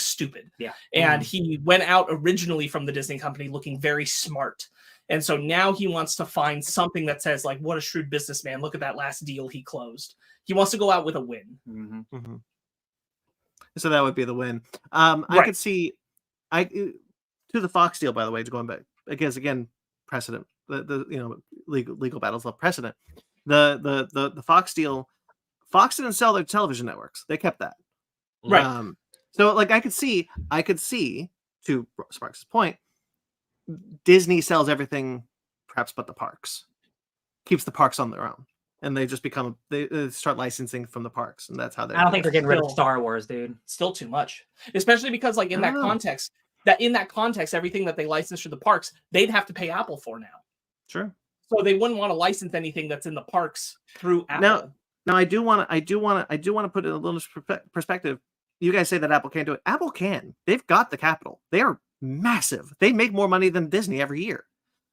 stupid. Yeah. And he went out originally from the Disney company looking very smart. And so now he wants to find something that says like, what a shrewd businessman. Look at that last deal he closed. He wants to go out with a win. So that would be the win. I could see to the Fox deal, by the way, going back again, precedent, the legal battles love precedent. The Fox deal, Fox didn't sell their television networks. They kept that. Right. So like I could see to Sparks' point, Disney sells everything perhaps but the parks. Keeps the parks on their own. And they just they start licensing from the parks, and that's how they. I don't think they're getting rid of Star Wars, dude. Still too much. Especially because like in that context, everything that they license for the parks, they'd have to pay Apple for now. Sure. So they wouldn't want to license anything that's in the parks through Apple. Now I do want to put it in a little perspective. You guys say that Apple can't do it. Apple can. They've got the capital. They are massive. They make more money than Disney every year.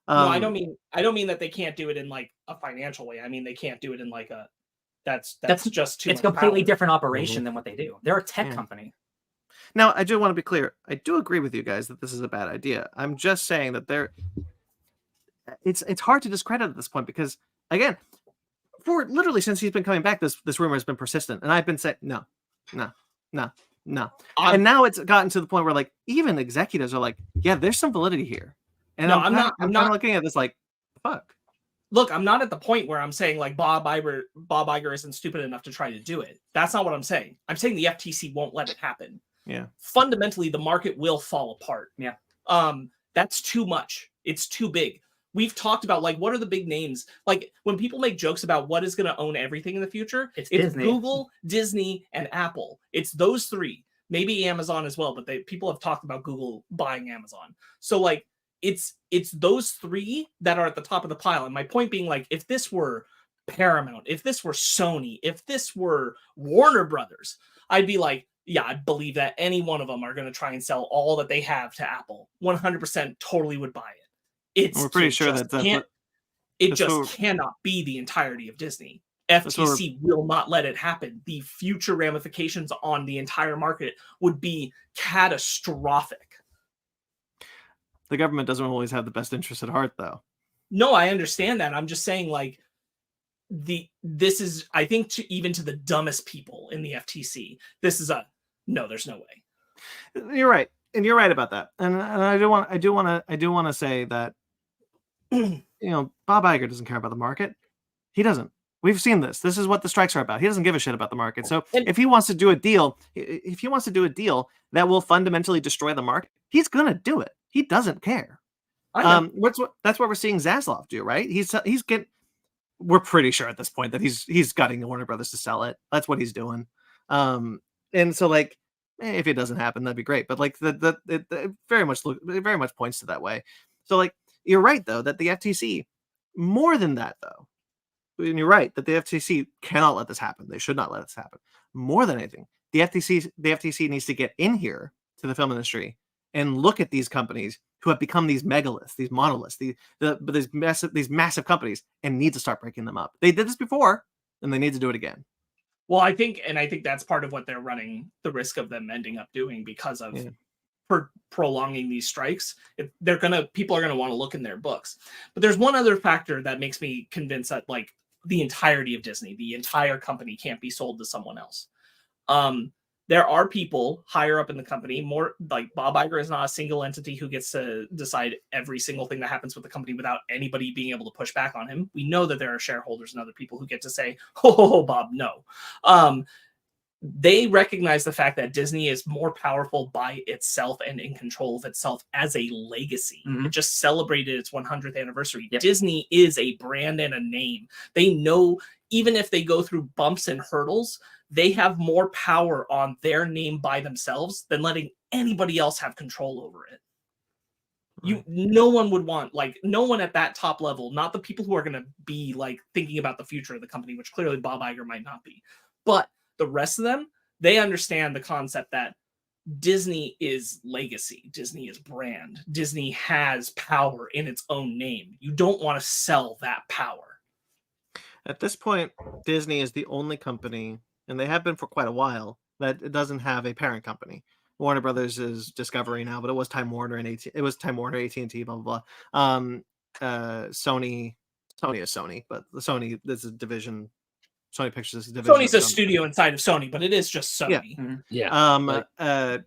No, I don't mean that they can't do it in like a financial way. I mean they can't do it in like a that's just too much. It's a completely different operation than what they do. They're a tech company. Now I do want to be clear. I do agree with you guys that this is a bad idea. I'm just saying that it's hard to discredit at this point, because again, for literally since he's been coming back, this rumor has been persistent, and I've been saying no. And now it's gotten to the point where like even executives are like, yeah, there's some validity here. And no, I'm not looking at this like, fuck. Look, I'm not at the point where I'm saying like Bob Iger isn't stupid enough to try to do it. That's not what I'm saying. I'm saying the FTC won't let it happen. Yeah. Fundamentally, the market will fall apart. Yeah. That's too much. It's too big. We've talked about like what are the big names? Like when people make jokes about what is going to own everything in the future, it's Disney. Google, Disney, and Apple. It's those three. Maybe Amazon as well, but people have talked about Google buying Amazon. So like it's those three that are at the top of the pile. And my point being, like, if this were Paramount, if this were Sony, if this were Warner Brothers, I'd be like, yeah, I believe that any one of them are going to try and sell all that they have to Apple. 100% totally would buy it. We're pretty sure that it just cannot be the entirety of Disney. FTC will not let it happen. The future ramifications on the entire market would be catastrophic. The government doesn't always have the best interest at heart, though. No, I understand that. I'm just saying, like, this is, I think, even to the dumbest people in the FTC, this is no, there's no way. You're right, and you're right about that. And I do want to say that Bob Iger doesn't care about the market. He doesn't. We've seen this. This is what the strikes are about. He doesn't give a shit about the market. So if he wants to do a deal, that will fundamentally destroy the market, he's gonna do it. He doesn't care. That's what we're seeing Zaslav do, right? We're pretty sure at this point that he's gutting Warner Brothers to sell it. That's what he's doing. And so like, if it doesn't happen, that'd be great. But like it very much points to that way. So like, you're right though that the FTC, more than that though, and you're right that the FTC cannot let this happen. They should not let this happen. More than anything, the FTC needs to get in here to the film industry and look at these companies who have become these megaliths, these monoliths, these massive companies, and need to start breaking them up. They did this before, and they need to do it again. Well, I think that's part of what they're running the risk of them ending up doing because of prolonging these strikes. People are gonna want to look in their books. But there's one other factor that makes me convinced that like the entirety of Disney, the entire company, can't be sold to someone else. There are people higher up in the company, more like Bob Iger is not a single entity who gets to decide every single thing that happens with the company without anybody being able to push back on him. We know that there are shareholders and other people who get to say, oh, Bob, no. They recognize the fact that Disney is more powerful by itself and in control of itself as a legacy. Mm-hmm. It just celebrated its 100th anniversary. Yep. Disney is a brand and a name. They know, even if they go through bumps and hurdles, they have more power on their name by themselves than letting anybody else have control over it. Right. No one would want, like, no one at that top level, not the people who are going to be like thinking about the future of the company, which clearly Bob Iger might not be, but the rest of them, they understand the concept that Disney is legacy. Disney is brand. Disney has power in its own name. You don't want to sell that power. At this point, Disney is the only company, and they have been for quite a while, that it doesn't have a parent company. Warner Brothers is Discovery now, but it was Time Warner and AT&T, blah blah blah. Sony is Sony, but the Sony, this is a division. Sony Pictures is a division. Sony's a studio inside of Sony, but it is just Sony. Yeah.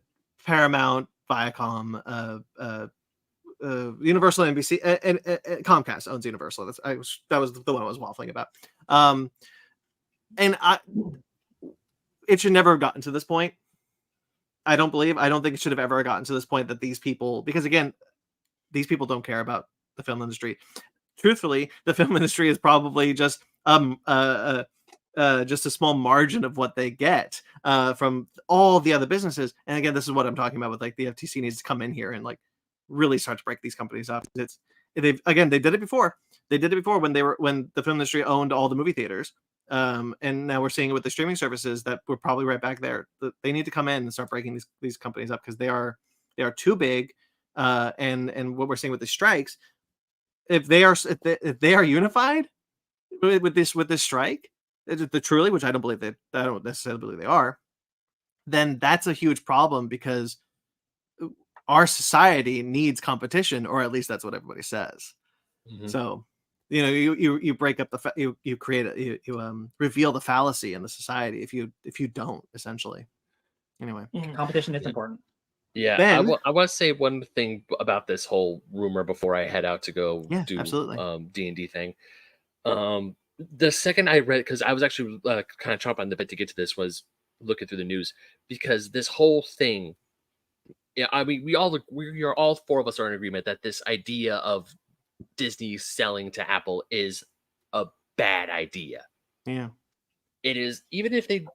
Paramount, Viacom, Universal, NBC, and Comcast owns Universal. That was the one I was waffling about. It should never have gotten to this point. I don't think it should have ever gotten to this point that these people, because again, these people don't care about the film industry. Truthfully, the film industry is probably just a small margin of what they get from all the other businesses. And again, this is what I'm talking about with like the FTC needs to come in here and like really start to break these companies up. They did it before. They did it before when the film industry owned all the movie theaters. And now we're seeing it with the streaming services that we're probably right back there. They need to come in and start breaking these companies up because they are too big. And what we're seeing with the strikes, if they are unified with this strike, truly, which I don't necessarily believe they are, then that's a huge problem because our society needs competition, or at least that's what everybody says. Mm-hmm. So, you break up you reveal the fallacy in the society if you don't, essentially. Anyway, competition is important. Yeah, Ben, I want to say one thing about this whole rumor before I head out to go do D&D thing. The second I read, because I was actually kind of chomping on the bit to get to this, was looking through the news, because this whole thing, I mean, we are all four of us are in agreement that this idea of Disney selling to Apple is a bad idea. Yeah. It is, even if they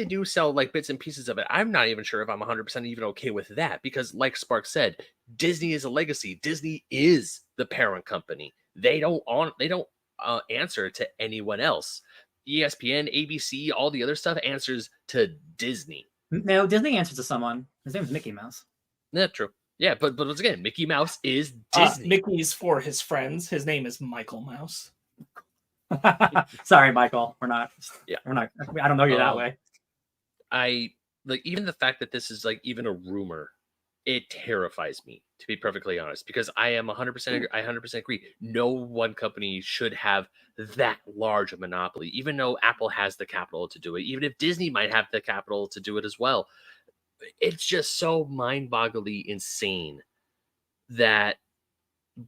do sell like bits and pieces of it, I'm not even sure if I'm 100% even okay with that, because like Spark said, Disney is a legacy. Disney is the parent company. They don't answer to anyone else. ESPN, ABC, all the other stuff answers to Disney. No, Disney answers to someone. His name is Mickey Mouse. Yeah, true. Yeah, but once again, Mickey Mouse is Disney. Mickey's for his friends. His name is Michael Mouse. Sorry, Michael. We're not. Yeah. We're not. I don't know you that way. I like, even the fact that this is like even a rumor, it terrifies me, to be perfectly honest, because I am 100%. I 100% agree. No one company should have that large a monopoly, even though Apple has the capital to do it. Even if Disney might have the capital to do it as well, it's just so mind-bogglingly insane that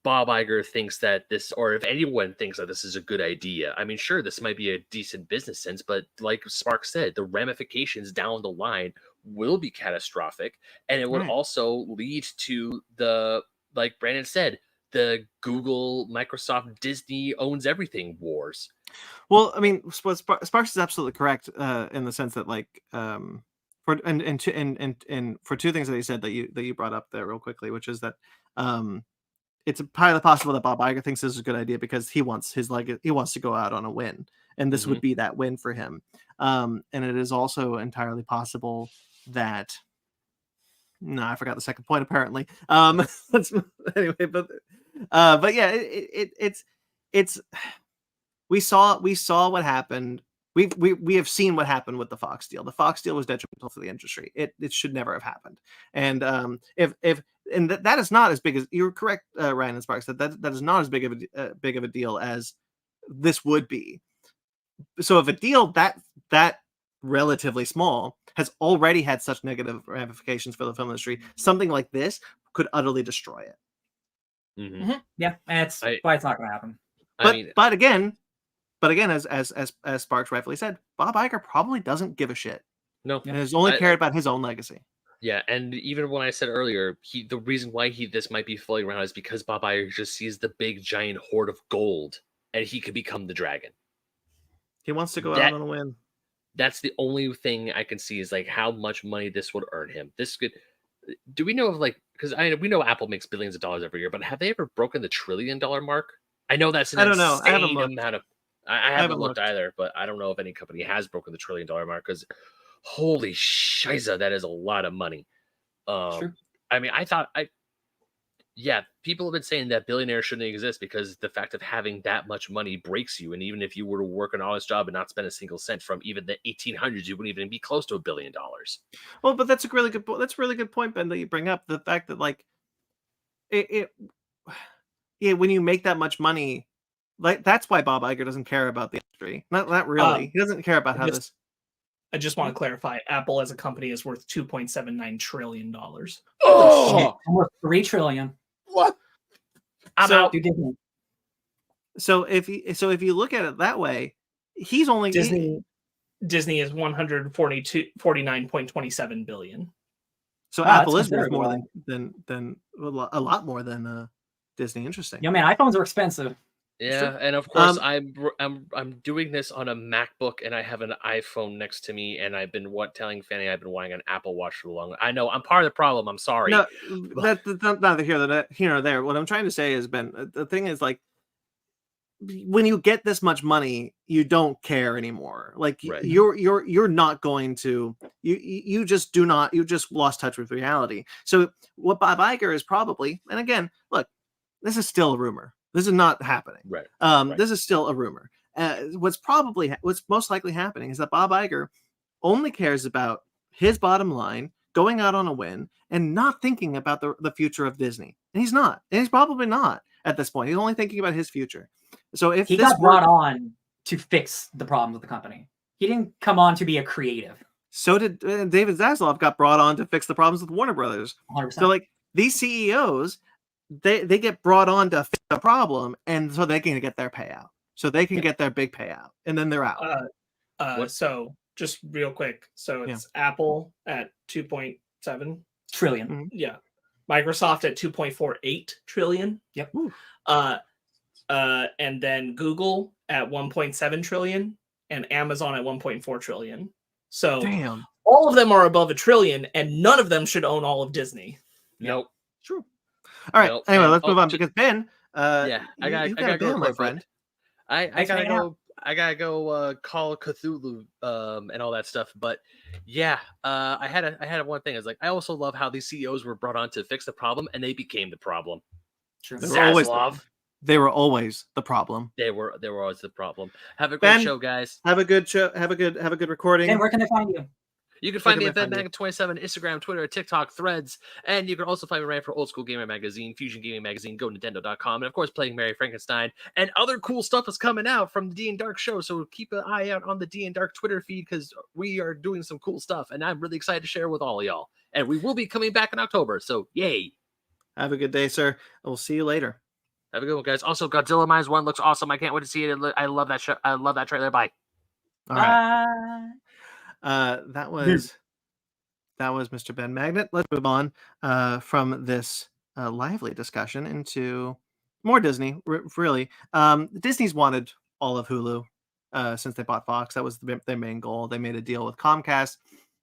Bob Iger thinks that this, or if anyone thinks that this is a good idea. I mean, sure, this might be a decent business sense, but like Spark said, the ramifications down the line will be catastrophic. And it would also lead to the, like Brandon said, the Google, Microsoft, Disney owns everything wars. Well, I mean, Sparks is absolutely correct in the sense that, like, for two things that he said that you brought up there real quickly, which is that it's highly possible that Bob Iger thinks this is a good idea because he wants he wants to go out on a win, and this would be that win for him. And it is also entirely possible that, no, I forgot the second point apparently. Anyway, but yeah, it's we saw what happened. We have seen what happened with the Fox deal. The Fox deal was detrimental for the industry. It should never have happened. And that is not as big as, you're correct, Ryan and Sparks, that is not as big of a deal as this would be. So if a deal that relatively small has already had such negative ramifications for the film industry, something like this could utterly destroy it. Yeah, and that's why it's not going to happen. But again, as Sparks rightfully said, Bob Iger probably doesn't give a shit. No, and has only cared about his own legacy. Yeah, and even when I said earlier, the reason why this might be floating around is because Bob Iger just sees the big giant hoard of gold, and he could become the dragon. He wants to go out on a win. That's the only thing I can see is like how much money this would earn him. This could. Do we know of, like, because we know Apple makes billions of dollars every year, but have they ever broken the $1 trillion mark? I know that's an insane amount of. I haven't looked either, but I don't know if any company has broken the $1 trillion mark, because holy shiza, that is a lot of money. Sure. I mean, people have been saying that billionaires shouldn't exist because the fact of having that much money breaks you. And even if you were to work an honest job and not spend a single cent from even the 1800s, you wouldn't even be close to $1 billion. Well, but that's a really good point, Ben, that you bring up. The fact that, like, when you make that much money, like, that's why Bob Iger doesn't care about the industry. Not really. He doesn't care about this. I just want to clarify: Apple as a company is worth $2.79 trillion. Oh, almost $3 trillion. What? So if you look at it that way, he's only Disney is 149.27 billion. So Apple is worth more than a lot more than Disney. Interesting. Yeah, man, iPhones are expensive. Yeah, and of course I'm doing this on a MacBook, and I have an iPhone next to me, and I've been telling Fanny I've been wanting an Apple Watch for long. I know I'm part of the problem. I'm sorry. No, that's not here or there. What I'm trying to say is, Ben, the thing is, like, when you get this much money, you don't care anymore. Like, you're not going to you just lost touch with reality. So what Bob Iger is probably, and again, look, this is still a rumor. This is not happening. Right. This is still a rumor. What's most likely happening is that Bob Iger only cares about his bottom line, going out on a win, and not thinking about the future of Disney. And he's not. And he's probably not at this point. He's only thinking about his future. So if he got brought on to fix the problems with the company, he didn't come on to be a creative. So did David Zaslav got brought on to fix the problems with Warner Brothers. 100%. So, like, these CEOs, they get brought on to fix a problem, and so they can get their payout. So they can get their big payout, and then they're out. So just real quick. So it's Apple at 2.7 trillion. Yeah. Microsoft at 2.48 trillion. Yep. and then Google at 1.7 trillion, and Amazon at 1.4 trillion. So Damn. all of them are above $1 trillion, and none of them should own all of Disney. Nope. True. All right. Nope. Anyway, And- let's move on ju- because Ben, yeah, I you gotta go, bail, my record, friend. but I Thanks for gotta hanging out. go. I gotta go call Cthulhu and all that stuff. But yeah, I had one thing. I was like, I also love how these CEOs were brought on to fix the problem, and they became the problem. True. They were always Zaslav. They were always the problem. They were always the problem. Have a great Ben, show, guys. Have a good show. Have a good recording. And where can they find you? You can find me can at they find you? VedMag27, Instagram, Twitter, TikTok, Threads, and you can also find me right for Old School Gamer Magazine, Fusion Gaming Magazine, GoNintendo.com, and of course playing Mary Frankenstein, and other cool stuff is coming out from the D and Dark show. So keep an eye out on the D and Dark Twitter feed because we are doing some cool stuff, and I'm really excited to share with all of y'all. And we will be coming back in October, so yay! Have a good day, sir. We'll see you later. Have a good one, guys. Also, Godzilla -1 looks awesome. I can't wait to see it. I love that show. I love that trailer. Bye. All right. That was Mr. Ben Magnet. Let's move on from this lively discussion into more Disney. Really, Disney's wanted all of Hulu since they bought Fox. That was their main goal. They made a deal with Comcast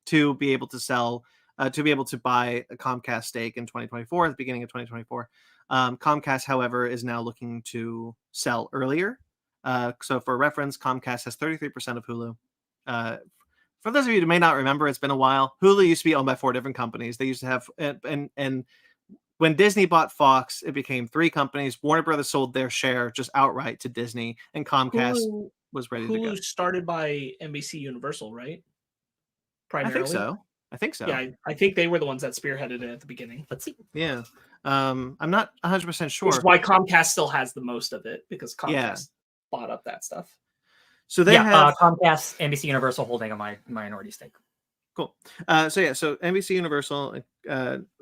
to be able to sell, to be able to buy a Comcast stake in 2024, at the beginning of 2024. Comcast, however, is now looking to sell earlier. So for reference, Comcast has 33% of Hulu. For those of you who may not remember, it's been a while. Hulu used to be owned by 4 different companies. They used to have, and when Disney bought Fox, it became 3 companies. Warner Brothers sold their share just outright to Disney, and Comcast was ready to go. Hulu started by NBC Universal, right? Primarily. I think so. Yeah, I think they were the ones that spearheaded it at the beginning. Let's see. Yeah. I'm not 100% sure. Which is why Comcast still has the most of it, because Comcast Yeah. bought up that stuff. So they have Comcast, NBC Universal holding a minority stake. Cool. So NBC Universal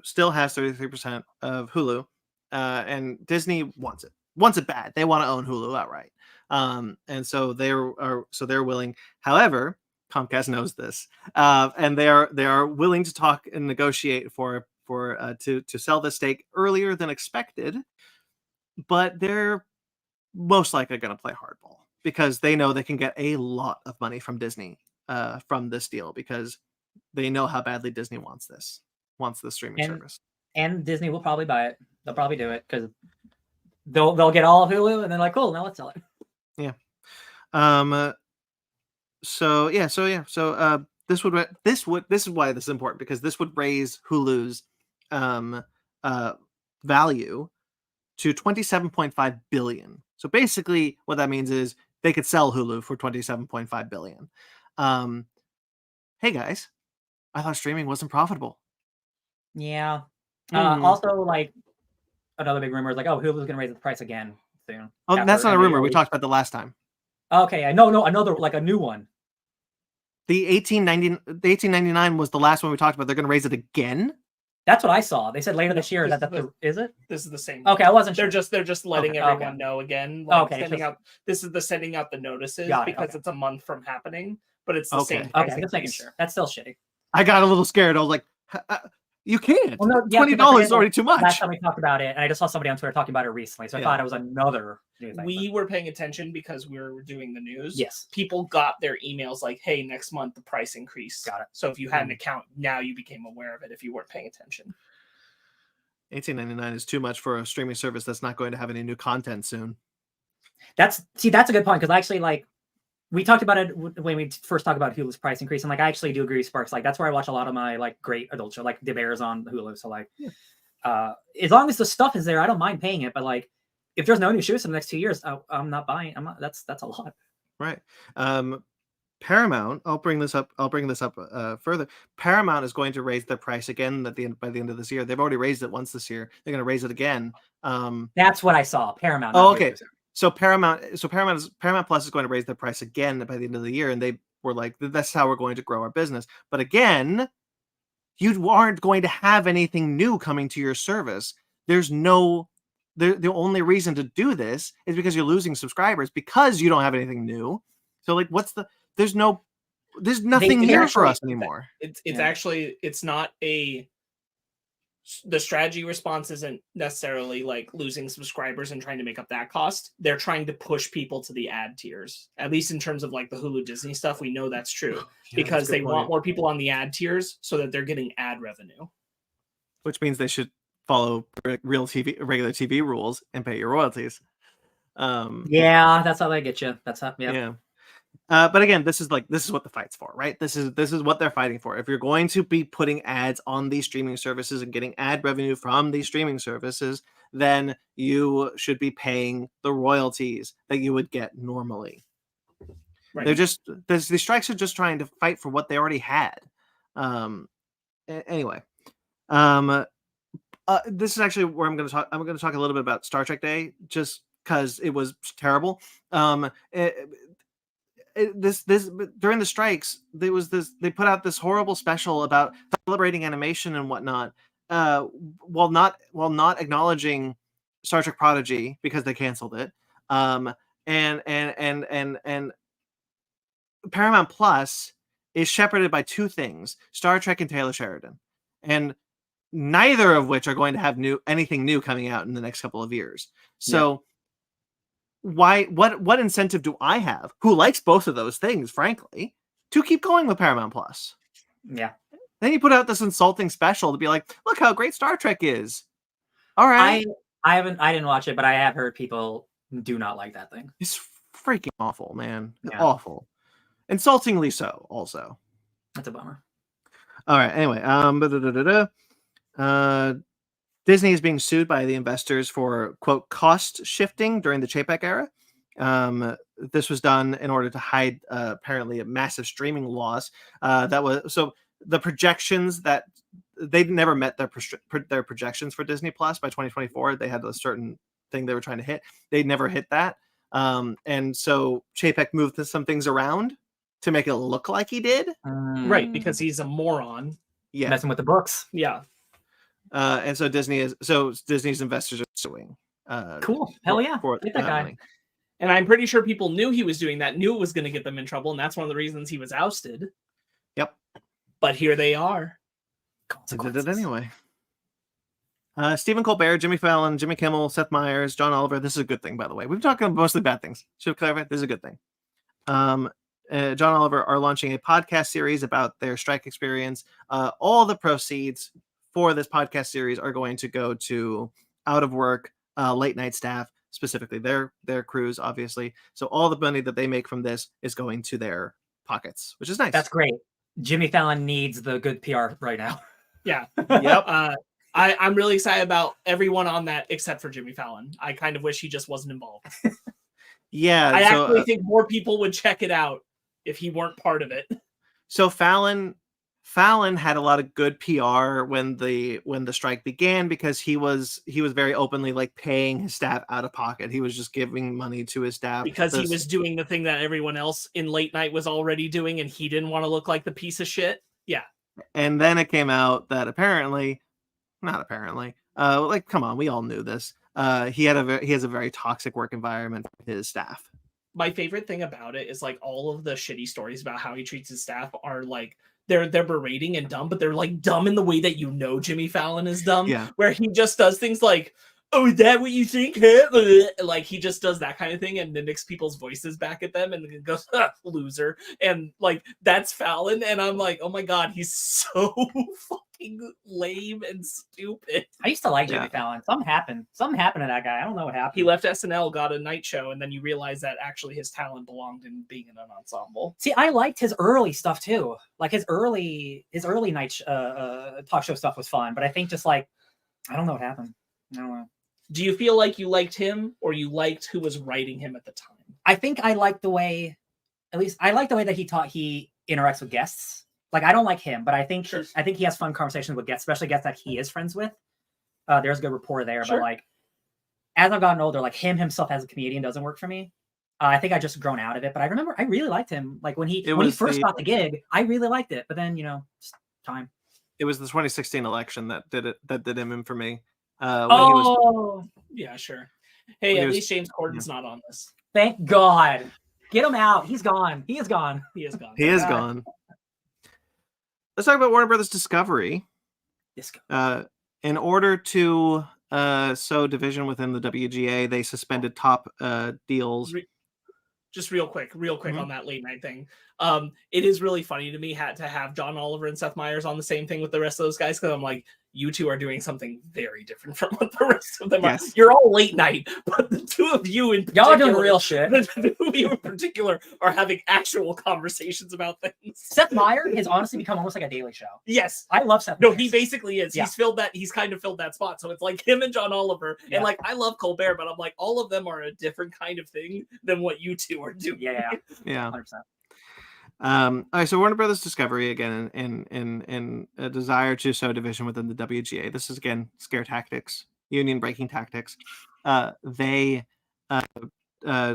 still has 33% of Hulu, and Disney wants it bad. They want to own Hulu outright, and so they're willing. However, Comcast knows this, and they are willing to talk and negotiate to sell the stake earlier than expected, but they're most likely going to play hardball because they know they can get a lot of money from Disney from this deal because they know how badly Disney wants this streaming service. And Disney will probably buy it. They'll probably do it because they'll get all of Hulu and then like, cool, now let's sell it. Yeah. So this is why this is important because this would raise Hulu's value to $27.5 billion. So basically what that means is they could sell Hulu for $27.5 billion. Hey guys, I thought streaming wasn't profitable. Yeah. Also, like another big rumor is like, oh, Hulu's going to raise the price again soon. Oh, that's not a rumor. We talked about the last time. Okay, no, another like a new one. The $18.99 was the last one we talked about. They're going to raise it again. That's what I saw. They said later this year. Is it? This is the same. Okay, I wasn't sure. They're just letting everyone know again. Like this is sending out the notices because it's a month from happening, but it's the same. Okay, I'm just making sure. That's still shitty. I got a little scared. I was like, you can't. Well, no, $20 is already too much. Last time we talked about it, and I just saw somebody on Twitter talking about it recently, so I thought it was another new thing. We were paying attention because we were doing the news. Yes. People got their emails like, hey, next month the price increase. Got it. So if you had an account, now you became aware of it if you weren't paying attention. $18.99 is too much for a streaming service that's not going to have any new content soon. That's a good point because actually, we talked about it when we first talked about Hulu's price increase, and I actually do agree with Sparks. That's where I watch a lot of my great adult show, like The Bears on Hulu. So as long as the stuff is there, I don't mind paying it. But if there's no new shows in the next 2 years, I'm not buying. That's a lot. Right. Paramount. I'll bring this up further. Paramount is going to raise their price again by the end of this year. They've already raised it once this year. They're going to raise it again. That's what I saw. Paramount. Oh, okay. So Paramount Plus is going to raise their price again by the end of the year, and they were like, "That's how we're going to grow our business." But again, you aren't going to have anything new coming to your service. The only reason to do this is because you're losing subscribers because you don't have anything new. So there's nothing here for us anymore. It's actually, it's not a the strategy response isn't necessarily like losing subscribers and trying to make up that cost. They're trying to push people to the ad tiers, at least in terms of like the Hulu Disney stuff. We know that's true because they want more people on the ad tiers so that they're getting ad revenue. Which means they should follow regular TV rules and pay your royalties. Yeah, that's how they get you. That's how. Yeah. But again, this is what the fight's for, right? This is what they're fighting for. If you're going to be putting ads on these streaming services and getting ad revenue from these streaming services, then you should be paying the royalties that you would get normally. Right. They're just these strikes are just trying to fight for what they already had. Anyway, this is actually where I'm going to talk. I'm going to talk a little bit about Star Trek Day, just because it was terrible. This during the strikes, they put out this horrible special about celebrating animation and whatnot, while not acknowledging Star Trek Prodigy because they canceled it. And Paramount Plus is shepherded by two things: Star Trek and Taylor Sheridan, and neither of which are going to have anything new coming out in the next couple of years. So what incentive do I have, who likes both of those things, frankly, to keep going with Paramount Plus? Yeah. Then you put out this insulting special to be like, look how great Star Trek is. All right. I didn't watch it, but I have heard people do not like that thing. It's freaking awful, man. Yeah. Awful. Insultingly so, also. That's a bummer. All right. Anyway, Disney is being sued by the investors for, quote, cost shifting during the Chapek era. This was done in order to hide apparently a massive streaming loss. So the projections that they'd never met their projections for Disney Plus by 2024. They had a certain thing they were trying to hit. They never hit that. And so Chapek moved some things around to make it look like he did. Right, because he's a moron. Yeah. Messing with the books. Yeah. And so Disney's investors are suing. Cool. Hell yeah. Get that guy. Money. And I'm pretty sure people knew he was doing that, knew it was going to get them in trouble, and that's one of the reasons he was ousted. Yep. But here they are. They did it anyway. Stephen Colbert, Jimmy Fallon, Jimmy Kimmel, Seth Meyers, John Oliver. This is a good thing, by the way. We've been talking mostly bad things. Should clarify, this is a good thing. John Oliver are launching a podcast series about their strike experience. All the proceeds for this podcast series are going to go to out of work, late night staff, specifically their crews, obviously. So all the money that they make from this is going to their pockets, which is nice. That's great. Jimmy Fallon needs the good PR right now. Yeah. Yep. I'm really excited about everyone on that except for Jimmy Fallon. I kind of wish he just wasn't involved. Yeah. I actually think more people would check it out if he weren't part of it. So Fallon had a lot of good PR when the strike began, because he was very openly like paying his staff out of pocket. He was just giving money to his staff because he was doing the thing that everyone else in late night was already doing, and he didn't want to look like the piece of shit. Yeah. And then it came out that not apparently, like, come on, we all knew this. He has a very toxic work environment for his staff. My favorite thing about it is like all of the shitty stories about how he treats his staff are like they're berating and dumb, but they're like dumb in the way that Jimmy Fallon is dumb. Yeah. Where he just does things like, "Oh, is that what you think?" Like he just does that kind of thing and mimics people's voices back at them and goes, "Loser," and like that's Fallon, and I'm like, oh my god, he's so fucking lame and stupid. I used to like Jimmy Fallon. Something happened to that guy. I don't know what happened. He left SNL, got a night show, and then you realize that actually his talent belonged in being in an ensemble. See, I liked his early stuff too. Like his early night talk show stuff was fun, but I think just like I don't know what happened. I don't know. Do you feel like you liked him, or you liked who was writing him at the time? I think I like the way, at least I like the way that he interacts with guests. Like I don't like him, but I think he has fun conversations with guests, especially guests that he is friends with. There's a good rapport there. But like as I've gotten older, like himself as a comedian doesn't work for me. I think I just grown out of it. But I remember I really liked him. Like when he first got the gig, I really liked it. But then just time. It was the 2016 election that did him in for me. Yeah, sure. Hey, at least James Corden's not on this. Thank God. Get him out. He's gone. He is gone. He is gone. He is gone. Let's talk about Warner Brothers Discovery. in order to sow division within the WGA, they suspended top deals. Just real quick Mhm. on that late night thing. It is really funny to me to have John Oliver and Seth Meyers on the same thing with the rest of those guys, because I'm like, you two are doing something very different from what the rest of them are. You're all late night, but the two of you in particular, y'all are doing real shit. The two of you in particular are having actual conversations about things. Seth Meyers has honestly become almost like a daily show. Yes, I love Seth. No, Meyers. he basically is. Yeah. He's kind of filled that spot. So it's like him and John Oliver. Yeah. And like, I love Colbert, but I'm like, all of them are a different kind of thing than what you two are doing. Yeah. 100%. 100%. All right, so Warner Brothers Discovery again in a desire to sow division within the WGA. This is again scare tactics, union breaking tactics. They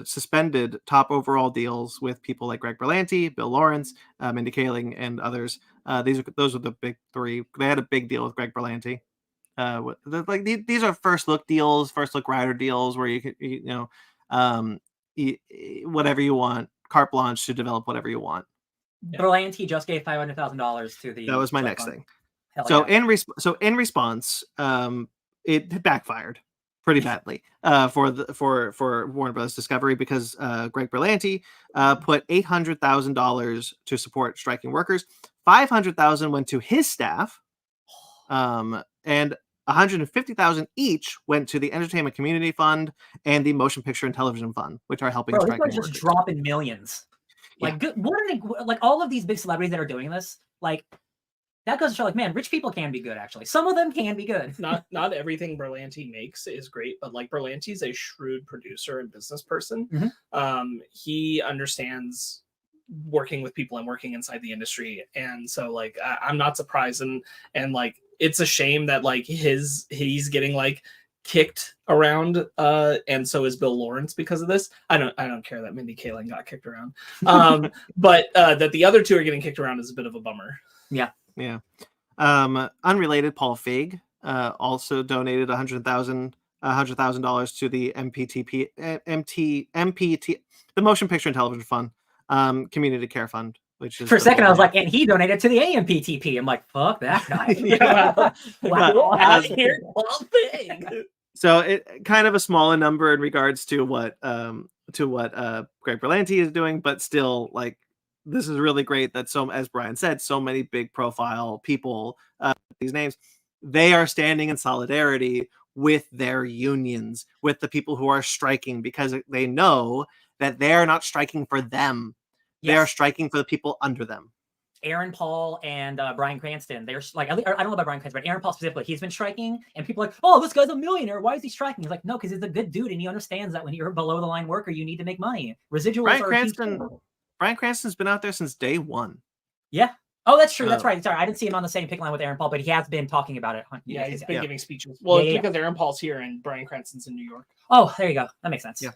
suspended top overall deals with people like Greg Berlanti, Bill Lawrence, Mindy Kaling, and others. Those are the big three. They had a big deal with Greg Berlanti. These are first look deals, first look rider deals where you can whatever you want, carte blanche to develop whatever you want. Berlanti just gave $500,000 to the. That was my next thing. Hell So yeah. in response, it backfired pretty badly for Warner Brothers Discovery, because Greg Berlanti put $800,000 to support striking workers. $500,000 went to his staff, and $150,000 each went to the Entertainment Community Fund and the Motion Picture and Television Fund, which are helping striking workers. Just dropping millions. Like, good, what are they like? All of these big celebrities that are doing this, like, that goes to show, like, man, rich people can be good. Actually, some of them can be good. Not everything Berlanti makes is great, but like, Berlanti's a shrewd producer and business person. Mm-hmm. He understands working with people and working inside the industry, and so like, I'm not surprised, and like, it's a shame that like he's getting like kicked around, and so is Bill Lawrence because of this. I don't care that Mindy Kaling got kicked around, but that the other two are getting kicked around is a bit of a bummer. Yeah. Unrelated, Paul Feig also donated $100,000 to the MPT, the Motion Picture and Television Fund, Community Care Fund. Which is for a second, I was like, and he donated to the AMPTP. I'm like, fuck that guy. Wow. Here's Paul Feig. So it kind of a smaller number in regards to what Greg Berlanti is doing, but still, like, this is really great that as Brian said, so many big profile people, these names, they are standing in solidarity with their unions, with the people who are striking, because they know that they are not striking for them. They are striking for the people under them. Aaron Paul and Bryan Cranston, they're like, I don't know about Bryan Cranston, but Aaron Paul specifically, he's been striking, and people are like, oh, this guy's a millionaire. Why is he striking? He's like, no, because he's a good dude, and he understands that when you're a below the line worker, you need to make money. Residuals Bryan Cranston's been out there since day one. Yeah. Oh, that's true. That's right. Sorry, I didn't see him on the same pick line with Aaron Paul, but he has been talking about it. Yeah, he's been giving speeches. Well, it's because Aaron Paul's here and Bryan Cranston's in New York. Oh, there you go. That makes sense. Yeah.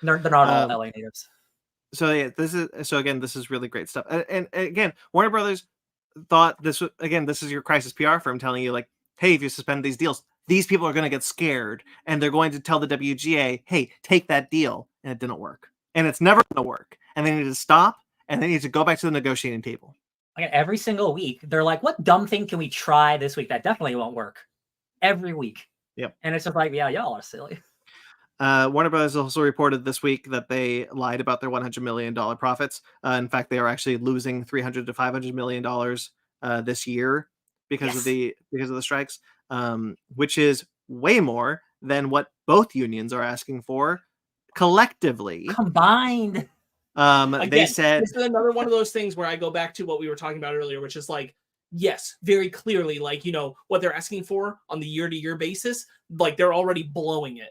They're not all LA natives. So yeah, this is really great stuff. And again, Warner Brothers thought this is your crisis PR firm telling you, like, hey, if you suspend these deals, these people are going to get scared and they're going to tell the WGA, hey, take that deal. And it didn't work. And it's never going to work. And they need to stop, and they need to go back to the negotiating table. Like, every single week, they're like, what dumb thing can we try this week that definitely won't work? Every week. Yep. And it's just like, yeah, y'all are silly. Warner Brothers also reported this week that they lied about their $100 million profits. In fact, they are actually losing $300 to $500 million this year because of the strikes, which is way more than what both unions are asking for collectively. Combined. Again, they said this is another one of those things where I go back to what we were talking about earlier, which is like, yes, very clearly, like, you know, what they're asking for on the year-to-year basis, like, they're already blowing it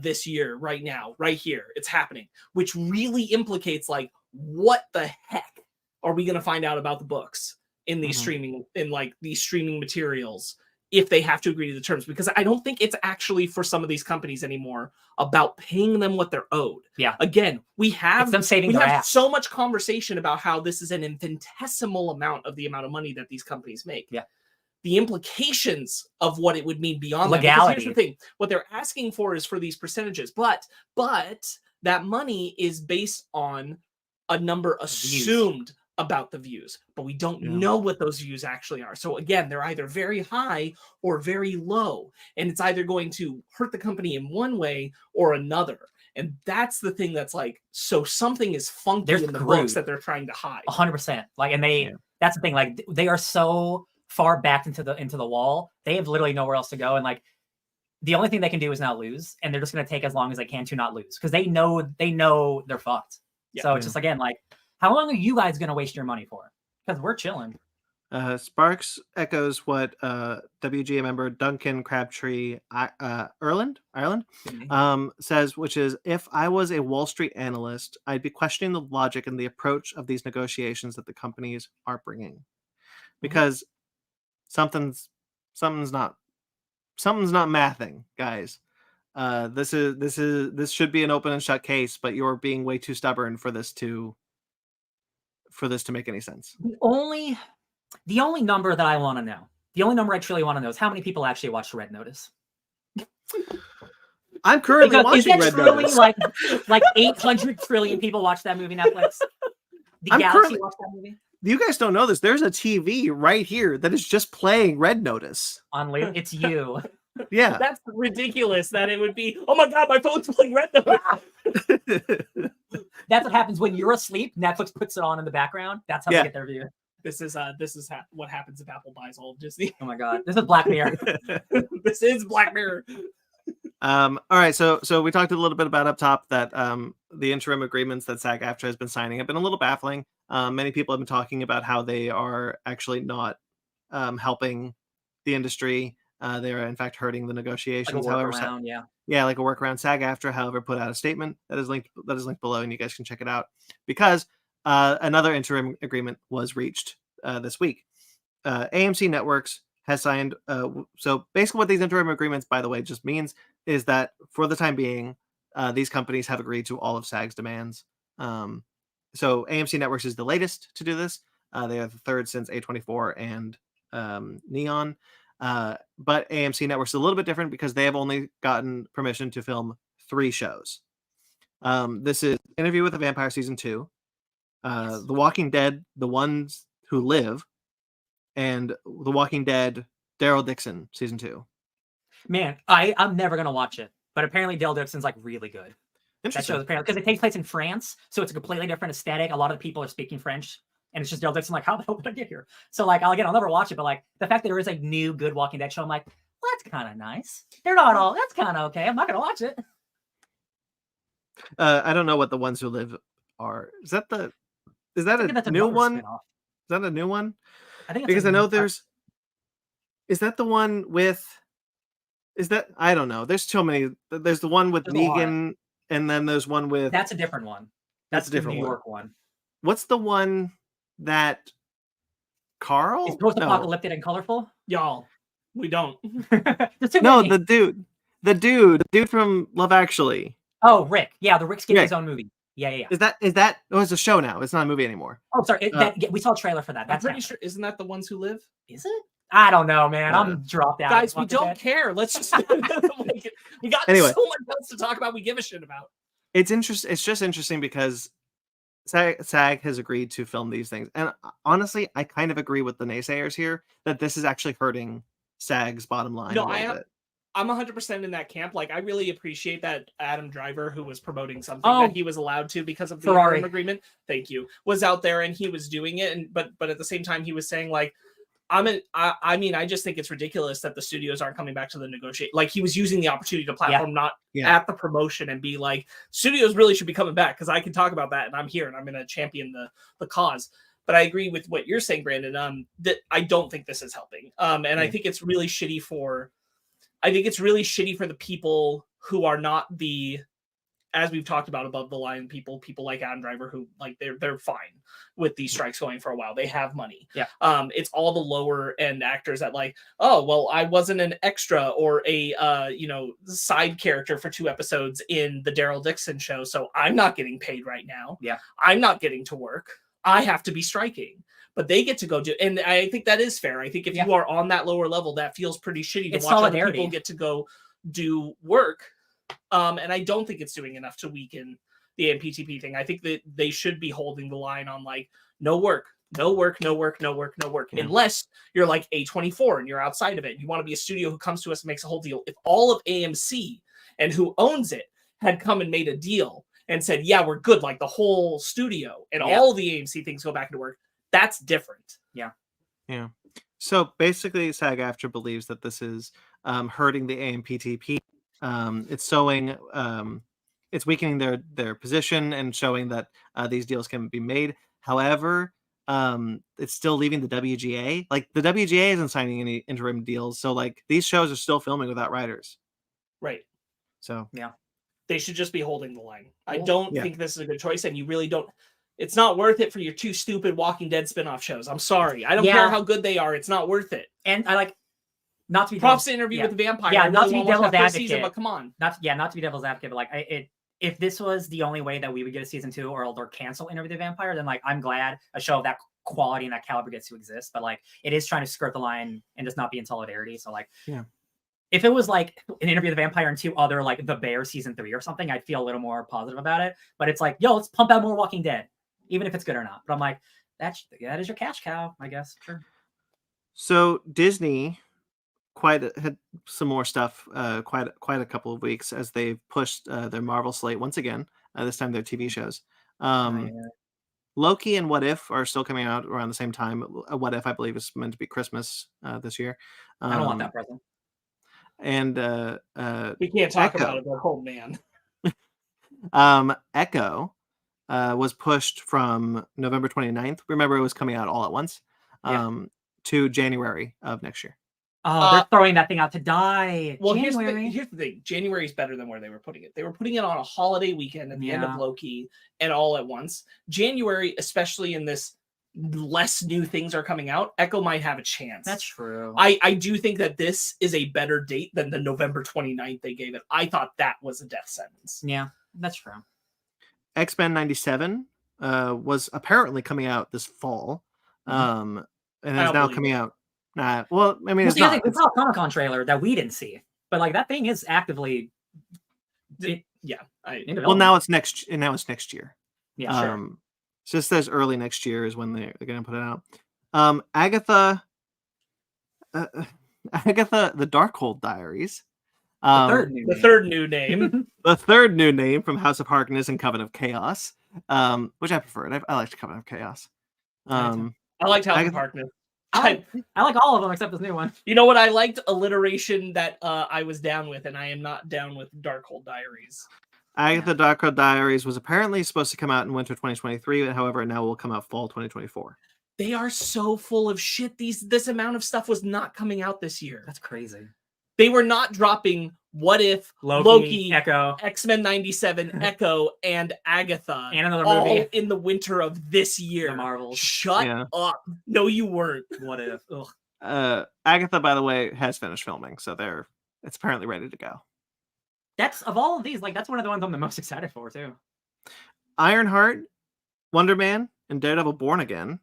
this year, right now, right here. It's happening, which really implicates, like, what the heck are we going to find out about the books in these streaming materials if they have to agree to the terms? Because I don't think it's actually for some of these companies anymore about paying them what they're owed. Yeah. Again, we have so much conversation about how this is an infinitesimal amount of the amount of money that these companies make. Yeah. The implications of what it would mean beyond legality. That. Here's the thing: what they're asking for is for these percentages, but that money is based on a number assumed about the views, but we don't Yeah. know what those views actually are. So again, they're either very high or very low, and it's either going to hurt the company in one way or another. And that's the thing that's like, so something is funky They're in the screwed. books that they're trying to hide. 100%. Like, and Yeah. that's the thing. Like, they are so far backed into the wall. They have literally nowhere else to go. And like, the only thing they can do is not lose, and they're just going to take as long as they can to not lose because they know they're fucked. Yeah. So it's just again like, how long are you guys going to waste your money for? Because we're chilling. Sparks echoes what WGA member Duncan Crabtree Ireland says, which is, if I was a Wall Street analyst, I'd be questioning the logic and the approach of these negotiations that the companies are bringing, because something's not mathing, guys. This should be an open and shut case, but you're being way too stubborn for this to make any sense. The only number that I want to know, the only number I truly want to know is how many people actually watched Red Notice. I'm currently watching Red Notice. Like 800 trillion people watch that movie. Netflix. The Galaxy watched that movie. You guys don't know this. There's a TV right here that is just playing Red Notice. It's you. Yeah. That's ridiculous that it would be, oh my God, my phone's playing Red Notice. That's what happens when you're asleep. Netflix puts it on in the background. That's how they get their view. This is what happens if Apple buys all of Disney. Oh my God. This is Black Mirror. This is Black Mirror. All right, so we talked a little bit about up top that the interim agreements that SAG-AFTRA has been signing have been a little baffling. Many people have been talking about how they are actually not helping the industry. They are in fact hurting the negotiations. Like a however, workaround, like a workaround. SAG-AFTRA, however, put out a statement that is linked below, and you guys can check it out, because another interim agreement was reached this week. AMC Networks has signed. So basically, what these interim agreements, by the way, just means is that for the time being, these companies have agreed to all of SAG's demands. So AMC Networks is the latest to do this. They are the third since A24 and Neon. But AMC Networks is a little bit different because they have only gotten permission to film 3 shows. This is Interview with the Vampire Season 2, The Walking Dead, The Ones Who Live, and The Walking Dead, Daryl Dixon Season 2. Man, I'm never going to watch it. But apparently Daryl Dixon's like really good. That show's apparently, because it takes place in France, so it's a completely different aesthetic. A lot of the people are speaking French. And it's just Daryl Dixon, like, how the hell did I get here? So, like, I'll never watch it, but, like, the fact that there is a new good Walking Dead show, I'm like, well, that's kind of nice. They're not all, that's kind of okay. I'm not going to watch it. I don't know what The Ones Who Live are. Is that a new one? Is that a new one? I think because I know there's, is that the one with, I don't know. There's too many. There's the one with Negan, and then there's one with. That's a different one. That's a different New York one. What's the one that Carl? Is post-apocalyptic and colorful? Y'all, we don't. No, the dude from Love Actually. Oh, Rick. Yeah, the Rick's getting his own movie. Yeah. Is that? Oh, it's a show now. It's not a movie anymore. Oh, sorry. We saw a trailer for that. I'm pretty sure. Isn't that The Ones Who Live? Is it? I don't know, man. I'm dropped out. Guys, we don't care. Let's just. We got so much else to talk about. We give a shit about. It's interesting. It's just interesting because SAG has agreed to film these things, and honestly, I kind of agree with the naysayers here that this is actually hurting SAG's bottom line. No, I'm 100% in that camp. Like, I really appreciate that Adam Driver, who was promoting something that he was allowed to because of the interim agreement. Thank you. Was out there and he was doing it, and but at the same time, he was saying like, I just think it's ridiculous that the studios aren't coming back to the negotiate. Like, he was using the opportunity to platform, not at the promotion, and be like, studios really should be coming back because I can talk about that and I'm here and I'm going to champion the cause. But I agree with what you're saying, Brandon. That I don't think this is helping. I think it's really shitty for. I think it's really shitty for the people who are not the, as we've talked about, above the line people like Adam Driver, who like they're fine with these strikes going for a while. They have money. Yeah. It's all the lower end actors that like, oh, well, I wasn't an extra or a side character for 2 episodes in the Daryl Dixon show, so I'm not getting paid right now. Yeah. I'm not getting to work. I have to be striking. But they get to go do, and I think that is fair. I think if you are on that lower level, that feels pretty shitty to watch other people get to go do work. And I don't think it's doing enough to weaken the AMPTP thing. I think that they should be holding the line on like, no work, no work, no work, no work, no work. Yeah. Unless you're like A24 and you're outside of it. You want to be a studio who comes to us and makes a whole deal. If all of AMC and who owns it had come and made a deal and said, yeah, we're good, like the whole studio and all the AMC things go back into work, that's different. Yeah. Yeah. So basically, SAG-AFTRA believes that this is hurting the AMPTP. It's showing, it's weakening their position and showing that these deals can be made. However, it's still leaving the WGA. Like the WGA isn't signing any interim deals, so like these shows are still filming without writers. Right. So yeah, they should just be holding the line. I Well, don't think this is a good choice, and you really don't. It's not worth it for your two stupid Walking Dead spinoff shows. I'm sorry. I don't care how good they are. It's not worth it. and I like not to be Props to Interview with the Vampire. Yeah, I not really to be wanna watch devil's that first advocate. season, but come on. not to be devil's advocate, but like if this was the only way that we would get a season 2 or cancel Interview with the Vampire, then like I'm glad a show of that quality and that caliber gets to exist. But like it is trying to skirt the line and just not be in solidarity. So like if it was like an Interview with the Vampire and 2 other like The Bear season 3 or something, I'd feel a little more positive about it. But it's like, yo, let's pump out more Walking Dead, even if it's good or not. But I'm like, that is your cash cow, I guess. Sure. So Disney had some more stuff, quite a couple of weeks as they've pushed their Marvel slate once again. This time their TV shows. Loki and What If are still coming out around the same time. What If, I believe, is meant to be Christmas this year. I don't want that present. And We can't talk Echo. about it, but oh man. Echo was pushed from November 29th. Remember, it was coming out all at once. To January of next year. Oh, they're throwing that thing out to die. Well, January. here's the thing. January is better than where they were putting it. They were putting it on a holiday weekend at the end of Loki and all at once. January, especially in this less new things are coming out, Echo might have a chance. That's true. I do think that this is a better date than the November 29th they gave it. I thought that was a death sentence. Yeah, that's true. X-Men 97 was apparently coming out this fall. And is now coming out. Well, I mean, it's not. We saw a Comic-Con trailer that we didn't see, but like that thing is actively. Well, now it's next year. Yeah, sure. So it says early next year is when they're going to put it out. Agatha, the Darkhold Diaries. The third new name. The third new name from House of Harkness and Coven of Chaos, which I preferred. I liked Coven of Chaos. I liked House of Harkness. I like all of them except this new one. You know what? I liked alliteration that I was down with, and I am not down with Darkhold Diaries. Agatha Darkhold Diaries was apparently supposed to come out in winter 2023, however, now will come out fall 2024. They are so full of shit. This amount of stuff was not coming out this year. That's crazy. They were not dropping What If, Loki, Echo, X-Men 97, Echo, and Agatha, and another all movie in the winter of this year. The Marvels. Shut up. No, you weren't. What If? Ugh. Agatha, by the way, has finished filming, so it's apparently ready to go. That's of all of these, like that's one of the ones I'm the most excited for too. Ironheart, Wonder Man, and Daredevil Born Again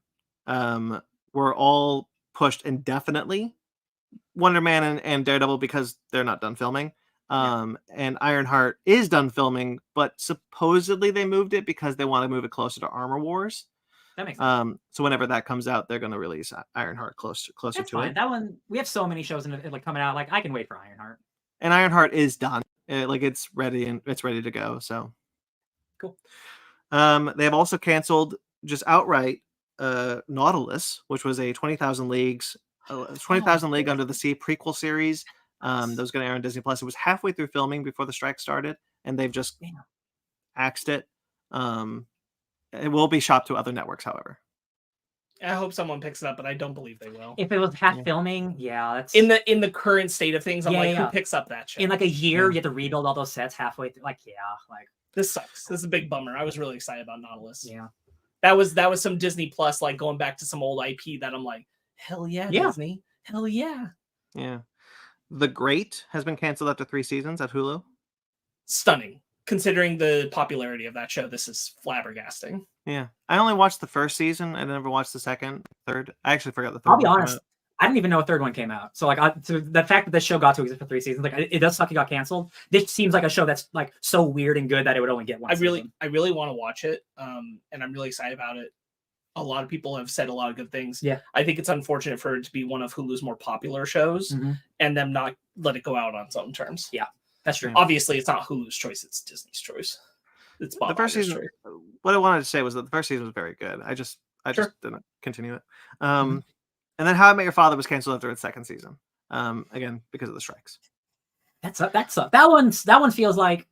were all pushed indefinitely. Wonder Man and Daredevil because they're not done filming. And Ironheart is done filming, but supposedly they moved it because they want to move it closer to Armor Wars. That makes sense. So whenever that comes out, they're going to release Ironheart closer That's to fine. it. That one, we have so many shows like coming out. Like I can wait for Ironheart. And Ironheart is done. It's ready and it's ready to go. So cool. They have also canceled just outright Nautilus, which was a 20,000 Leagues League Under the Sea prequel series that was going to air on Disney Plus. It was halfway through filming before the strike started, and they've just axed it. It will be shopped to other networks, however. I hope someone picks it up, but I don't believe they will. If it was half filming, that's in the current state of things. I'm who picks up that shit? In like a year, you have to rebuild all those sets halfway through. Like, this sucks. This is a big bummer. I was really excited about Nautilus. Yeah, that was some Disney Plus, like going back to some old IP that I'm like, hell yeah, Disney, hell yeah. Yeah, The Great has been canceled after 3 seasons at Hulu. Stunning. Considering the popularity of that show, this is flabbergasting. Yeah, I only watched the first season. I never watched the second, third. I actually forgot the third. I'll be honest, I didn't even know a third one came out. So like, so the fact that this show got to exist for 3 seasons, like it does suck it got canceled. This seems like a show that's like so weird and good that it would only get one. I really want to watch it, and I'm really excited about it. A lot of people have said a lot of good things. Yeah. I think it's unfortunate for it to be one of Hulu's more popular shows and them not let it go out on its own terms. Yeah, that's true. Obviously, it's not Hulu's choice; it's Disney's choice. It's Bob The first Iger's season. choice. What I wanted to say was that the first season was very good. I just didn't continue it. And then How I Met Your Father was canceled after its second season. Again because of the strikes. That one feels like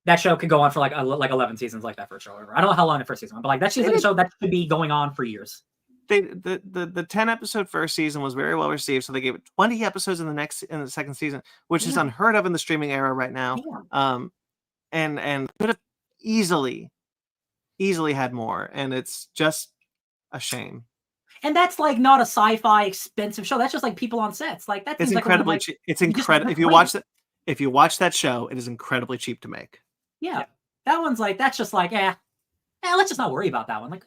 that show could go on for like 11 seasons, like that first show. I don't know how long the first season was, but like that season show that should be going on for years. The 10 episode first season was very well received, so they gave it 20 episodes in the second season, which is unheard of in the streaming era right now. And could have easily had more, and it's just a shame. And that's like not a sci-fi expensive show. That's just like people on sets. Like that. It's incredibly cheap. It's incredible. If you watch that show, it is incredibly cheap to make. Yeah. That one's like, that's just like, let's just not worry about that one. Like,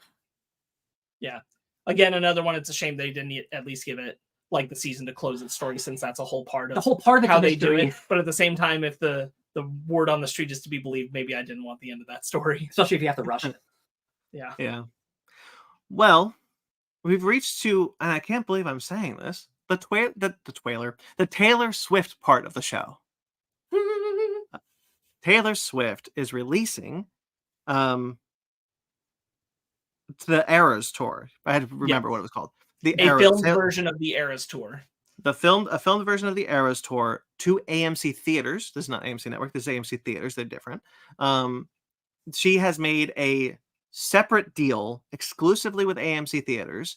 yeah. Again, another one. It's a shame they didn't at least give it like the season to close its story, since that's a whole part of how they do it. But at the same time, if the word on the street is to be believed, maybe I didn't want the end of that story, especially if you have to rush it. Yeah. Well, we've reached to, and I can't believe I'm saying this, the Taylor Swift part of the show. Taylor Swift is releasing the Eras Tour. I had to remember what it was called. A filmed version of the Eras Tour. A filmed version of the Eras Tour to AMC Theaters. This is not AMC Network. This is AMC Theaters. They're different. She has made a separate deal exclusively with AMC Theaters.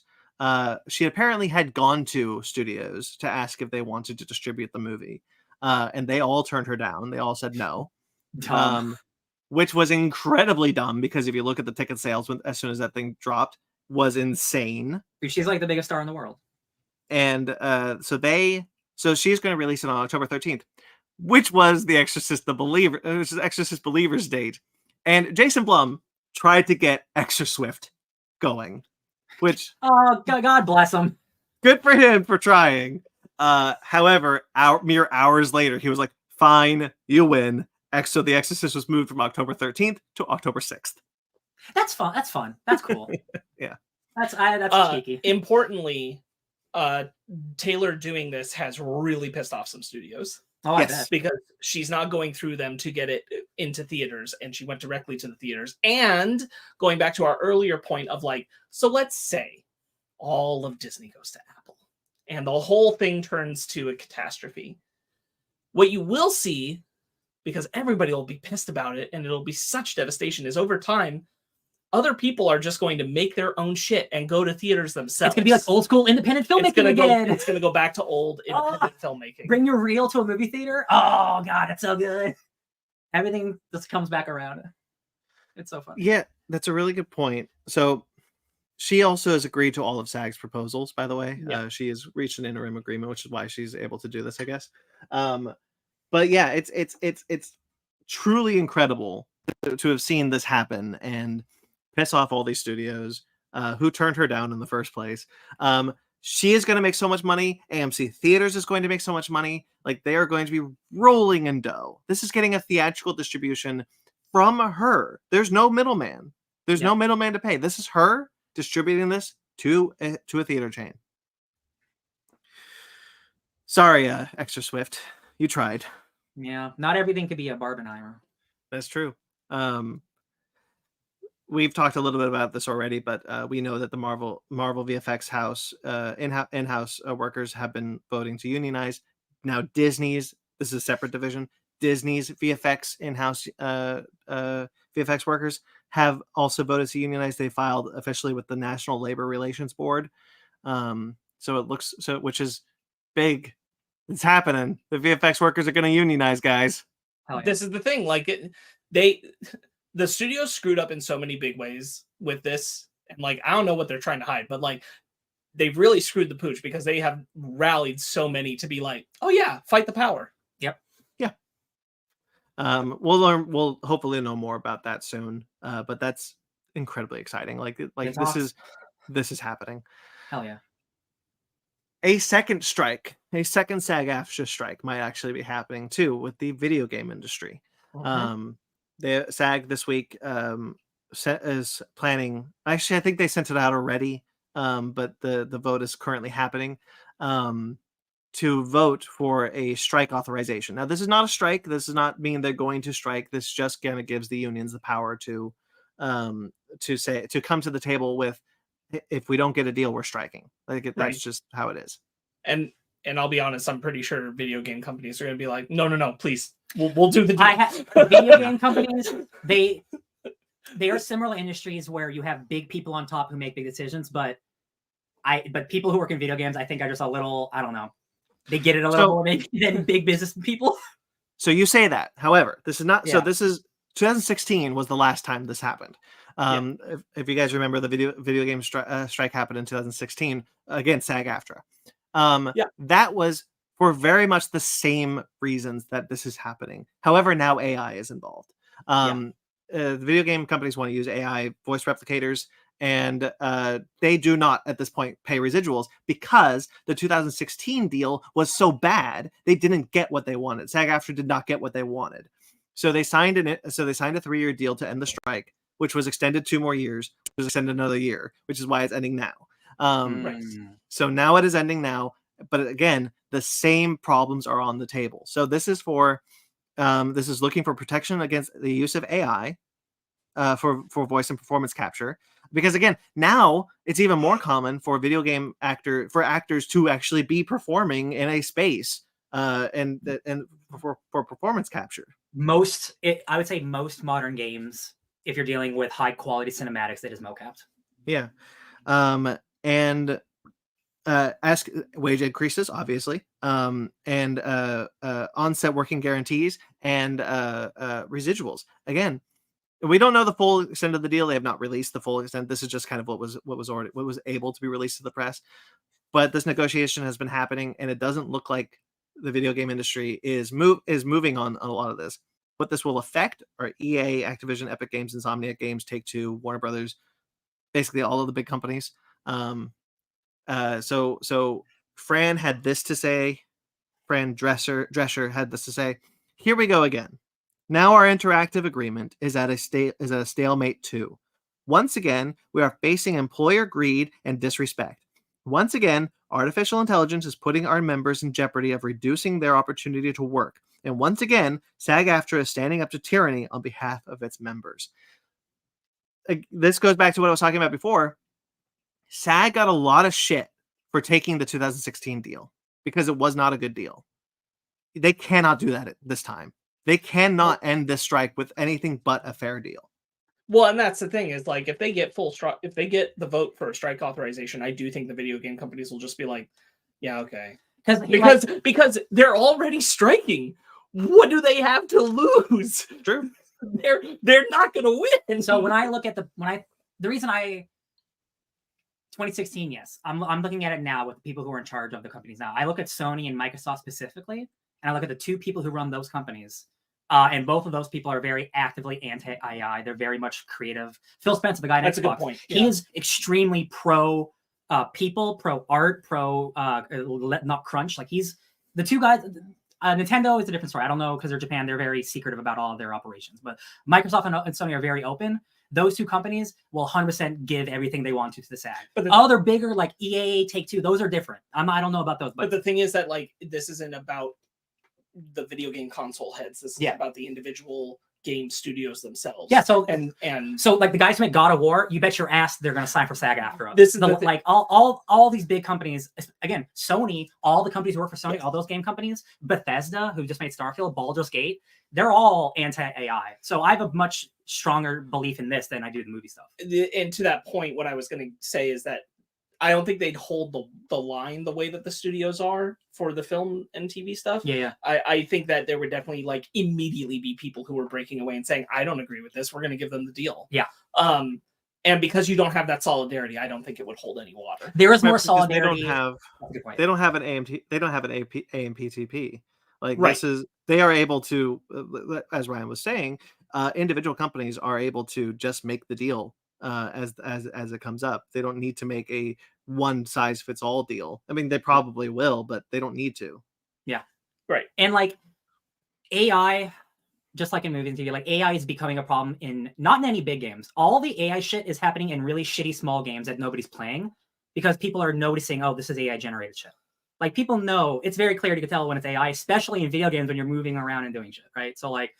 She apparently had gone to studios to ask if they wanted to distribute the movie. And they all turned her down. They all said no. Which was incredibly dumb, because if you look at the ticket sales as soon as that thing dropped, was insane. She's like the biggest star in the world. And so she's going to release it on October 13th, which was the Exorcist Exorcist Believers date. And Jason Blum tried to get Extra Swift going, which God bless him. Good for him for trying. However, mere hours later, he was like, "Fine, you win." So the Exorcist was moved from October 13th to October 6th. That's fun. That's cool. Yeah. That's cheeky. Importantly, Taylor doing this has really pissed off some studios. Oh, yes. Because she's not going through them to get it into theaters, and she went directly to the theaters. And going back to our earlier point of like, so let's say all of Disney goes to Apple and the whole thing turns to a catastrophe. What you will see, because everybody will be pissed about it and it'll be such devastation, is over time, other people are just going to make their own shit and go to theaters themselves. It's going to be like old school independent filmmaking again. It's going to go back to old independent filmmaking. Bring your reel to a movie theater. Oh, God, it's so good. Everything just comes back around. It's so fun. Yeah, that's a really good point. So she also has agreed to all of SAG's proposals, by the way. Yeah. She has reached an interim agreement, which is why she's able to do this, I guess. But yeah, it's truly incredible to have seen this happen and piss off all these studios who turned her down in the first place. She is going to make so much money. AMC Theaters is going to make so much money. Like, they are going to be rolling in dough. This is getting a theatrical distribution from her. There's no middleman. There's no middleman to pay. This is her distributing this to a theater chain. Sorry, Extra Swift. You tried. Yeah, not everything could be a Barbenheimer. That's true. We've talked a little bit about this already, but we know that the Marvel VFX house in-house workers have been voting to unionize. Now Disney's, this is a separate division, Disney's VFX in-house VFX workers have also voted to unionize. They filed officially with the National Labor Relations Board. Which is big. It's happening. The VFX workers are going to unionize, guys. Yeah. This is the thing. Like, the studio screwed up in so many big ways with this, and like, I don't know what they're trying to hide, but like, they've really screwed the pooch, because they have rallied so many to be like, oh yeah, fight the power. Yep. Yeah. We'll hopefully know more about that soon. But that's incredibly exciting. Like it's this awesome. this is happening. Hell yeah. A second SAG-AFTRA strike might actually be happening too with the video game industry. Okay. The SAG this week is planning. Actually, I think they sent it out already. But the vote is currently happening. To vote for a strike authorization. Now, this is not a strike. This does not mean they're going to strike. This just kind of gives the unions the power to come to the table with, if we don't get a deal, we're striking. That's just how it is. And I'll be honest, I'm pretty sure video game companies are going to be like, no, please, we'll do the deal. Video game companies, they are similar industries where you have big people on top who make big decisions, but people who work in video games, I think, are just a little, I don't know. They get it a little more maybe than big business people. So you say that. However, this is not. Yeah. So this is 2016 was the last time this happened. If you guys remember, the video game strike happened in 2016 against SAG-AFTRA. That was for very much the same reasons that this is happening. However, now AI is involved. The video game companies want to use AI voice replicators. And they do not, at this point, pay residuals because the 2016 deal was so bad, they didn't get what they wanted. SAG-AFTRA did not get what they wanted. So they signed a 3-year deal to end the strike, which was extended 2 more years, which was extended another year, which is why it's ending now. So now it is ending now. But again, the same problems are on the table. So this is looking for protection against the use of AI for voice and performance capture. Because again, now it's even more common for actors to actually be performing in a space and for performance capture. I would say most modern games, if you're dealing with high quality cinematics, it is mocapped. Yeah, and ask wage increases, obviously, and on-set working guarantees and residuals. Again, we don't know the full extent of the deal. They have not released the full extent. This is just kind of what was able to be released to the press. But this negotiation has been happening, and it doesn't look like the video game industry is moving on a lot of this. What this will affect are EA, Activision, Epic Games, Insomniac Games, Take-Two, Warner Brothers, basically all of the big companies. So Fran had this to say. Fran Drescher had this to say. Here we go again. Now our interactive agreement is at a stalemate too. Once again, we are facing employer greed and disrespect. Once again, artificial intelligence is putting our members in jeopardy of reducing their opportunity to work. And once again, SAG-AFTRA is standing up to tyranny on behalf of its members. This goes back to what I was talking about before. SAG got a lot of shit for taking the 2016 deal because it was not a good deal. They cannot do that at this time. They cannot end this strike with anything but a fair deal. Well, and that's the thing is, like, if they get if they get the vote for a strike authorization, I do think the video game companies will just be like, yeah, okay. Because they're already striking. What do they have to lose? True. They're not going to win. So when I look at the reason 2016, yes, I'm looking at it now with the people who are in charge of the companies now. I look at Sony and Microsoft specifically, and I look at the 2 people who run those companies. And both of those people are very actively anti-AI. They're very much creative. Phil Spencer, the guy in Xbox, that's a good point. Yeah. He is extremely pro people, pro art, pro not crunch. Like he's the 2 guys. Nintendo is a different story. I don't know because they're Japan. They're very secretive about all of their operations. But Microsoft and Sony are very open. Those 2 companies will 100% give everything they want to the SAG. But other bigger like EA, Take-Two, those are different. I don't know about those. But the thing is that like this isn't about the video game console heads. This is about the individual game studios themselves. Yeah. So and so like the guys who make God of War, you bet your ass they're going to sign for SAG-AFTRA. This is like all these big companies. Again, Sony, all the companies who work for Sony, all those game companies, Bethesda, who just made Starfield, Baldur's Gate, they're all anti-AI. So I have a much stronger belief in this than I do the movie stuff. And to that point, what I was going to say is that I don't think they'd hold the line the way that the studios are for the film and TV stuff. Yeah. I think that there would definitely like immediately be people who were breaking away and saying, I don't agree with this. We're going to give them the deal. Yeah. And because you don't have that solidarity, I don't think it would hold any water. There is more solidarity. They don't have an AMT. They don't have an AMPTP. Like this is, they are able to, as Ryan was saying, individual companies are able to just make the deal as it comes up. They don't need to make a one size fits all deal. I mean, they probably will, but they don't need to. Yeah. Right. And like AI, just like in movies and TV, like AI is becoming a problem not in any big games. All the AI shit is happening in really shitty small games that nobody's playing because people are noticing, oh, this is AI generated shit. Like people know, it's very clear to tell when it's AI, especially in video games when you're moving around and doing shit, right? So like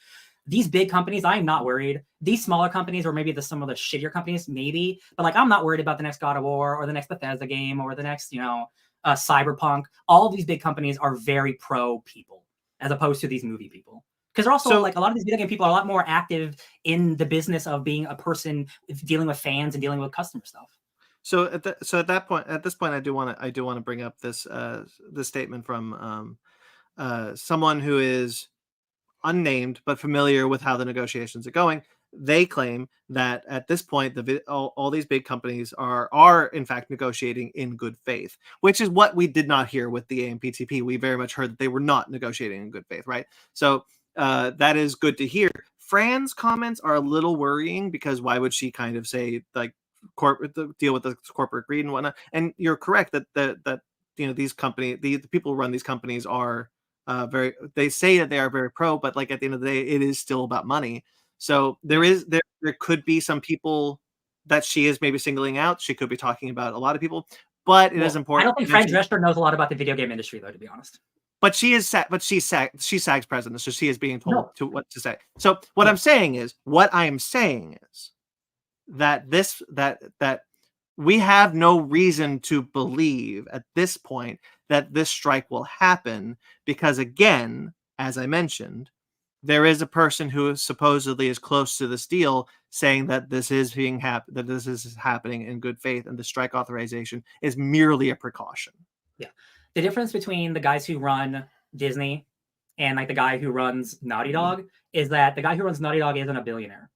these big companies, I'm not worried. These smaller companies, or maybe some of the shittier companies, maybe, but like I'm not worried about the next God of War or the next Bethesda game or the next, Cyberpunk. All of these big companies are very pro people as opposed to these movie people. Because they're also like a lot of these video game people are a lot more active in the business of being a person dealing with fans and dealing with customer stuff. So at this point, I do want to bring up this statement from someone who is unnamed but familiar with how the negotiations are going. They claim that at this point, all these big companies are in fact negotiating in good faith, which is what we did not hear with the AMPTP. We very much heard that they were not negotiating in good faith, right? So that is good to hear. Fran's comments are a little worrying because why would she kind of say like deal with the corporate greed and whatnot? And you're correct that these companies, the people who run these companies are they say that they are very pro, but like at the end of the day, it is still about money. So there could be some people that she is maybe singling out. She could be talking about a lot of people, but it is important. I don't think Fran Drescher knows a lot about the video game industry, though, to be honest. But she's SAG's president, so she is being told what to say. So what I'm saying is that we have no reason to believe at this point that this strike will happen because, again, as I mentioned, there is a person who supposedly is close to this deal saying that this is happening in good faith, and the strike authorization is merely a precaution. Yeah. The difference between the guys who run Disney and like the guy who runs Naughty Dog is that the guy who runs Naughty Dog isn't a billionaire.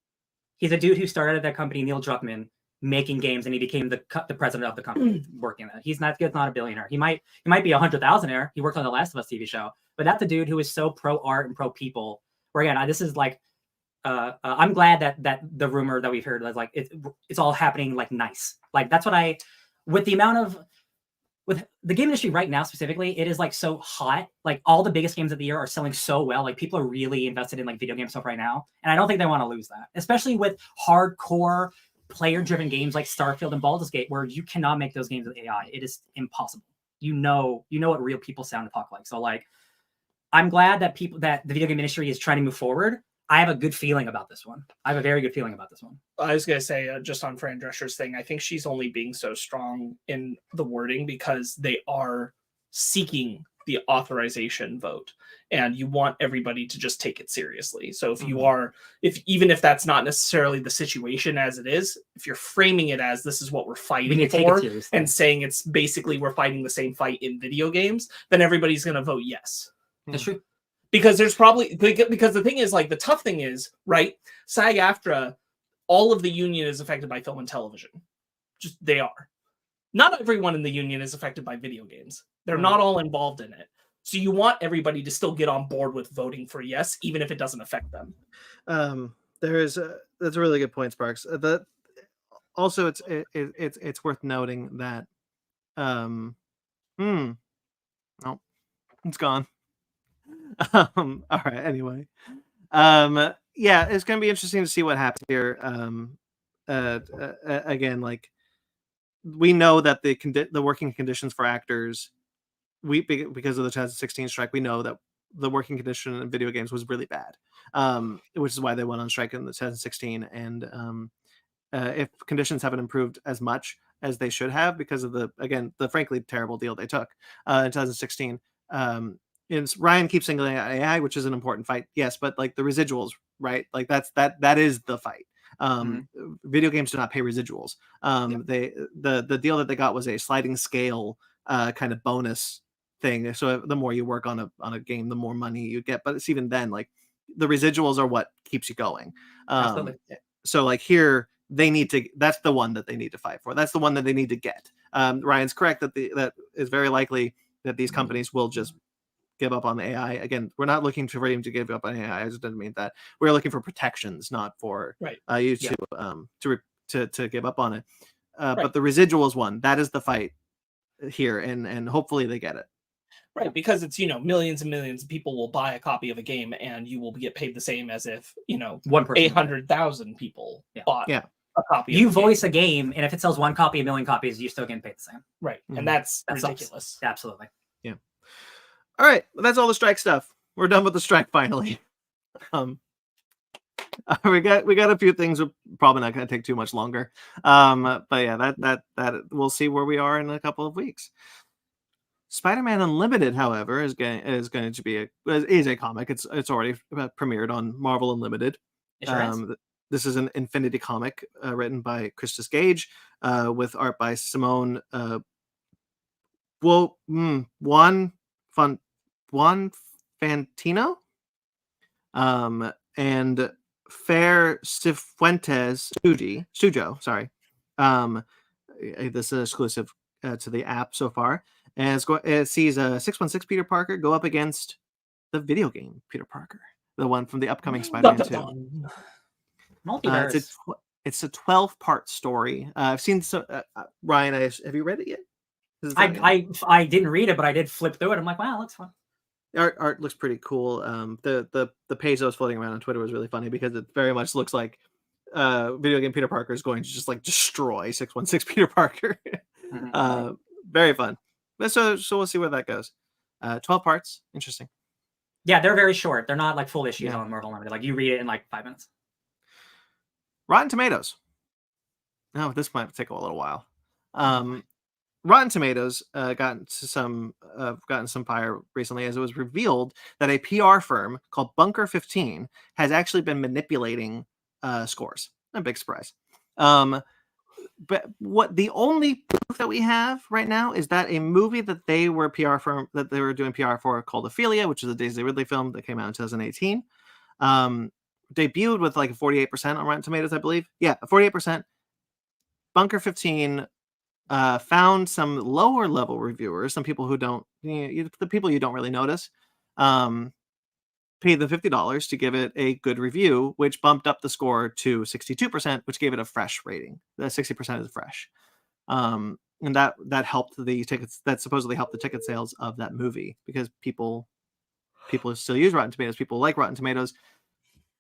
He's a dude who started at that company, Neil Druckmann, making games, and he became the president of the company working there. He's not a billionaire. He might be $100,000-aire. He worked on the Last of Us TV show, but that's a dude who is so pro art and pro people. Where again, this is like, I'm glad that the rumor that we've heard is like it's all happening like nice. Like that's what with the game industry right now specifically, it is like so hot. Like all the biggest games of the year are selling so well. Like people are really invested in like video game stuff right now. And I don't think they want to lose that, especially with hardcore player-driven games like Starfield and Baldur's Gate, where you cannot make those games with AI. It is impossible. You know what real people sound and talk like. So like, I'm glad that the video game industry is trying to move forward. I have a good feeling about this one. I have a very good feeling about this one. I was going to say, just on Fran Drescher's thing, I think she's only being so strong in the wording because they are seeking the authorization vote, and you want everybody to just take it seriously. So if you are, even if that's not necessarily the situation as it is, if you're framing it as this is what we're fighting for and saying it's basically we're fighting the same fight in video games, then everybody's going to vote yes. That's true. Because the thing is, like, the tough thing is, right, SAG-AFTRA, all of the union is affected by film and television. Just they are. Not everyone in the union is affected by video games. They're not all involved in it. So you want everybody to still get on board with voting for yes, even if it doesn't affect them. That's a really good point, Sparks. Also, it's worth noting that no, it's gone. All right. Anyway, yeah, it's gonna be interesting to see what happens here. Again, like we know that the working conditions for actors, because of the 2016 strike, we know that the working condition in video games was really bad, which is why they went on strike in the 2016. And if conditions haven't improved as much as they should have because of the frankly terrible deal they took in 2016. And Ryan keeps singling out AI, which is an important fight, yes, but like the residuals, right? Like that is the fight. Video games do not pay residuals. The deal that they got was a sliding scale kind of bonus thing. So the more you work on a game, the more money you get. But it's even then, like the residuals are what keeps you going. So like here, that's the one that they need to fight for. That's the one that they need to get. Ryan's correct that is very likely that these companies will just give up on the AI. Again, we're not looking for him to give up on AI. I just didn't mean that. We're looking for protections, not for you to give up on it. But the residuals one, that is the fight here, and hopefully they get it. Right, because it's, millions and millions of people will buy a copy of a game and you will get paid the same as if, one person 800,000 people bought Yeah. a copy you of the voice game. a game, and if it sells one copy, 1,000,000 copies, you still getting paid the same. Right, Mhm. and that's That sucks. ridiculous. Absolutely. All right, well, that's all the strike stuff. We're done with the strike finally. We got a few things. We're probably not going to take too much longer. But yeah, that we'll see where we are in a couple of weeks. Spider-Man Unlimited, however, is going to be a comic. It's already premiered on Marvel Unlimited. It sure is. This is an Infinity comic written by Christus Gage with art by Simone Juan Fantino and Fair Cifuentes Sujo. Sorry. This is exclusive to the app so far. And it sees 616 Peter Parker go up against the video game Peter Parker, the one from the upcoming Spider-Man 2. Multiverse. It's a 12-part story. I've seen some. Ryan, have you read it yet? I didn't read it, but I did flip through it. I'm like, wow, looks fun. Art looks pretty cool. The page that was floating around on Twitter was really funny because it very much looks like video game Peter Parker is going to just like destroy 616 Peter Parker. Very fun. But so we'll see where that goes. 12 parts. Interesting. Yeah, they're very short. They're not like full issues on Marvel Unlimited. Like you read it in like 5 minutes. Rotten Tomatoes. Oh, this might take a little while. Rotten Tomatoes gotten some fire recently as it was revealed that a PR firm called Bunker 15 has actually been manipulating scores. A big surprise. But the only proof that we have right now is that a movie that they were doing PR for called Ophelia, which is a Daisy Ridley film that came out in 2018, debuted with like a 48% on Rotten Tomatoes, I believe. Yeah, 48%. Bunker 15 found some lower level reviewers, some people who don't, the people you don't really notice, paid the $50 to give it a good review, which bumped up the score to 62%, which gave it a fresh rating. The 60% is fresh. And that helped the tickets, that supposedly helped the ticket sales of that movie because people still use Rotten Tomatoes. People like Rotten Tomatoes.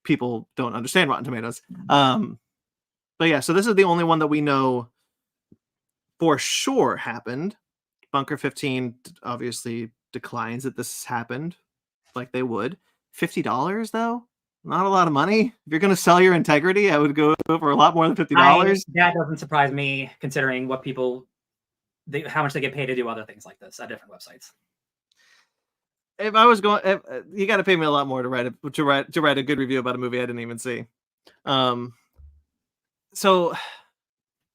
People don't understand Rotten Tomatoes. But yeah, so this is the only one that we know for sure happened. Bunker 15 obviously declines that this happened like they would. $50 though? Not a lot of money. If you're going to sell your integrity, I would go for a lot more than $50. That doesn't surprise me considering what how much they get paid to do other things like this at different websites. If I was going, you got to pay me a lot more to write a good review about a movie I didn't even see. So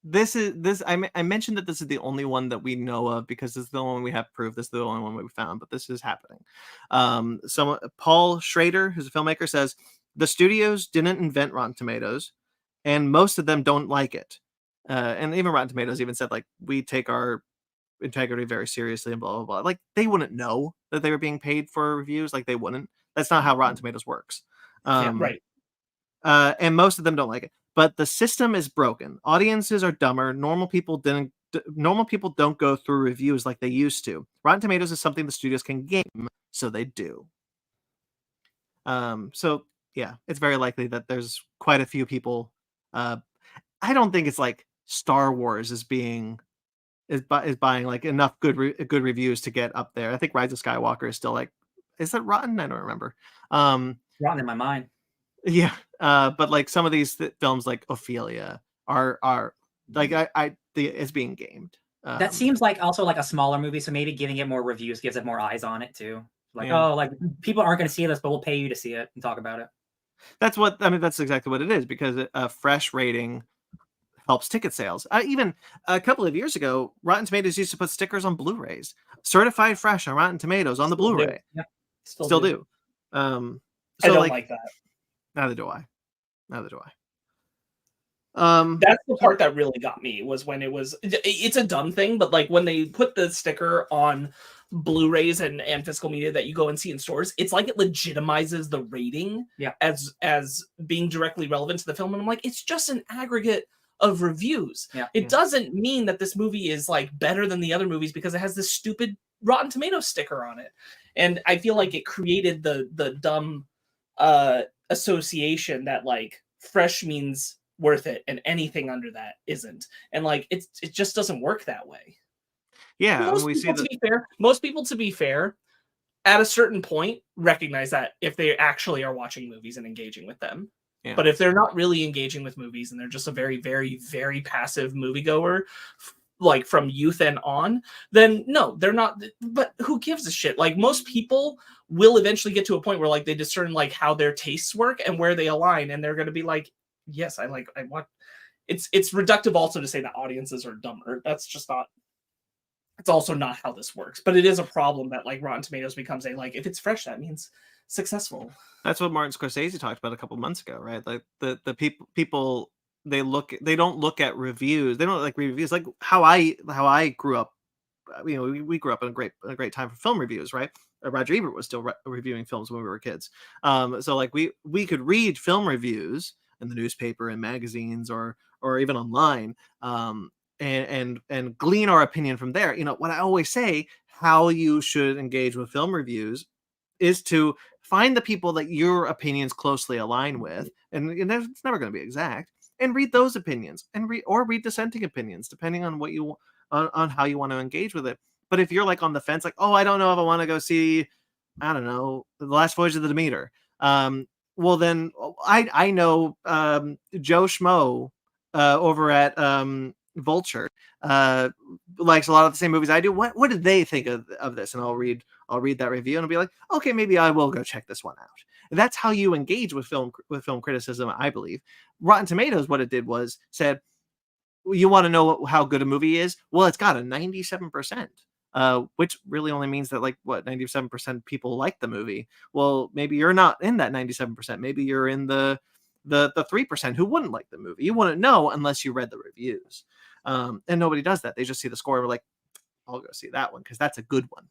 I mentioned that this is the only one that we know of because this is the only one we have proof. This is the only one we found, but this is happening. Paul Schrader, who's a filmmaker, says the studios didn't invent Rotten Tomatoes, and most of them don't like it. And even Rotten Tomatoes even said like we take our integrity very seriously and blah blah blah. Like they wouldn't know that they were being paid for reviews. Like they wouldn't. That's not how Rotten Tomatoes works. Right. And most of them don't like it. But the system is broken. Audiences are dumber. Normal people don't go through reviews like they used to. Rotten Tomatoes is something the studios can game, so they do. So yeah, it's very likely that there's quite a few people. I don't think it's like Star Wars is buying like enough good reviews to get up there. I think Rise of Skywalker is still like, is that rotten? I don't remember. Rotten in my mind. Yeah, but like some of these films, like Ophelia, are like it's being gamed. That seems like also like a smaller movie, so maybe giving it more reviews gives it more eyes on it too. Like, oh, like people aren't going to see this, but we'll pay you to see it and talk about it. That's exactly what it is because a fresh rating helps ticket sales. Even a couple of years ago, Rotten Tomatoes used to put stickers on Blu-rays, certified fresh on Rotten Tomatoes on the Blu-ray. Yeah, still do. I don't like that. Neither do I. That's the part that really got me was when it's a dumb thing, but like when they put the sticker on Blu-rays and physical media that you go and see in stores, it's like it legitimizes the rating as being directly relevant to the film. And I'm like, it's just an aggregate of reviews. It doesn't mean that this movie is like better than the other movies because it has this stupid Rotten Tomatoes sticker on it. And I feel like it created the dumb association that like fresh means worth it and anything under that isn't. And like it just doesn't work that way. Yeah, and we see that. Most people, to be fair, at a certain point, recognize that if they actually are watching movies and engaging with them. Yeah. But if they're not really engaging with movies and they're just a very, very, very passive moviegoer, like from youth and on, then no, they're not. But who gives a shit? Like most people will eventually get to a point where like they discern like how their tastes work and where they align, and they're going to be like, yes, I want. It's reductive also to say that audiences are dumber. That's just not. It's also not how this works, but it is a problem that like Rotten Tomatoes becomes a like if it's fresh that means successful. That's what Martin Scorsese talked about a couple months ago, right? Like the people they don't look at reviews. They don't like reviews like how I grew up. You know, we grew up in a great time for film reviews, right? Roger Ebert was still reviewing films when we were kids. So like we could read film reviews in the newspaper and magazines or even online. And glean our opinion from there. You know, what I always say, how you should engage with film reviews is to find the people that your opinions closely align with, and it's never going to be exact, and read those opinions and read dissenting opinions, depending on what you on how you want to engage with it. But if you're like on the fence, like, oh, I don't know if I want to go see, I don't know, The Last Voyage of the Demeter. Well, then I know Joe Schmo over at Vulture likes a lot of the same movies I do. What did they think of this? And I'll read that review and I'll be like, okay, maybe I will go check this one out. And that's how you engage with film criticism, I believe. Rotten Tomatoes, what it did was said, you want to know how good a movie is? Well, it's got a 97%. Which really only means that like 97% people like the movie. Well, maybe you're not in that 97%. Maybe you're in the 3% who wouldn't like the movie. You wouldn't know unless you read the reviews. And nobody does that. They just see the score and we're like, I'll go see that one because that's a good one.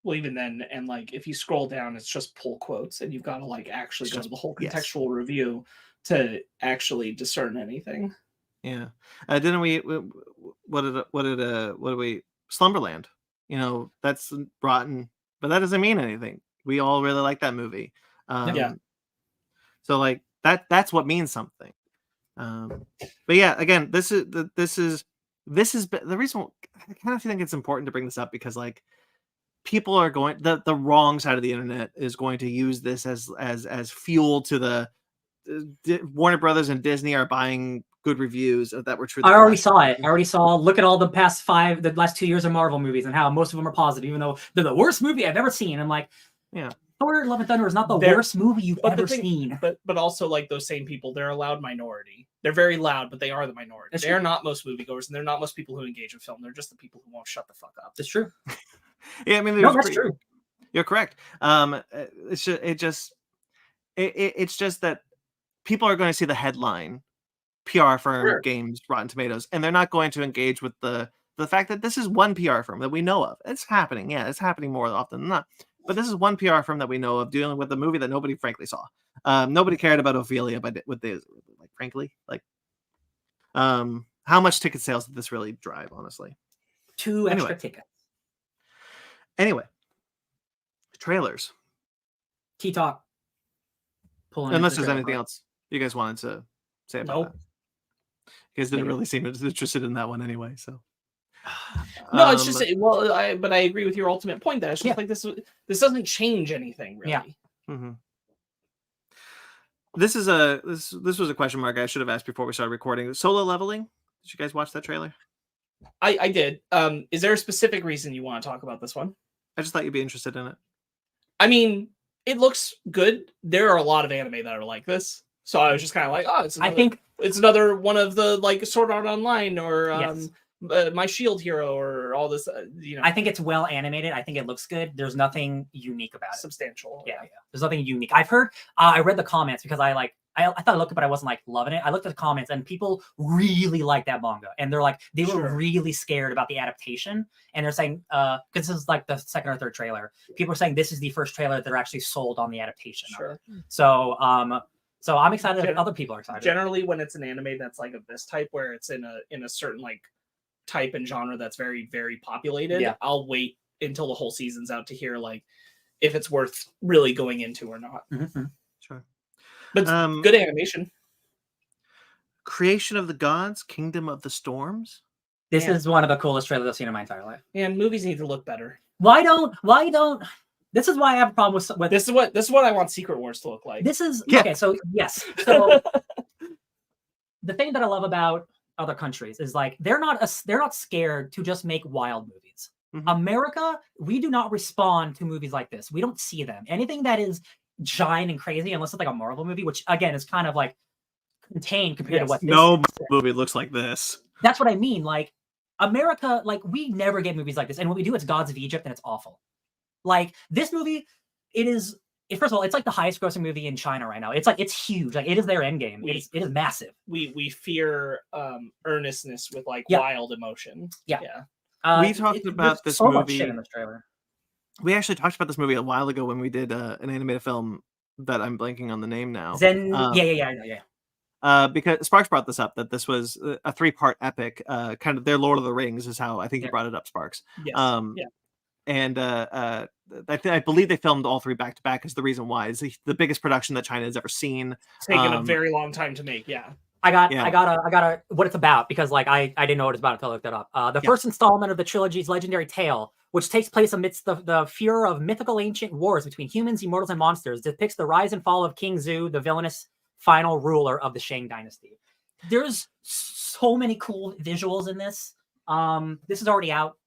Well, even then, and like if you scroll down, it's just pull quotes, and you've got to like actually go to the whole contextual review to actually discern anything. Yeah. Didn't we? What did we? Slumberland. You know, that's rotten, but that doesn't mean anything. We all really like that movie. Yeah. So like that's what means something. But yeah, again, this is the reason I kind of think it's important to bring this up because like people are going the wrong side of the internet is going to use this as fuel to the Warner Brothers and Disney are buying good reviews that were true. I already saw it. Look at all the last 2 years of Marvel movies and how most of them are positive, even though they're the worst movie I've ever seen. I'm like, yeah. Thor: Love and Thunder is not the worst movie you've ever seen. But also, like those same people, they're a loud minority. They're very loud, but they are the minority. They're not most moviegoers, and they're not most people who engage with film. They're just the people who won't shut the fuck up. That's true. Yeah, I mean, that's true. You're correct. It's just that people are going to see the headline, PR firm games Rotten Tomatoes, and they're not going to engage with the fact that this is one PR firm that we know of. It's happening. Yeah, it's happening more often than not. But this is one PR firm that we know of dealing with a movie that nobody frankly saw. Nobody cared about Ophelia, but frankly, how much ticket sales did this really drive, honestly? 2 extra tickets. Anyway, trailers. Key talk. Unless there's anything else you guys wanted to say about that. You guys didn't really seem interested in that one anyway, so. No, it's just but I agree with your ultimate point that it's just like this doesn't change anything really. Yeah. Mm-hmm. This was a question mark I should have asked before we started recording. Solo Leveling. Did you guys watch that trailer? I did. Is there a specific reason you want to talk about this one? I just thought you'd be interested in it. I mean, it looks good. There are a lot of anime that are like this, so I was just kind of like, oh, it's another one of the like Sword Art Online or My Shield Hero or all this. I think it's well animated. I think it looks good. There's nothing unique about it. Substantial. Yeah. There's nothing unique. I've heard. I read the comments because I thought I looked, but I wasn't like loving it. I looked at the comments and people really like that manga, and they're like they were really scared about the adaptation, and they're saying because this is like the second or third trailer. People are saying this is the first trailer that they're actually sold on the adaptation. Sure. So I'm excited. Other people are excited. Generally, when it's an anime that's like of this type, where it's in a certain like type and genre that's very very populated, I'll wait until the whole season's out to hear like if it's worth really going into or not. Mm-hmm. Sure. But good animation. Creation of the Gods, Kingdom of the Storms. This is one of the coolest trailers I've seen in my entire life. And movies need to look better. Why don't? This is why I have a problem with This is what I want Secret Wars to look like. This is okay. So yes. So the thing that I love about other countries is like they're not scared to just make wild movies. Mhm. America, we do not respond to movies like this. We don't see them. Anything that is giant and crazy, unless it's like a Marvel movie, which again is kind of like contained compared to what this No is. movie looks like this. That's what I mean. Like America, like we never get movies like this, and when we do, it's Gods of Egypt, and it's awful. Like this movie, first of all, it's like the highest grossing movie in China right now. It's huge. Like it is their end game. It is massive. We fear earnestness with like Yeah. wild emotion. Yeah. We talked about there's this so much movie- shit in this trailer. We actually talked about this movie a while ago when we did an animated film that I'm blanking on the name now. Yeah. Because Sparks brought this up, that this was a 3-part epic, kind of their Lord of the Rings is how I think you brought it up, Sparks. Yes. And I believe they filmed all 3 back to back is the reason why. It's the biggest production that China has ever seen. It's taken a very long time to make. Yeah. I got what it's about because like I didn't know what it's about until I looked it up. The first installment of the trilogy's legendary tale, which takes place amidst the furor of mythical ancient wars between humans, immortals, and monsters, depicts the rise and fall of King Zhu, the villainous final ruler of the Shang dynasty. There's so many cool visuals in this. This is already out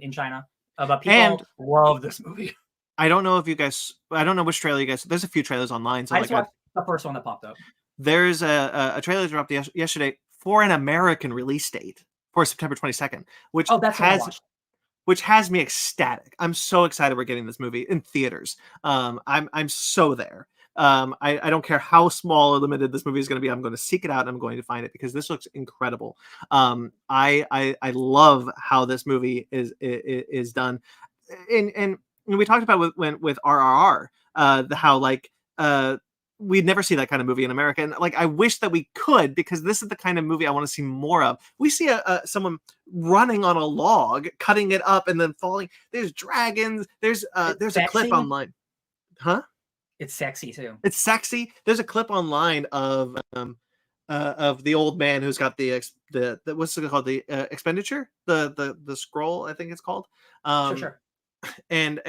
in China, but people love this movie. I don't know which trailer you guys. There's a few trailers online. So I just watched the first one that popped up. There's a trailer that dropped yesterday for an American release date for September 22nd, which has me ecstatic. I'm so excited we're getting this movie in theaters. I'm so there. I don't care how small or limited this movie is going to be. I'm going to seek it out and I'm going to find it because this looks incredible. I love how this movie is done, and we talked about with RRR how like we'd never see that kind of movie in America, and like I wish that we could, because this is the kind of movie I want to see more of. We see someone running on a log, cutting it up, and then falling. There's dragons. There's a clip online, huh? It's sexy too. It's sexy. There's a clip online of the old man who's got the what's it called, the expenditure, the scroll, I think it's called. Sure. And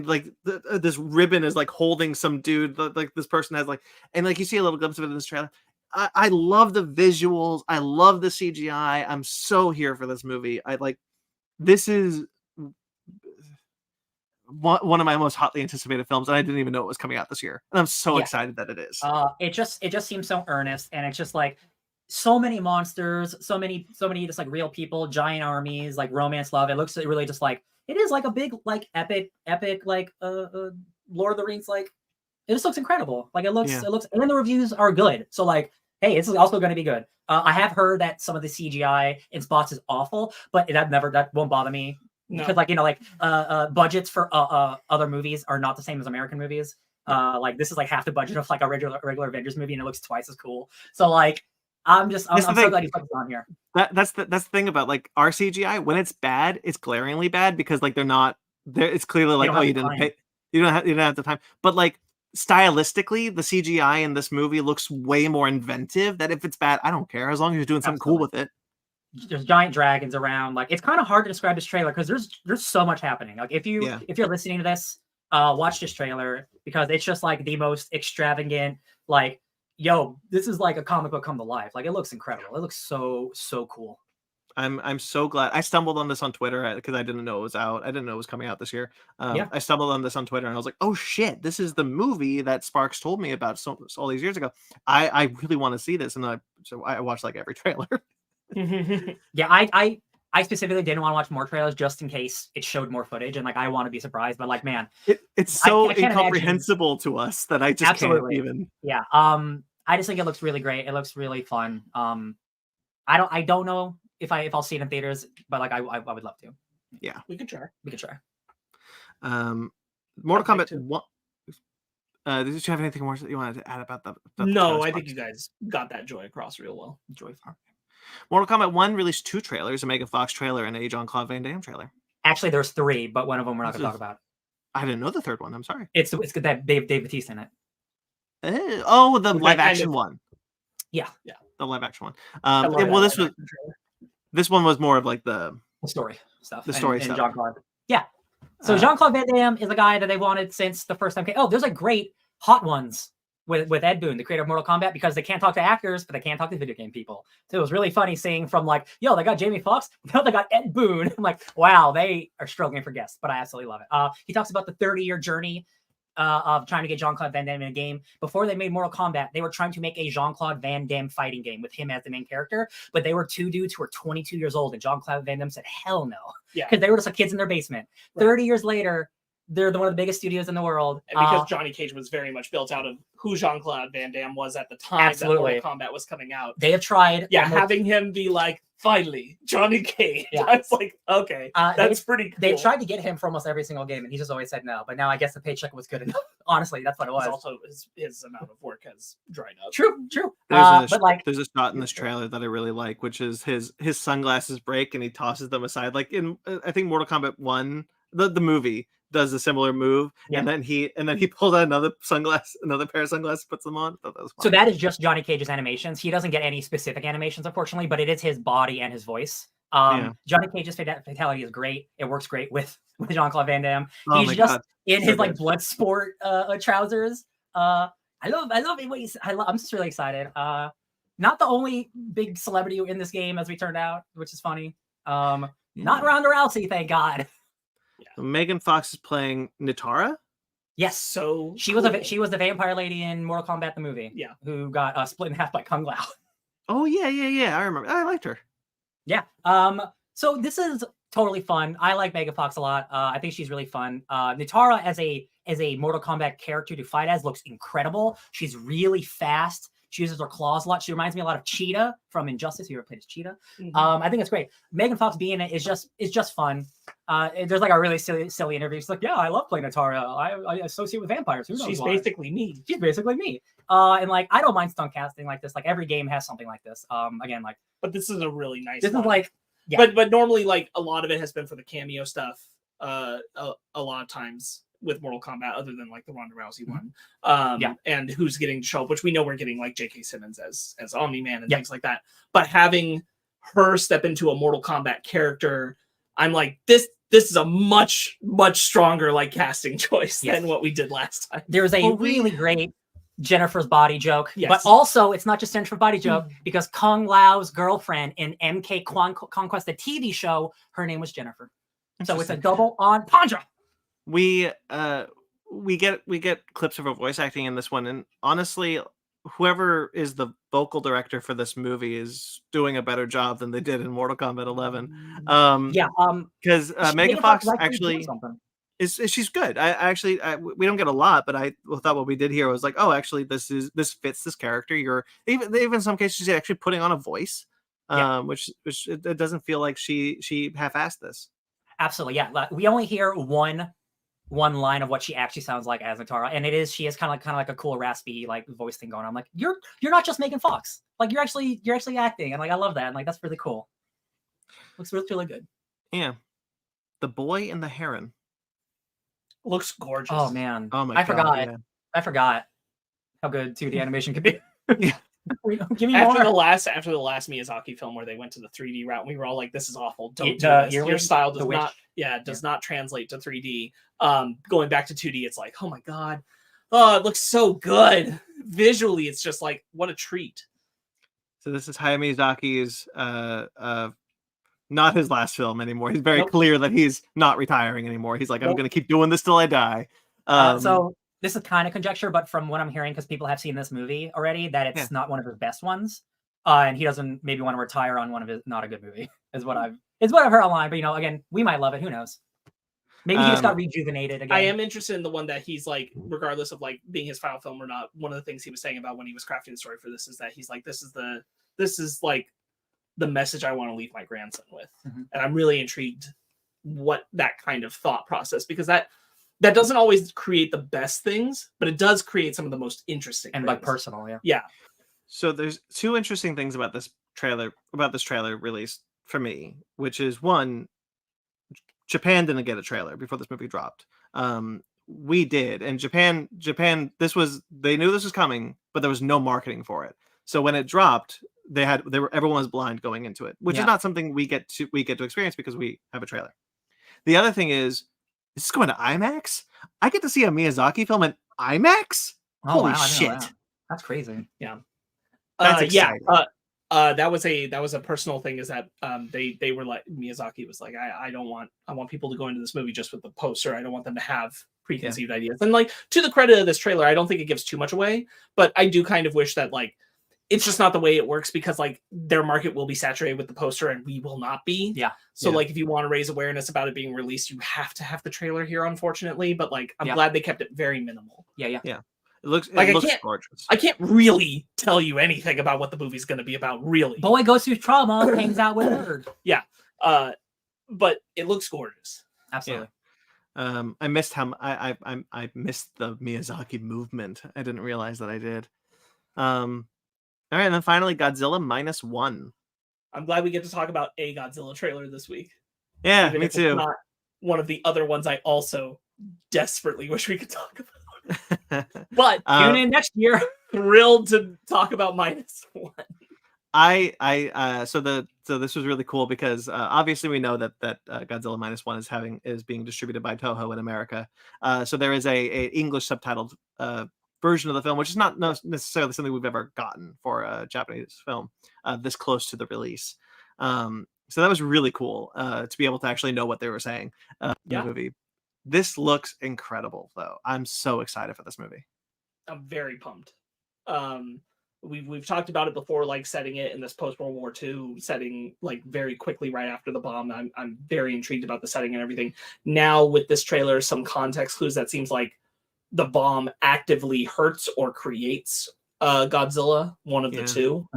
like this ribbon is like holding some dude, like this person has like, and like you see a little glimpse of it in this trailer. I love the visuals. I love the CGI. I'm so here for this movie. This is one of my most hotly anticipated films, and I didn't even know it was coming out this year. And I'm so excited that it is. It just seems so earnest, and it's just like so many monsters, so many just like real people, giant armies, like romance, love. It looks really just like it is like a big like epic like Lord of the Rings. Like it just looks incredible. Like it looks, and the reviews are good. So like, hey, it's also going to be good. I have heard that some of the CGI in spots is awful, but that won't bother me. No. Because like budgets for other movies are not the same as American movies. Like this is like half the budget of like a regular Avengers movie, and it looks twice as cool. So like I'm so glad you put this on here. That's the thing about like our CGI. When it's bad, it's glaringly bad because like they're not there. It's clearly like, oh, you didn't have the time. But like stylistically, the CGI in this movie looks way more inventive. That if it's bad, I don't care as long as you're doing something cool with it. There's giant dragons around. Like it's kind of hard to describe this trailer because there's so much happening. Like if you're listening to this, watch this trailer because it's just like the most extravagant. Like, yo, this is like a comic book come to life. Like it looks incredible. It looks so cool. I'm so glad I stumbled on this on Twitter because I didn't know it was out. I didn't know it was coming out this year. I stumbled on this on Twitter and I was like, oh shit, this is the movie that Sparks told me about all these years ago. I really want to see this, and so I watched like every trailer. Yeah, I specifically didn't want to watch more trailers just in case it showed more footage, and like I want to be surprised, but like man, it's so incomprehensible to us that I just can't even. Yeah, I just think it looks really great. It looks really fun. I don't know if I'll see it in theaters, but like I would love to. Yeah, we could try. Mortal Kombat 1. Did you have anything more that you wanted to add about the No, I think you guys got that joy across real well. Mortal Kombat 1 released 2 trailers, a Megan Fox trailer and a Jean-Claude Van Damme trailer. Actually, there's 3, but one of them we're not going to talk about. I didn't know the third one. I'm sorry. It's got that Dave Bautista in it. Oh, the With that live kind action of- one. Yeah. The live action one. I love Well, that live action trailer. this one was more of like the The story stuff. The story and stuff. Jean-Claude. Yeah. So Jean-Claude Van Damme is a guy that they wanted since the first time. Oh, there's like great Hot Ones with Ed Boon, the creator of Mortal Kombat, because they can't talk to actors, but they can't talk to video game people. So it was really funny seeing from like, yo, they got Jamie Foxx, now they got Ed Boon. I'm like, wow, they are struggling for guests, but I absolutely love it. He talks about the 30-year journey of trying to get Jean-Claude Van Damme in a game. Before they made Mortal Kombat, they were trying to make a Jean-Claude Van Damme fighting game with him as the main character, but they were 2 dudes who were 22 years old, and Jean-Claude Van Damme said, hell no. Yeah. Because they were just like kids in their basement. Right. 30 years later, they're one of the biggest studios in the world. And because Johnny Cage was very much built out of who Jean-Claude Van Damme was at the time Absolutely. that Mortal Kombat was coming out. They have tried. Yeah, almost- having him be like, finally, Johnny Cage. Yeah. I was like, okay, that's pretty cool. They tried to get him for almost every single game, and he just always said no. But now I guess the paycheck was good enough. Honestly, that's what it was. Also, his amount of work has dried up. True. There's a shot in this trailer that I really like, which is his sunglasses break and he tosses them aside. Like in I think Mortal Kombat 1, the movie does a similar move, and then he pulls out another pair of sunglasses, puts them on. That was so that is just Johnny Cage's animations. He doesn't get any specific animations, unfortunately, but it is his body and his voice. Johnny Cage's fatality is great. It works great with Jean-Claude Van Damme. He's just in his like blood sport trousers. I love it. I'm just really excited. Not the only big celebrity in this game, as we turned out, which is funny. Not Ronda Rousey, thank God. So Megan Fox is playing Nitara. Yes, So she was the vampire lady in Mortal Kombat the movie. Yeah, who got split in half by Kung Lao. Oh yeah. I remember. I liked her. Yeah. So this is totally fun. I like Megan Fox a lot. I think she's really fun. Nitara as a Mortal Kombat character to fight as looks incredible. She's really fast. She uses her claws a lot. She reminds me a lot of Cheetah from Injustice. You ever played as Cheetah? Mm-hmm. I think it's great. Megan Fox being in it is just fun. There's like a really silly interview. She's like, yeah, I love playing Nitara. I associate with vampires. Who knows she's why? basically me. She's basically me. And like, I don't mind stunt casting like this. Like every game has something like this. Again, like, But this is a really nice. this one. is like, yeah. But normally, like a lot of it has been for the cameo stuff. A lot of times with Mortal Kombat, other than like the Ronda Rousey one. And who's getting to show up, which we know we're getting like J.K. Simmons as Omni-Man and things like that. But having her step into a Mortal Kombat character, I'm like, this is a much stronger like casting choice than what we did last time. There's a really great Jennifer's body joke, Yes. but also it's not just Jennifer's body joke because Kung Lao's girlfriend in MK Conquest, the TV show, her name was Jennifer. So it's a double entendre. We get clips of her voice acting in this one, and honestly, whoever is the vocal director for this movie is doing a better job than they did in Mortal Kombat 11. Because Megan Fox actually she's good. We don't get a lot, but I thought what we did here was like, oh, actually, this fits this character. You're even in some cases she's actually putting on a voice, which it doesn't feel like she half-assed this. Absolutely, yeah. We only hear one line of what she actually sounds like as Nitara, and she is kind of like a cool raspy like voice thing going on. I'm like, you're not just Megan Fox, like you're actually acting, and like I love that, and like that's really cool. Looks really good. Yeah, the boy and the heron looks gorgeous. Oh man, oh my God, I forgot how good 2D animation could be. Yeah. Give me after more. the last Miyazaki film where they went to the 3D route, we were all like, "This is awful. Don't do this. Your style does not translate to 3D." Going back to 2D, it's like, oh my God, oh, it looks so good visually. It's just like, what a treat. So this is Hayao Miyazaki's not his last film anymore. He's very clear that he's not retiring anymore. He's like, I'm going to keep doing this till I die. So this is kind of conjecture, but from what I'm hearing, because people have seen this movie already, that it's not one of his best ones, and he doesn't maybe want to retire on one of his not a good movie. Is what I've heard online. But again, we might love it. Who knows? Maybe he just got rejuvenated again. I am interested in the one that he's like, regardless of like being his final film or not. One of the things he was saying about when he was crafting the story for this is that he's like, this is like the message I want to leave my grandson with, and I'm really intrigued what that kind of thought process, because that doesn't always create the best things, but it does create some of the most interesting and things. like personal, yeah. So there's two interesting things about this trailer release for me, which is one, Japan didn't get a trailer before this movie dropped. We did, and Japan, they knew this was coming, but there was no marketing for it. So when it dropped, everyone was blind going into it, which is not something we get to experience because we have a trailer. The other thing is this going to IMAX? I get to see a Miyazaki film in IMAX? Oh, Holy wow, shit. That's crazy. Yeah. That's exciting. That was a personal thing, is that they were like, Miyazaki was like, I want people to go into this movie just with the poster. I don't want them to have preconceived ideas. And like, to the credit of this trailer, I don't think it gives too much away, but I do kind of wish that like it's just not the way it works, because like their market will be saturated with the poster and we will not be. Yeah. So like, if you want to raise awareness about it being released, you have to have the trailer here, unfortunately. But like, I'm glad they kept it very minimal. Yeah. It looks gorgeous. I can't really tell you anything about what the movie's going to be about, really. Boy goes through trauma, hangs out with nerd. Yeah. But it looks gorgeous. Absolutely. Yeah. I missed I missed the Miyazaki movement. I didn't realize that I did. All right, and then finally Godzilla -1. I'm glad we get to talk about a Godzilla trailer this week. Yeah, Even me if too. It's not one of the other ones I also desperately wish we could talk about. But tune in next year. Thrilled to talk about -1. So this was really cool because obviously we know that Godzilla -1 is being distributed by Toho in America. So there is a English subtitled version of the film, which is not necessarily something we've ever gotten for a Japanese film this close to the release. So that was really cool to be able to actually know what they were saying in the movie. This looks incredible, though. I'm so excited for this movie. I'm very pumped. We've talked about it before, like setting it in this post-World War II setting, like very quickly right after the bomb. I'm very intrigued about the setting and everything. Now with this trailer, some context clues that seems like the bomb actively hurts or creates Godzilla, one of the two.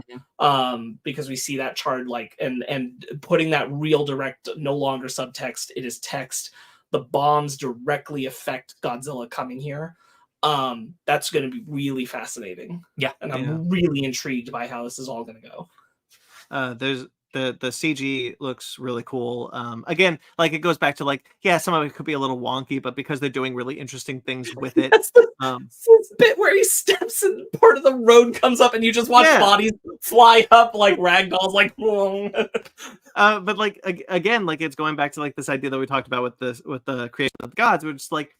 Because we see that charred, like, and putting that real direct, no longer subtext, it is text. The bombs directly affect Godzilla coming here. That's going to be really fascinating. Yeah. And I'm really intrigued by how this is all going to go. There's the CG looks really cool. Again, like it goes back to like, some of it could be a little wonky, but because they're doing really interesting things with it. That's the bit where he steps and part of the road comes up and you just watch bodies fly up like ragdolls, like but like again, like it's going back to like this idea that we talked about with the creation of the gods, which is like,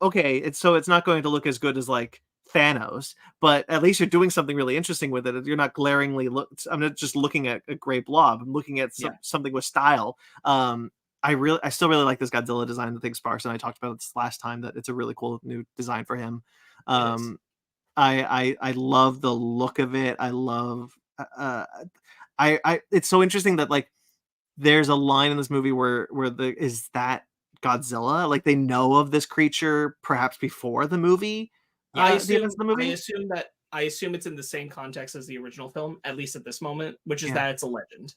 okay, it's not going to look as good as like Thanos, but at least you're doing something really interesting with it. You're not glaringly I'm not just looking at a gray blob. I'm looking at something with style. I still really like this Godzilla design that Think Sparks and I talked about this last time, that it's a really cool new design for him. I love the look of it. I love it's so interesting that like there's a line in this movie where is that Godzilla? Like they know of this creature perhaps before the movie. I assume it's in the same context as the original film, at least at this moment, which is that it's a legend.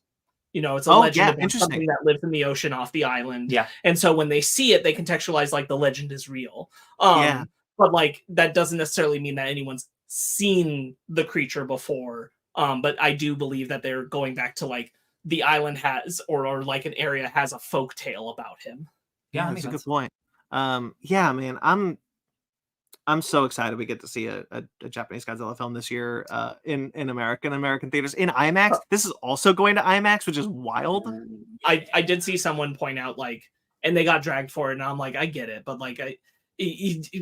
You know, it's a legend about something that lives in the ocean off the island. Yeah. And so when they see it, they contextualize like the legend is real. But like that doesn't necessarily mean that anyone's seen the creature before. But I do believe that they're going back to like the island has or like an area has a folk tale about him. Yeah, that's a good point. Man, I'm so excited we get to see a Japanese Godzilla film this year in American theaters in IMAX. This is also going to IMAX, which is wild. I did see someone point out like, and they got dragged for it, and I'm like, I get it, but like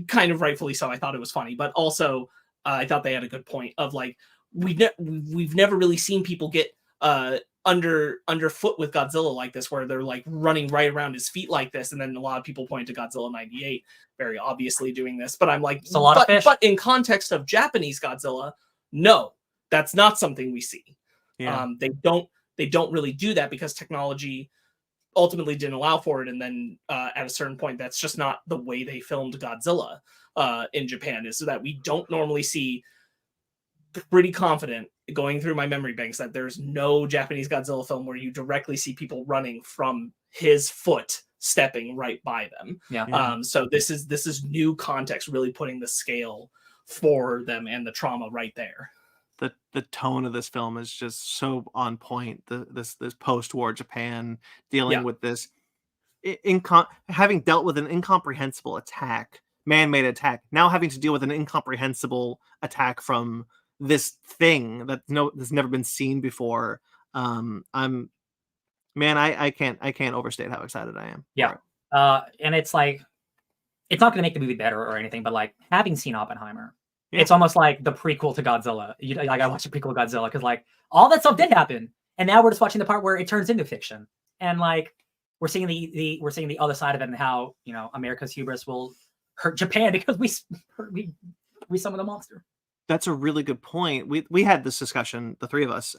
kind of rightfully so. I thought it was funny, but also I thought they had a good point of like we've never really seen people get underfoot with Godzilla like this, where they're like running right around his feet like this, and then a lot of people point to Godzilla 98 very obviously doing this, but I'm like, it's a lot of fish. But in context of Japanese Godzilla, no, that's not something we see. They don't really do that because technology ultimately didn't allow for it, and then at a certain point that's just not the way they filmed Godzilla in Japan, is so that we don't normally see. Pretty confident going through my memory banks that there's no Japanese Godzilla film where you directly see people running from his foot stepping right by them. So this is new context, really putting the scale for them and the trauma right there. The tone of this film is just so on point. This post-war Japan dealing with this having dealt with an incomprehensible attack, man-made attack, now having to deal with an incomprehensible attack from this thing that's never been seen before. I can't overstate how excited I am. Yeah. And it's like, it's not going to make the movie better or anything, but like having seen Oppenheimer, it's almost like the prequel to Godzilla. Like I watched the prequel to Godzilla because like all that stuff did happen, and now we're just watching the part where it turns into fiction, and like we're seeing the other side of it and how America's hubris will hurt Japan because we summon the monster. That's a really good point. We had this discussion, the three of us.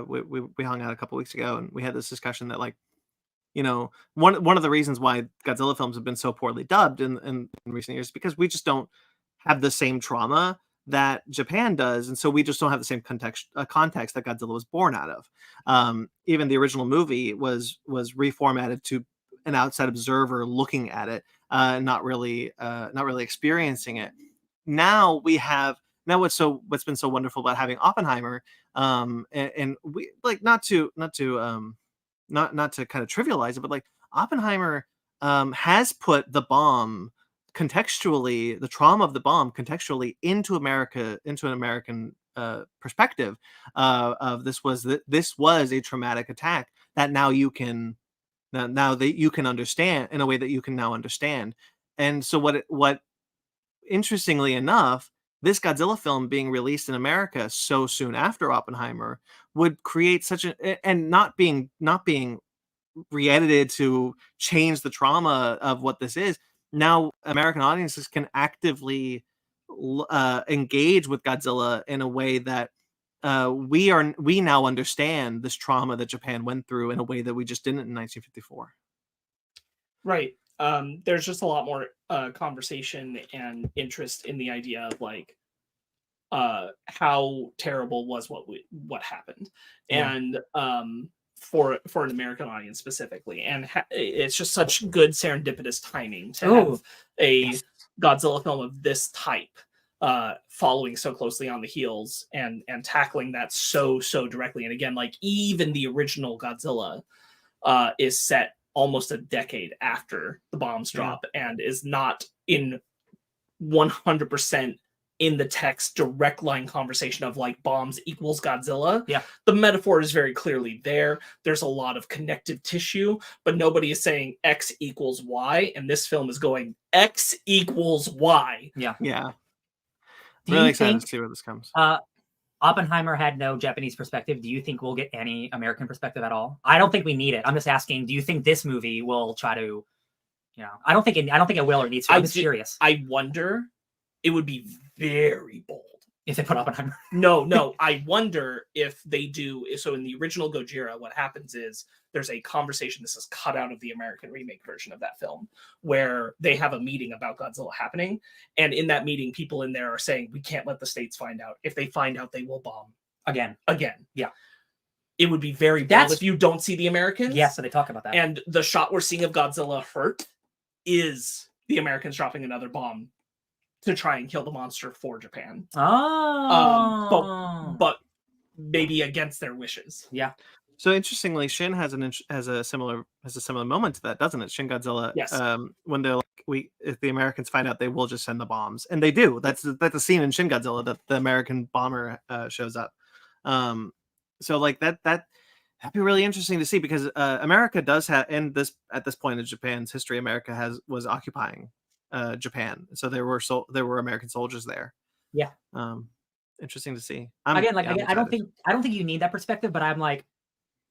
We hung out a couple weeks ago, and we had this discussion that like, one of the reasons why Godzilla films have been so poorly dubbed in recent years is because we just don't have the same trauma that Japan does, and so we just don't have the same context that Godzilla was born out of. Even the original movie was reformatted to an outside observer looking at it, not really experiencing it. Now what's been so wonderful about having Oppenheimer, and we like not to kind of trivialize it, but like Oppenheimer has put the bomb contextually, the trauma of the bomb contextually into an American perspective of this was a traumatic attack that now that you can understand in a way that you can now understand. And so what interestingly enough, this Godzilla film being released in America so soon after Oppenheimer would create and not being re-edited to change the trauma of what this is. Now American audiences can actively engage with Godzilla in a way that we now understand this trauma that Japan went through in a way that we just didn't in 1954. Right. There's just a lot more conversation and interest in the idea of like how terrible was what happened, and for an American audience specifically, and it's just such good serendipitous timing to have a Godzilla film of this type following so closely on the heels and tackling that so directly. And again, like even the original Godzilla is set almost a decade after the bombs drop and is not in 100% in the text direct line conversation of like bombs equals Godzilla. Yeah. The metaphor is very clearly there. There's a lot of connective tissue, but nobody is saying X equals Y. And this film is going X equals Y. Yeah. Yeah. Do Really you excited think to see where this comes. Oppenheimer had no Japanese perspective? Do you think we'll get any American perspective at all? I don't think we need it. I'm just asking, do you think this movie will try to, I don't think it will or needs to. I'm just curious. I wonder. It would be very bold if they put Oppenheimer. No. I wonder if they do. So in the original Gojira, what happens is there's a conversation. This is cut out of the American remake version of that film, where they have a meeting about Godzilla happening. And in that meeting, people in there are saying, we can't let the states find out. If they find out, they will bomb. Again. Yeah. It would be very bold if you don't see the Americans. Yeah, so they talk about that. And the shot we're seeing of Godzilla hurt is the Americans dropping another bomb to try and kill the monster for Japan. But maybe against their wishes. Yeah. So interestingly, Shin has a similar moment to that, doesn't it? Shin Godzilla. Yes. When they're like, if the Americans find out, they will just send the bombs, and they do. That's the scene in Shin Godzilla that the American bomber shows up. So like that'd be really interesting to see, because America does have, at this point in Japan's history, America was occupying Japan, so there were American soldiers there. Yeah. Interesting to see. I don't think you need that perspective, but I'm like,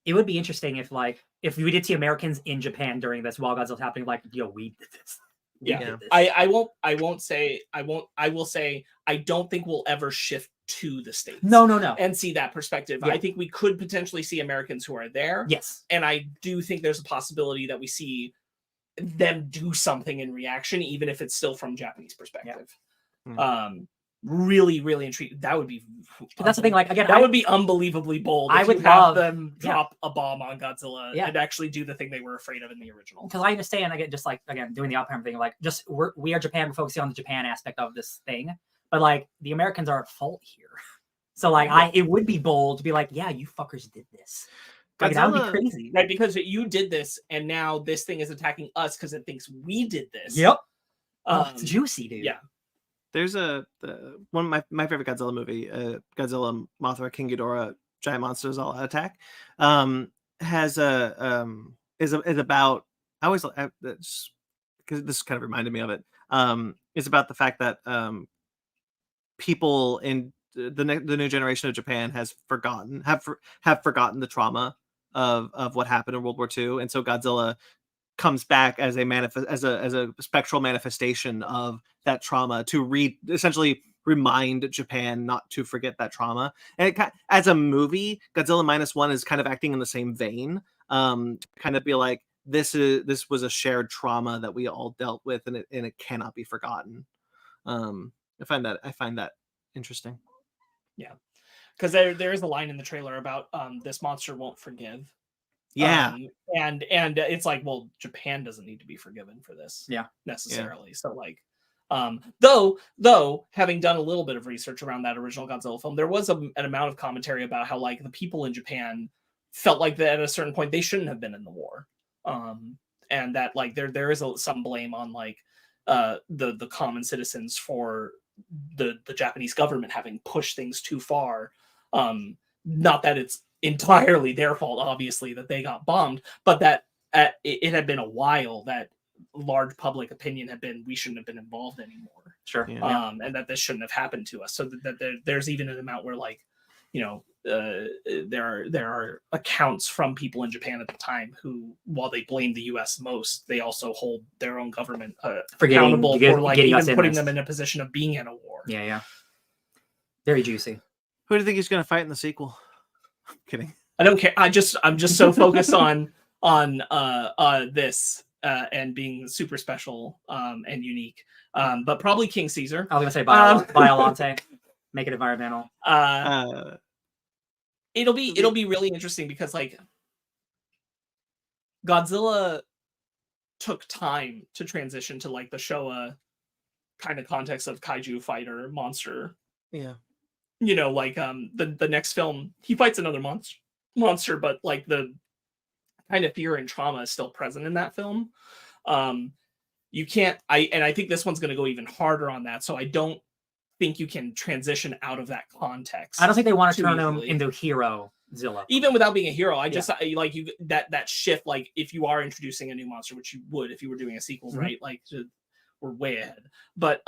it would be interesting if we did see Americans in Japan during this while Godzilla's happening, like, yo, we did this. Yeah. I will say I don't think we'll ever shift to the States. No. And see that perspective. Yeah. I think we could potentially see Americans who are there. Yes. And I do think there's a possibility that we see them do something in reaction, even if it's still from Japanese perspective. Yeah. Really, really intrigued. That would be. That's the thing. Like, again, that would be unbelievably bold. I if would you have love them drop a bomb on Godzilla and actually do the thing they were afraid of in the original. Because I understand, again, just like doing the Oppenheimer thing, like just we are Japan, we're focusing on the Japan aspect of this thing, but like the Americans are at fault here. So like it would be bold to be like, yeah, you fuckers did this. Like, that would be Godzilla- crazy. Right, because you did this, and now this thing is attacking us because it thinks we did this. Yep. Oh, it's Um, juicy, dude. yeah. There's one of my favorite Godzilla movie, Godzilla, Mothra, King Ghidorah, Giant Monsters All Out Attack, has is about, I always because this kind of reminded me of it. It's about the fact that people in the new generation of Japan have forgotten the trauma of what happened in World War II, and so Godzilla comes back as a spectral manifestation of that trauma to essentially remind Japan not to forget that trauma. And as a movie, Godzilla -1 is kind of acting in the same vein, kind of be like, this was a shared trauma that we all dealt with, and it cannot be forgotten. I find that interesting. Yeah, because there is a line in the trailer about this monster won't forgive. Yeah. And it's like, well, Japan doesn't need to be forgiven for this. Yeah. Necessarily. So like, though having done a little bit of research around that original Godzilla film, there was an amount of commentary about how like the people in Japan felt like that at a certain point they shouldn't have been in the war, and that like there is some blame on like the common citizens for the Japanese government having pushed things too far. Not that it's entirely their fault, obviously, that they got bombed, but that it had been a while that large public opinion had been, we shouldn't have been involved anymore. Sure. Yeah. And that this shouldn't have happened to us. So that there's even an amount where like, you know, there are accounts from people in Japan at the time who, while they blame the U.S. most, they also hold their own government accountable for like even putting them in a position of being in a war. Yeah. Very juicy. Who do you think he's going to fight in the sequel? I'm kidding. I don't care. I'm just so focused on this and being super special and unique. But probably King Caesar. I was gonna say Biolante. Make it environmental. It'll be really interesting because like Godzilla took time to transition to like the Showa kind of context of kaiju fighter monster. Yeah. You know, like the next film he fights another monster, but like the kind of fear and trauma is still present in that film. You can't, I think this one's going to go even harder on that. So I don't think you can transition out of that context. I don't think they want to turn easily. him into hero Zilla. Even without being a hero, I just like you that shift. Like if you are introducing a new monster, which you would if you were doing a sequel, right? Like we're way ahead. But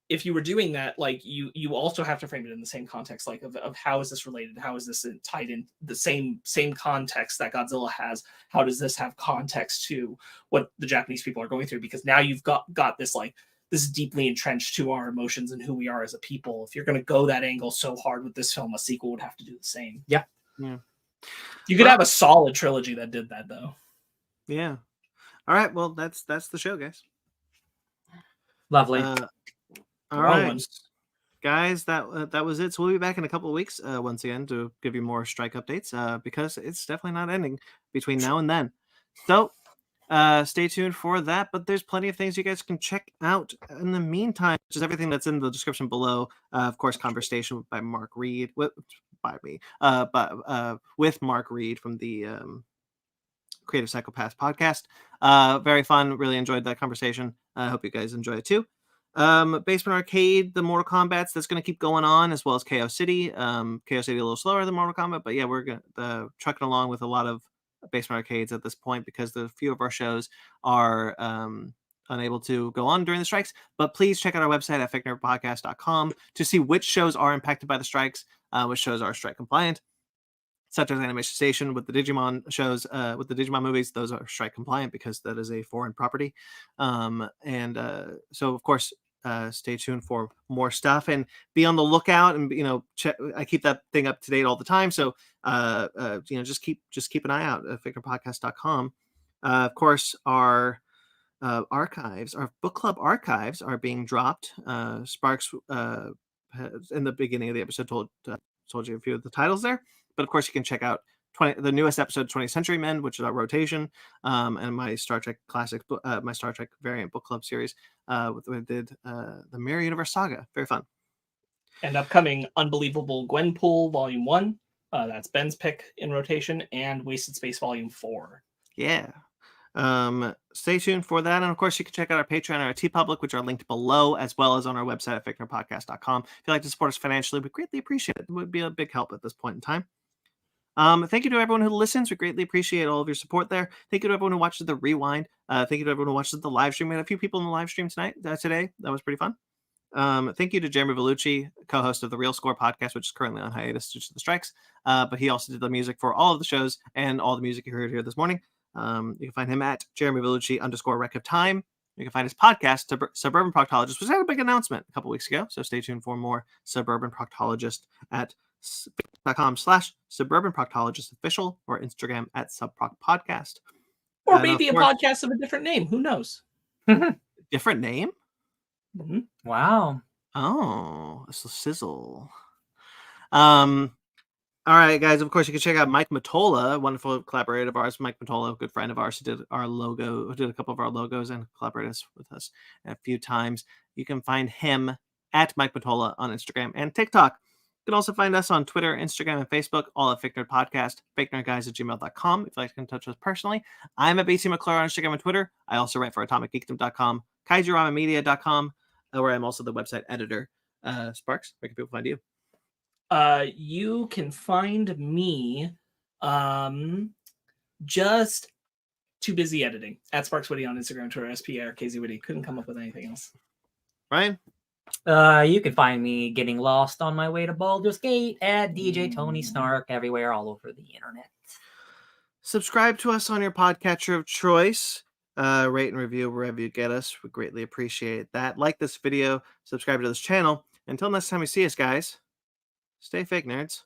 if you were doing that, like you also have to frame it in the same context, like of how is this related? How is this tied in the same context that Godzilla has? How does this have context to what the Japanese people are going through? Because now you've got this like this is deeply entrenched to our emotions and who we are as a people. If you're going to go that angle so hard with this film, a sequel would have to do the same. Yeah. You could have a solid trilogy that did that, though. Yeah. All right. Well, that's the show, guys. Lovely. All right, guys. That was it. So we'll be back in a couple of weeks once again to give you more strike updates because it's definitely not ending between now and then. So stay tuned for that. But there's plenty of things you guys can check out in the meantime, which is everything that's in the description below. Of course, conversation by Mark Reed with Mark Reed from the Creative Psychopaths podcast. Very fun. Really enjoyed that conversation. I hope you guys enjoy it too. Basement Arcade, the Mortal Kombat's that's going to keep going on, as well as Chaos City. Chaos City a little slower than Mortal Kombat, but yeah, we're going trucking along with a lot of Basement Arcades at this point because the few of our shows are unable to go on during the strikes. But please check out our website at fakenerdpodcast.com to see which shows are impacted by the strikes, which shows are strike compliant, such as Animation Station with the Digimon shows, with the Digimon movies. Those are strike compliant because that is a foreign property. So of course, stay tuned for more stuff and be on the lookout. And I keep that thing up to date all the time. So just keep an eye out at fakenerdpodcast.com. Of course, our archives, our book club archives, are being dropped. Sparks in the beginning of the episode told you a few of the titles there. But of course, you can check out the newest episode, 20th Century Men, which is our rotation, and my Star Trek classic, my Star Trek variant book club series. We did the Mirror Universe Saga. Very fun. And upcoming Unbelievable Gwenpool Volume 1. That's Ben's pick in rotation and Wasted Space Volume 4. Yeah. Stay tuned for that. And of course, you can check out our Patreon and our TeePublic, which are linked below, as well as on our website at fakenerdpodcast.com. If you'd like to support us financially, we greatly appreciate it. It would be a big help at this point in time. Thank you to everyone who listens. We greatly appreciate all of your support there. Thank you to everyone who watches the rewind. Thank you to everyone who watches the live stream. We had a few people in the live stream today. That was pretty fun. Thank you to Jeremy Vellucci, co-host of the Real Score podcast, which is currently on hiatus due to the strikes. But he also did the music for all of the shows and all the music you heard here this morning. You can find him at Jeremy Vellucci _Rec of Time. You can find his podcast, Suburban Proctologist, which had a big announcement a couple weeks ago. So stay tuned for more Suburban Proctologist at facebook.com/Suburban Proctologist Official or Instagram at SubProc Podcast. Or maybe a podcast of a different name. Who knows? Different name? Mm-hmm. Wow. Oh, it's a sizzle. All right, guys. Of course, you can check out Mike Matola, a wonderful collaborator of ours. Mike Matola, a good friend of ours, who did our logo, who did a couple of our logos and collaborated with us a few times. You can find him at Mike Matola on Instagram and TikTok. You can also find us on Twitter, Instagram, and Facebook, all at Fake Nerd Podcast, fakenerdguys@gmail.com. If you'd like to get in touch with us personally, I'm at BC McClure on Instagram and Twitter. I also write for AtomicGeekdom.com, KaiserRamaMedia.com, where I'm also the website editor. Sparks, where can people find you? You can find me just too busy editing at Sparks Witty on Instagram, Twitter, SPRKZ Witty. Couldn't come up with anything else. Ryan? You can find me getting lost on my way to Baldur's Gate at DJ Tony Snark everywhere, all over the internet. Subscribe to us on your podcatcher of choice. Rate and review wherever you get us. We greatly appreciate that. Like this video, subscribe to this channel. Until next time we see us, guys, stay fake nerds.